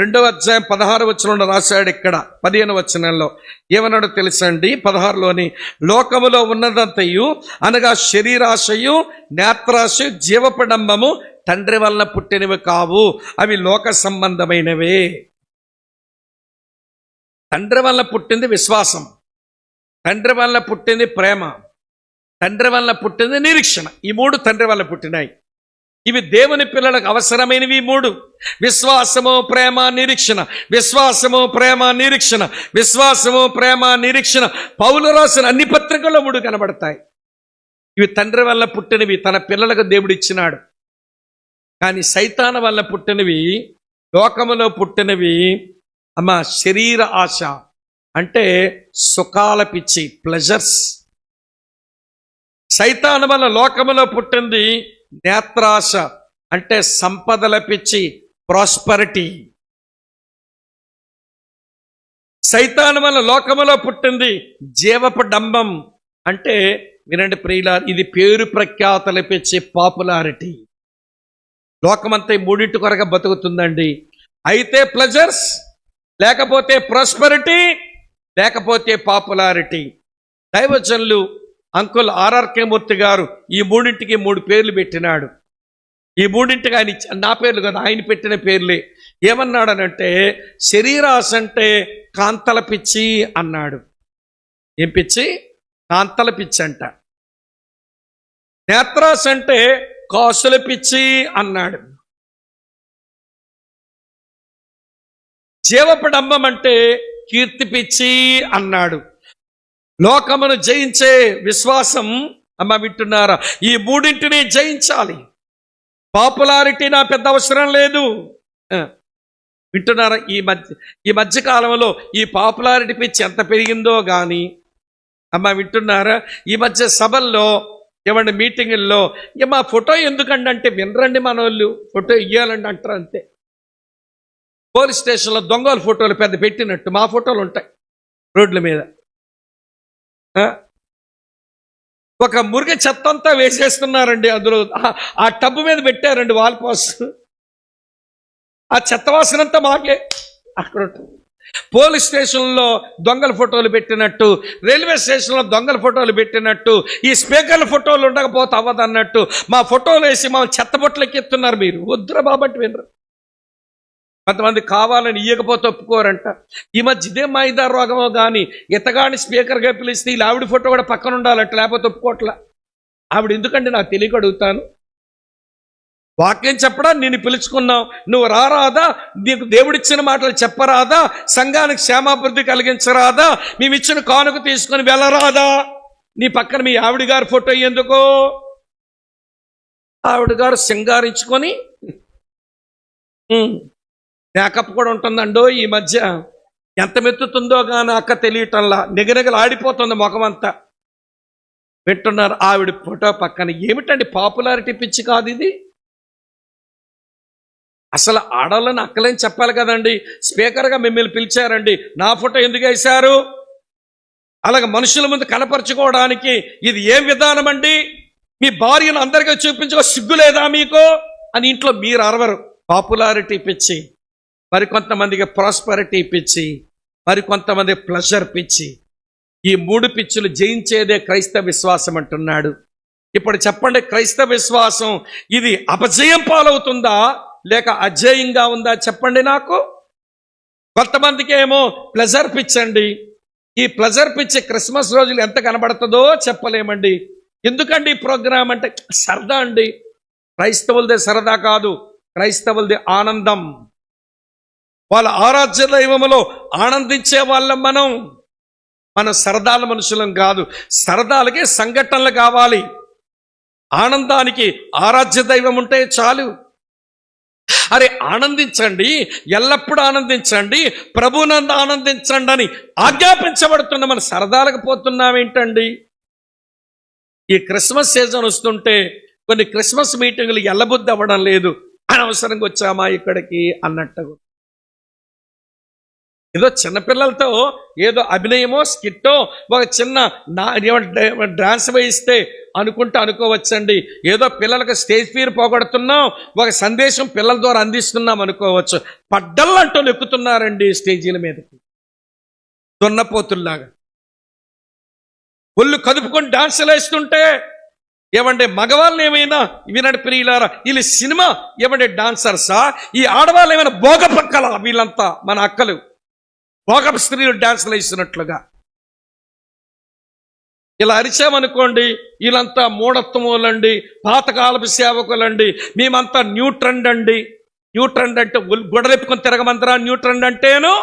A: 2వ అధ్యాయం 16వ వచనంలో రాశాడు. ఇక్కడ 15వ వచనంలో ఏమన్నాడో తెలుసండి? 16లోని లోకములో ఉన్నదంతయు అనగా శరీరాశయు, నేత్రాశయు, జీవపడంబము తండ్రి వలన పుట్టినవి కావు, అవి లోక సంబంధమైనవే. తండ్రి వలన పుట్టింది విశ్వాసం, తండ్రి వలన పుట్టింది ప్రేమ, తండ్రి వలన పుట్టింది నిరీక్షణ. ఈ 3 తండ్రి వలన పుట్టినాయి. ఇవి దేవుని పిల్లలకు అవసరమైనవి 3: విశ్వాసము, ప్రేమ, నిరీక్షణ. విశ్వాసము, ప్రేమ, నిరీక్షణ. విశ్వాసము, ప్రేమ, నిరీక్షణ. పౌలు రాసిన అన్ని పత్రికల్లో 3 కనబడతాయి. ఇవి తండ్రి వల్ల పుట్టినవి, తన పిల్లలకు దేవుడు ఇచ్చినాడు. కానీ సైతాను వల్ల పుట్టినవి, లోకములో పుట్టినవి శరీర ఆశ, అంటే సుఖాల పిచ్చి, ప్లెజర్స్. సైతాను వల్ల లోకములో పుట్టింది నేత్రాశ, అంటే సంపదల పిచ్చి, ప్రాస్పరిటీ. సైతాను వల్ల లోకములో పుట్టింది జీవపు డంబం, అంటే వినండి ప్రియులారా, ఇది పేరు ప్రఖ్యాతల పిచ్చి, పాపులారిటీ. లోకమంతా 3 కొరగా బతుకుతుందండి. అయితే ప్లెజర్స్, లేకపోతే ప్రాస్పరిటీ, లేకపోతే పాపులారిటీ. దైవజనులు అంకుల్ ఆర్ఆర్కే మూర్తి గారు ఈ 3కి 3 పేర్లు పెట్టినాడు. ఈ 3కి ఆయన నా పేర్లు కదా, ఆయన పెట్టిన పేర్లే. ఏమన్నాడనంటే శరీరాశ అంటే కాంతల పిచ్చి అన్నాడు. ఏం పిచ్చి? కాంతల పిచ్చి అంట. నేత్రాశ అంటే కాసుల పిచ్చి అన్నాడు. జీవపడంబం అంటే కీర్తి పిచ్చి అన్నాడు. లోకమును జయించే విశ్వాసం, వింటున్నారా, ఈ 3ని జయించాలి. పాపులారిటీ నా పెద్ద అవసరం లేదు. వింటున్నారా? ఈ మధ్య కాలంలో ఈ పాపులారిటీ పిచ్చి ఎంత పెరిగిందో కానీ, వింటున్నారా, ఈ మధ్య సభల్లో ఏమంటే మీటింగుల్లో మా ఫోటో ఎందుకండి అంటే, వినరండి మనోళ్ళు, ఫోటో ఇయ్యాలండి అంటారు అంతే. పోలీస్ స్టేషన్లో దొంగల ఫోటోలు పెద్ద పెట్టినట్టు మా ఫోటోలు ఉంటాయి రోడ్ల మీద. ఒక మురిగ చెత్త అంతా వేసేస్తున్నారండి అందులో, ఆ టబ్బు మీద పెట్టారండి వాల్ పోస్ట్. ఆ చెత్త వాసనంతా మాకే అక్కడ ఉంటుంది. పోలీస్ స్టేషన్లో దొంగల ఫోటోలు పెట్టినట్టు, రైల్వే స్టేషన్లో దొంగల ఫోటోలు పెట్టినట్టు, ఈ స్పీకర్ల ఫోటోలు ఉండకపోతే అవ్వదన్నట్టు మా ఫోటోలు వేసి మా చెత్తబొట్లకి ఎత్తున్నారు. మీరు వద్దురా బాబట్టి వినరు. కొంతమంది కావాలని ఇయ్యకపోతే ఒప్పుకోరంట. ఈ మధ్య ఇదే మైదా రోగమో కానీ, ఇతగాని స్పీకర్గా పిలిస్తే ఇలా ఆవిడ ఫోటో కూడా పక్కన ఉండాలంట, లేకపోతే ఒప్పుకోట్లా. ఆవిడ ఎందుకంటే నాకు తెలియక అడుగుతాను. వాక్యం చెప్పడా నిన్ను పిలుచుకున్నావు, నువ్వు రారాదా? నీకు దేవుడిచ్చిన మాటలు చెప్పరాదా? సంఘానికి క్షేమాభివృద్ధి కలిగించరాదా? మేమిచ్చిన కానుక తీసుకొని వెళ్ళరాదా? నీ పక్కన మీ ఆవిడ గారి ఫోటో ఎందుకో? ఆవిడ గారు సింగారించుకొని మేకప్ కూడా ఉంటుందండో ఈ మధ్య. ఎంత మెత్తుతుందో కానీ అక్క తెలియటంలా, నిగనిగలు ఆడిపోతుంది ముఖం అంతా. పెట్టున్నారు ఆవిడ ఫోటో పక్కన. ఏమిటండి పాపులారిటీ పిచ్చి కాదు ఇది? అసలు ఆడవాళ్ళని అక్కలేని చెప్పాలి కదండి. స్పీకర్గా మిమ్మల్ని పిలిచారండి, నా ఫోటో ఎందుకు వేశారు? అలాగే మనుషుల ముందు కనపరుచుకోవడానికి ఇది ఏం విధానం అండి? మీ భార్యను అందరికీ చూపించుకో సిగ్గు లేదా మీకు అని ఇంట్లో మీరు అరవరు. పాపులారిటీ పిచ్చి, మరికొంతమందికి ప్రాస్పరిటీ పిచ్చి, మరికొంతమంది ప్లెజర్ పిచ్చి. ఈ 3 పిచ్చులు జయించేదే క్రైస్తవ విశ్వాసం అంటున్నాడు. ఇప్పుడు చెప్పండి, క్రైస్తవ విశ్వాసం ఇది అపజయం పాలవుతుందా లేక అజేయంగా ఉందా? చెప్పండి నాకు. కొంతమందికి ఏమో ప్లెజర్ పిచ్చండి. ఈ ప్లెజర్ పిచ్చి క్రిస్మస్ రోజులు ఎంత కనబడుతుందో చెప్పలేమండి. ఎందుకండి ఈ ప్రోగ్రాం అంటే సరదా అండి. క్రైస్తవులదే సరదా కాదు, క్రైస్తవులదే ఆనందం. వాళ్ళ ఆరాధ్య దైవములో ఆనందించే వాళ్ళం మనం సరదాల మనుషులం కాదు. సరదాలకి సంఘటనలు కావాలి, ఆనందానికి ఆరాధ్య దైవం ఉంటే చాలు. అరే ఆనందించండి, ఎల్లప్పుడూ ఆనందించండి, ప్రభునందు ఆనందించండి అని ఆజ్ఞాపించబడుతున్న మన సరదాలకు పోతున్నామేంటండి? ఈ క్రిస్మస్ సీజన్ వస్తుంటే కొన్ని క్రిస్మస్ మీటింగులు ఎల్లబుద్ధి అవ్వడం లేదు. అనవసరంగా వచ్చామా ఇక్కడికి అన్నట్టుగా. ఏదో చిన్నపిల్లలతో ఏదో అభినయమో స్కిట్టో ఒక చిన్న డాన్స్ వేయిస్తే అనుకోవచ్చండి. ఏదో పిల్లలకు స్టేజ్ ఫియర్ పోగొడుతున్నాం, ఒక సందేశం పిల్లల ద్వారా అందిస్తున్నాం అనుకోవచ్చు. పడ్డల్లంటూ ఎక్కుతున్నారండి స్టేజీల మీదకి దున్నపోతుల్లాగా. ఒళ్ళు కదుపుకొని డాన్సులు వేస్తుంటే ఏమంటే మగవాళ్ళు ఏమైనా వినడు ప్రియులారా, వీళ్ళు సినిమా ఏమంటే డాన్సర్సా? ఈ ఆడవాళ్ళు ఏమైనా భోగ పక్కల? వీళ్ళంతా మన అక్కలు భోగ స్త్రీలు డాన్సులు వేస్తున్నట్లుగా ఇలా అరిచామనుకోండి, వీళ్ళంతా మూఢత్వములండి, పాతకాలపు సేవకులండి, మేమంతా న్యూ ట్రెండ్ అండి. న్యూ ట్రెండ్ అంటే గొడవెప్పుకొని తిరగమంతరా? న్యూ ట్రెండ్ అంటేను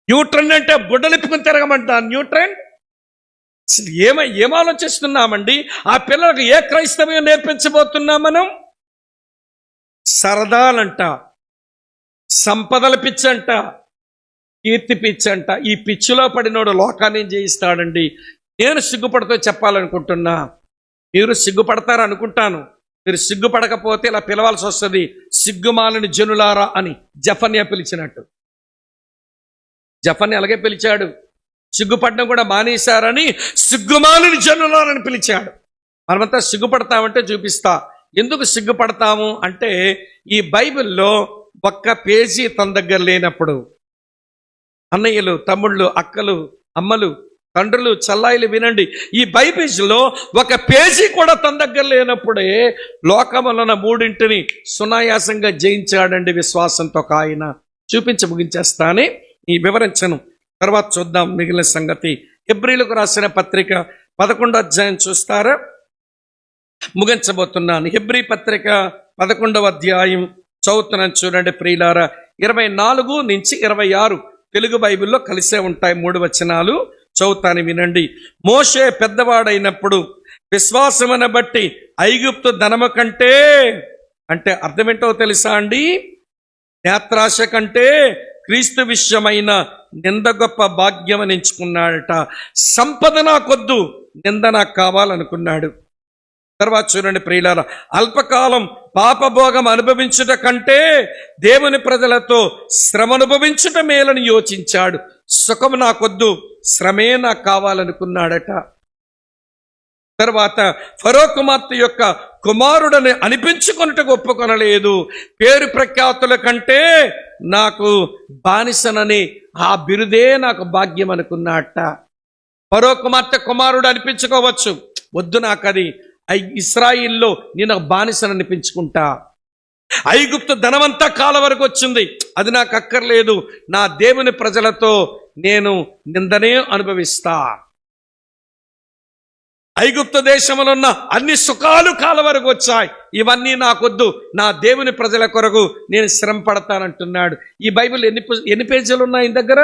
A: న్యూ ట్రెండ్ అంటే గుడ్డలిప్పుకొని తిరగమంట. న్యూ ట్రెండ్ ఏం ఆలోచిస్తున్నామండి? ఆ పిల్లలకు ఏ క్రైస్తవ్యం నేర్పించబోతున్నాం మనం? సరదాలంట, సంపదల పిచ్చంట, కీర్తి పిచ్చంట. ఈ పిచ్చిలో పడినోడు లోకాన్ని జయిస్తాడండి. నేను సిగ్గుపడుతూ చెప్పాలనుకుంటున్నా, మీరు సిగ్గుపడతారు అనుకుంటాను. మీరు సిగ్గుపడకపోతే ఇలా పిలవాల్సి వస్తుంది, సిగ్గుమాలని జనులారా అని జఫన్యా పిలిచినట్టు. జఫన్యా అలాగే పిలిచాడు. సిగ్గుపడడం కూడా మానేశారని సిగ్గుమాలని జనులారని పిలిచాడు. మనమంతా సిగ్గుపడతామంటే చూపిస్తా. ఎందుకు సిగ్గుపడతాము అంటే, ఈ బైబిల్లో ఒక్క పేజీ తన దగ్గర లేనప్పుడు, అన్నయ్యలు, తమ్ముళ్ళు, అక్కలు, అమ్మలు, తండ్రులు, చల్లాయిలు వినండి, ఈ బైబిల్లో ఒక పేజీ కూడా తన దగ్గర లేనప్పుడే లోకములను మూడింటిని సునాయాసంగా జయించాడండి విశ్వాసంతో. ఆయన చూపించి ముగించేస్తానే ఈ వివరించను, తర్వాత చూద్దాం మిగిలిన సంగతి. హెబ్రీలకు రాసిన పత్రిక 11వ అధ్యాయం చూస్తారా? ముగించబోతున్నాను. హెబ్రీ పత్రిక 11వ అధ్యాయం చదువుతున్నాను, చూడండి ప్రియులారా. 24 నుంచి 26 తెలుగు బైబిల్లో కలిసే ఉంటాయి. 3 వచనాలు చదువుతాను, వినండి. మోషే పెద్దవాడైనప్పుడు విశ్వాసమును బట్టి ఐగుప్తు ధనము కంటే, అంటే అర్థమేంటో తెలుసా అండి? నేత్రాశ కంటే క్రీస్తు విషయమైన నింద గొప్ప భాగ్యం అని ఎంచుకున్నాడట. సంపద నాకొద్దు, నింద నాకు కావాలనుకున్నాడు. తర్వాత చూడండి ప్రియులారా, అల్పకాలం పాపభోగం అనుభవించుట కంటే దేవుని ప్రజలతో శ్రమ అనుభవించుట మేలని యోచించాడు. సుఖం నాకొద్దు, శ్రమే నాకు కావాలనుకున్నాడట. తర్వాత ఫరో కుమార్తె యొక్క కుమారుడని అనిపించుకొనుటకు ఒప్పుకొనలేదు. పేరు ప్రఖ్యాతుల కంటే నాకు బానిసనని ఆ బిరుదే నాకు భాగ్యం అనుకున్నట్ట. ఫరో కుమార్తె కుమారుడు అనిపించుకోవచ్చు, వద్దు నాకు అది. ఇశ్రాయిల్లో నేను బానిసను అనిపించుకుంటా. ఐగుప్తు ధనమంతా కాల వరకు వచ్చింది, అది నాకు అక్కర్లేదు. నా దేవుని ప్రజలతో నేను నిందనే అనుభవిస్తా. ఐగుప్తు దేశంలో ఉన్న అన్ని సుఖాలు కాల వరకు వచ్చాయి, ఇవన్నీ నాకొద్దు, నా దేవుని ప్రజల కొరకు నేను శ్రమ పడతానంటున్నాడు. ఈ బైబిల్ ఎన్ని పేజీలు ఉన్నాయి ఈ దగ్గర?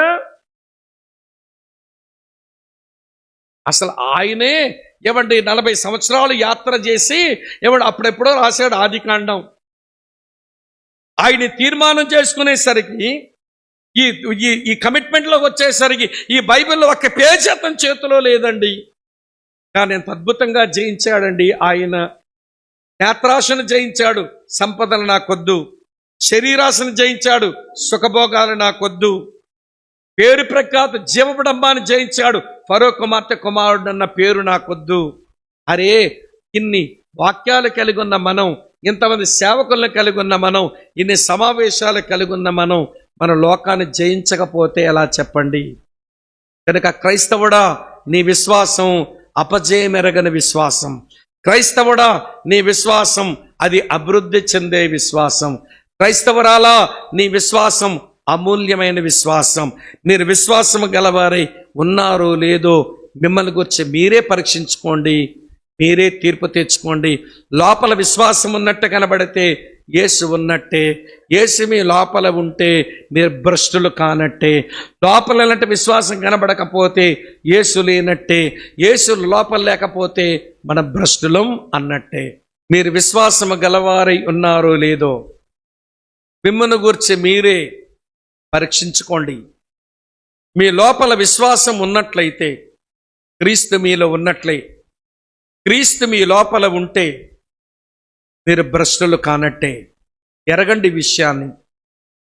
A: అసలు ఆయనే ఏమండి 40 సంవత్సరాలు యాత్ర చేసి అప్పుడెప్పుడో రాశాడు ఆదికాండం. ఆయన తీర్మానం చేసుకునేసరికి, ఈ కమిట్మెంట్లోకి వచ్చేసరికి ఈ బైబిల్లో ఒక్క పేజీ అతని చేతిలో లేదండి. కానీ ఎంత అద్భుతంగా జయించాడండి ఆయన. నేత్రాశను జయించాడు, సంపదలు నాకొద్దు. శరీరాశను జయించాడు, సుఖభోగాలు నాకొద్దు. పేరు ప్రఖ్యాత జీవపడంబాన్ని జయించాడు, ఫరో కుమార్తె కుమారుడు అన్న పేరు నాకొద్దు. అరే, ఇన్ని వాక్యాలు కలిగి ఉన్న మనం, ఇంతమంది సేవకులను కలిగి ఉన్న మనం, ఇన్ని సమావేశాలు కలిగి ఉన్న మనం, మన లోకాన్ని జయించకపోతే ఎలా చెప్పండి? కనుక క్రైస్తవుడా, నీ విశ్వాసం అపజయమెరగని విశ్వాసం. క్రైస్తవుడా, నీ విశ్వాసం అది అభివృద్ధి చెందే విశ్వాసం. క్రైస్తవురాలా, నీ విశ్వాసం అమూల్యమైన విశ్వాసం. మీరు విశ్వాసం గలవారై ఉన్నారో లేదో మిమ్మల్ని గురించి మీరే పరీక్షించుకోండి, మీరే తీర్పు తెచ్చుకోండి. లోపల విశ్వాసం ఉన్నట్టు కనబడితే యేసు ఉన్నట్టే. యేసు మీ లోపల ఉంటే మీరు భ్రష్టులు కానట్టే. లోపల ఎలాంటి విశ్వాసం కనబడకపోతే యేసు లేనట్టే. యేసు లోపల లేకపోతే మన భ్రష్టులం అన్నట్టే. మీరు విశ్వాసము గలవారై ఉన్నారో లేదో మిమ్మల్ని గురించి మీరే పరీక్షించుకోండి. మీ లోపల విశ్వాసం ఉన్నట్లయితే, క్రీస్తు మీలో ఉన్నట్లే, క్రీస్తు మీ లోపల ఉంటే మీరు భ్రష్టులు కానట్టే. ఎరగండి విషయాన్ని.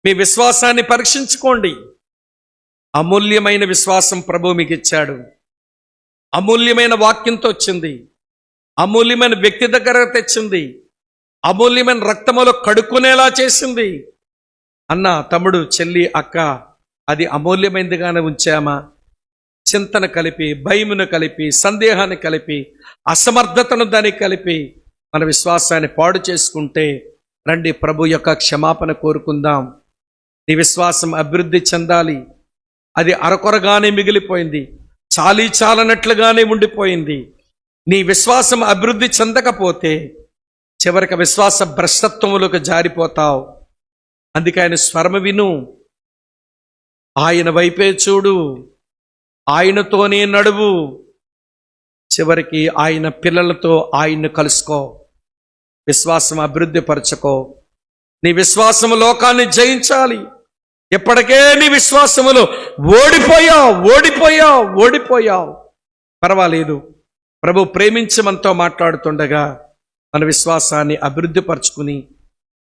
A: మీ విశ్వాసాన్ని పరీక్షించుకోండి. అమూల్యమైన విశ్వాసం ప్రభు మీకు ఇచ్చాడు. అమూల్యమైన వాక్యంతో వచ్చింది, అమూల్యమైన వ్యక్తి దగ్గర తెచ్చింది, అమూల్యమైన రక్తములో కడుక్కునేలా చేసింది. అన్న, తమ్ముడు, చెల్లి, అక్క, అది అమూల్యమైనదిగానే ఉంచామా? చింతన కలిపి, భయమును కలిపి, సందేహాన్ని కలిపి, అసమర్థతను దానికి కలిపి మన విశ్వాసాన్ని పాడు చేసుకుంటే రండి ప్రభు యొక్క క్షమాపణ కోరుకుందాం. నీ విశ్వాసం అభివృద్ధి చెందాలి. అది అరకొరగానే మిగిలిపోయింది, చాలనట్లుగానే ఉండిపోయింది. నీ విశ్వాసం అభివృద్ధి చెందకపోతే చివరికి విశ్వాస భ్రష్టత్వములకు జారిపోతావు. అందుకే ఆయన స్వరము విను, ఆయన వైపే చూడు, ఆయనతోనే నడువు. చివరికి ఆయన పిల్లలతో ఆయన్ను కలుసుకో. విశ్వాసం అభివృద్ధి పరచుకో. నీ విశ్వాసము లోకాన్ని జయించాలి. ఎప్పటికే నీ విశ్వాసములో ఓడిపోయావు. పర్వాలేదు, ప్రభు ప్రేమించి మనతో మాట్లాడుతుండగా మన విశ్వాసాన్ని అభివృద్ధి పరచుకుని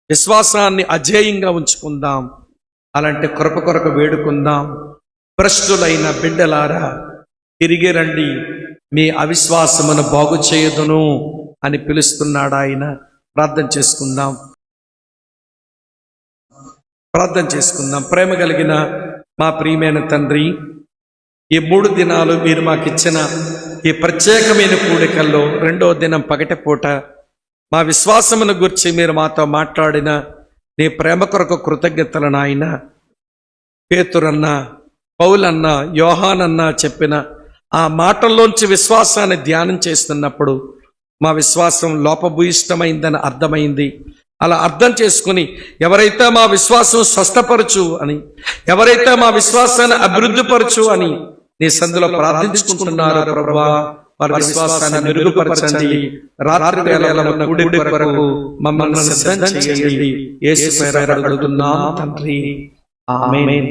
A: విశ్వాసాన్ని అజేయంగా ఉంచుకుందాం. అలాంటి కృప కొరకు వేడుకుందాం. భ్రష్టులైన బిడ్డలారా, తిరిగి రండి, మీ అవిశ్వాసమును బాగు చేయదును అని పిలుస్తున్నాడు ఆయన. ప్రార్థన చేసుకుందాం. ప్రేమ కలిగిన మా ప్రియమైన తండ్రి, ఈ 3 దినాలు మీరు మాకు ఇచ్చిన ఈ ప్రత్యేకమైన కూడికల్లో 2వ దినం పగటిపూట మా విశ్వాసమును గురించి మీరు మాతో మాట్లాడిన నీ ప్రేమ కొరకు కృతజ్ఞతలు నాయన. పేతురన్న, పౌలన్న, యోహానన్న చెప్పిన ఆ మాటల్లోంచి విశ్వాసాన్ని ధ్యానం చేస్తున్నప్పుడు మా విశ్వాసం లోపభూయిష్టమైందని అర్థమైంది. అలా అర్థం చేసుకుని ఎవరైతే మా విశ్వాసం స్వస్థపరచు అని, ఎవరైతే మా విశ్వాసాన్ని అభివృద్ధిపరచు అని నీ సందులో ప్రార్థించుకుంటున్నారు ప్రభువా, వారి విశ్వాసాన్ని మెరుగుపరచండి. రాత్రి వేళలో కూడి కొరకు మమ్మల్ని సిద్ధం చేయండి. యేసు పేరట అడుగుతున్నాం తండ్రి, ఆమేన్.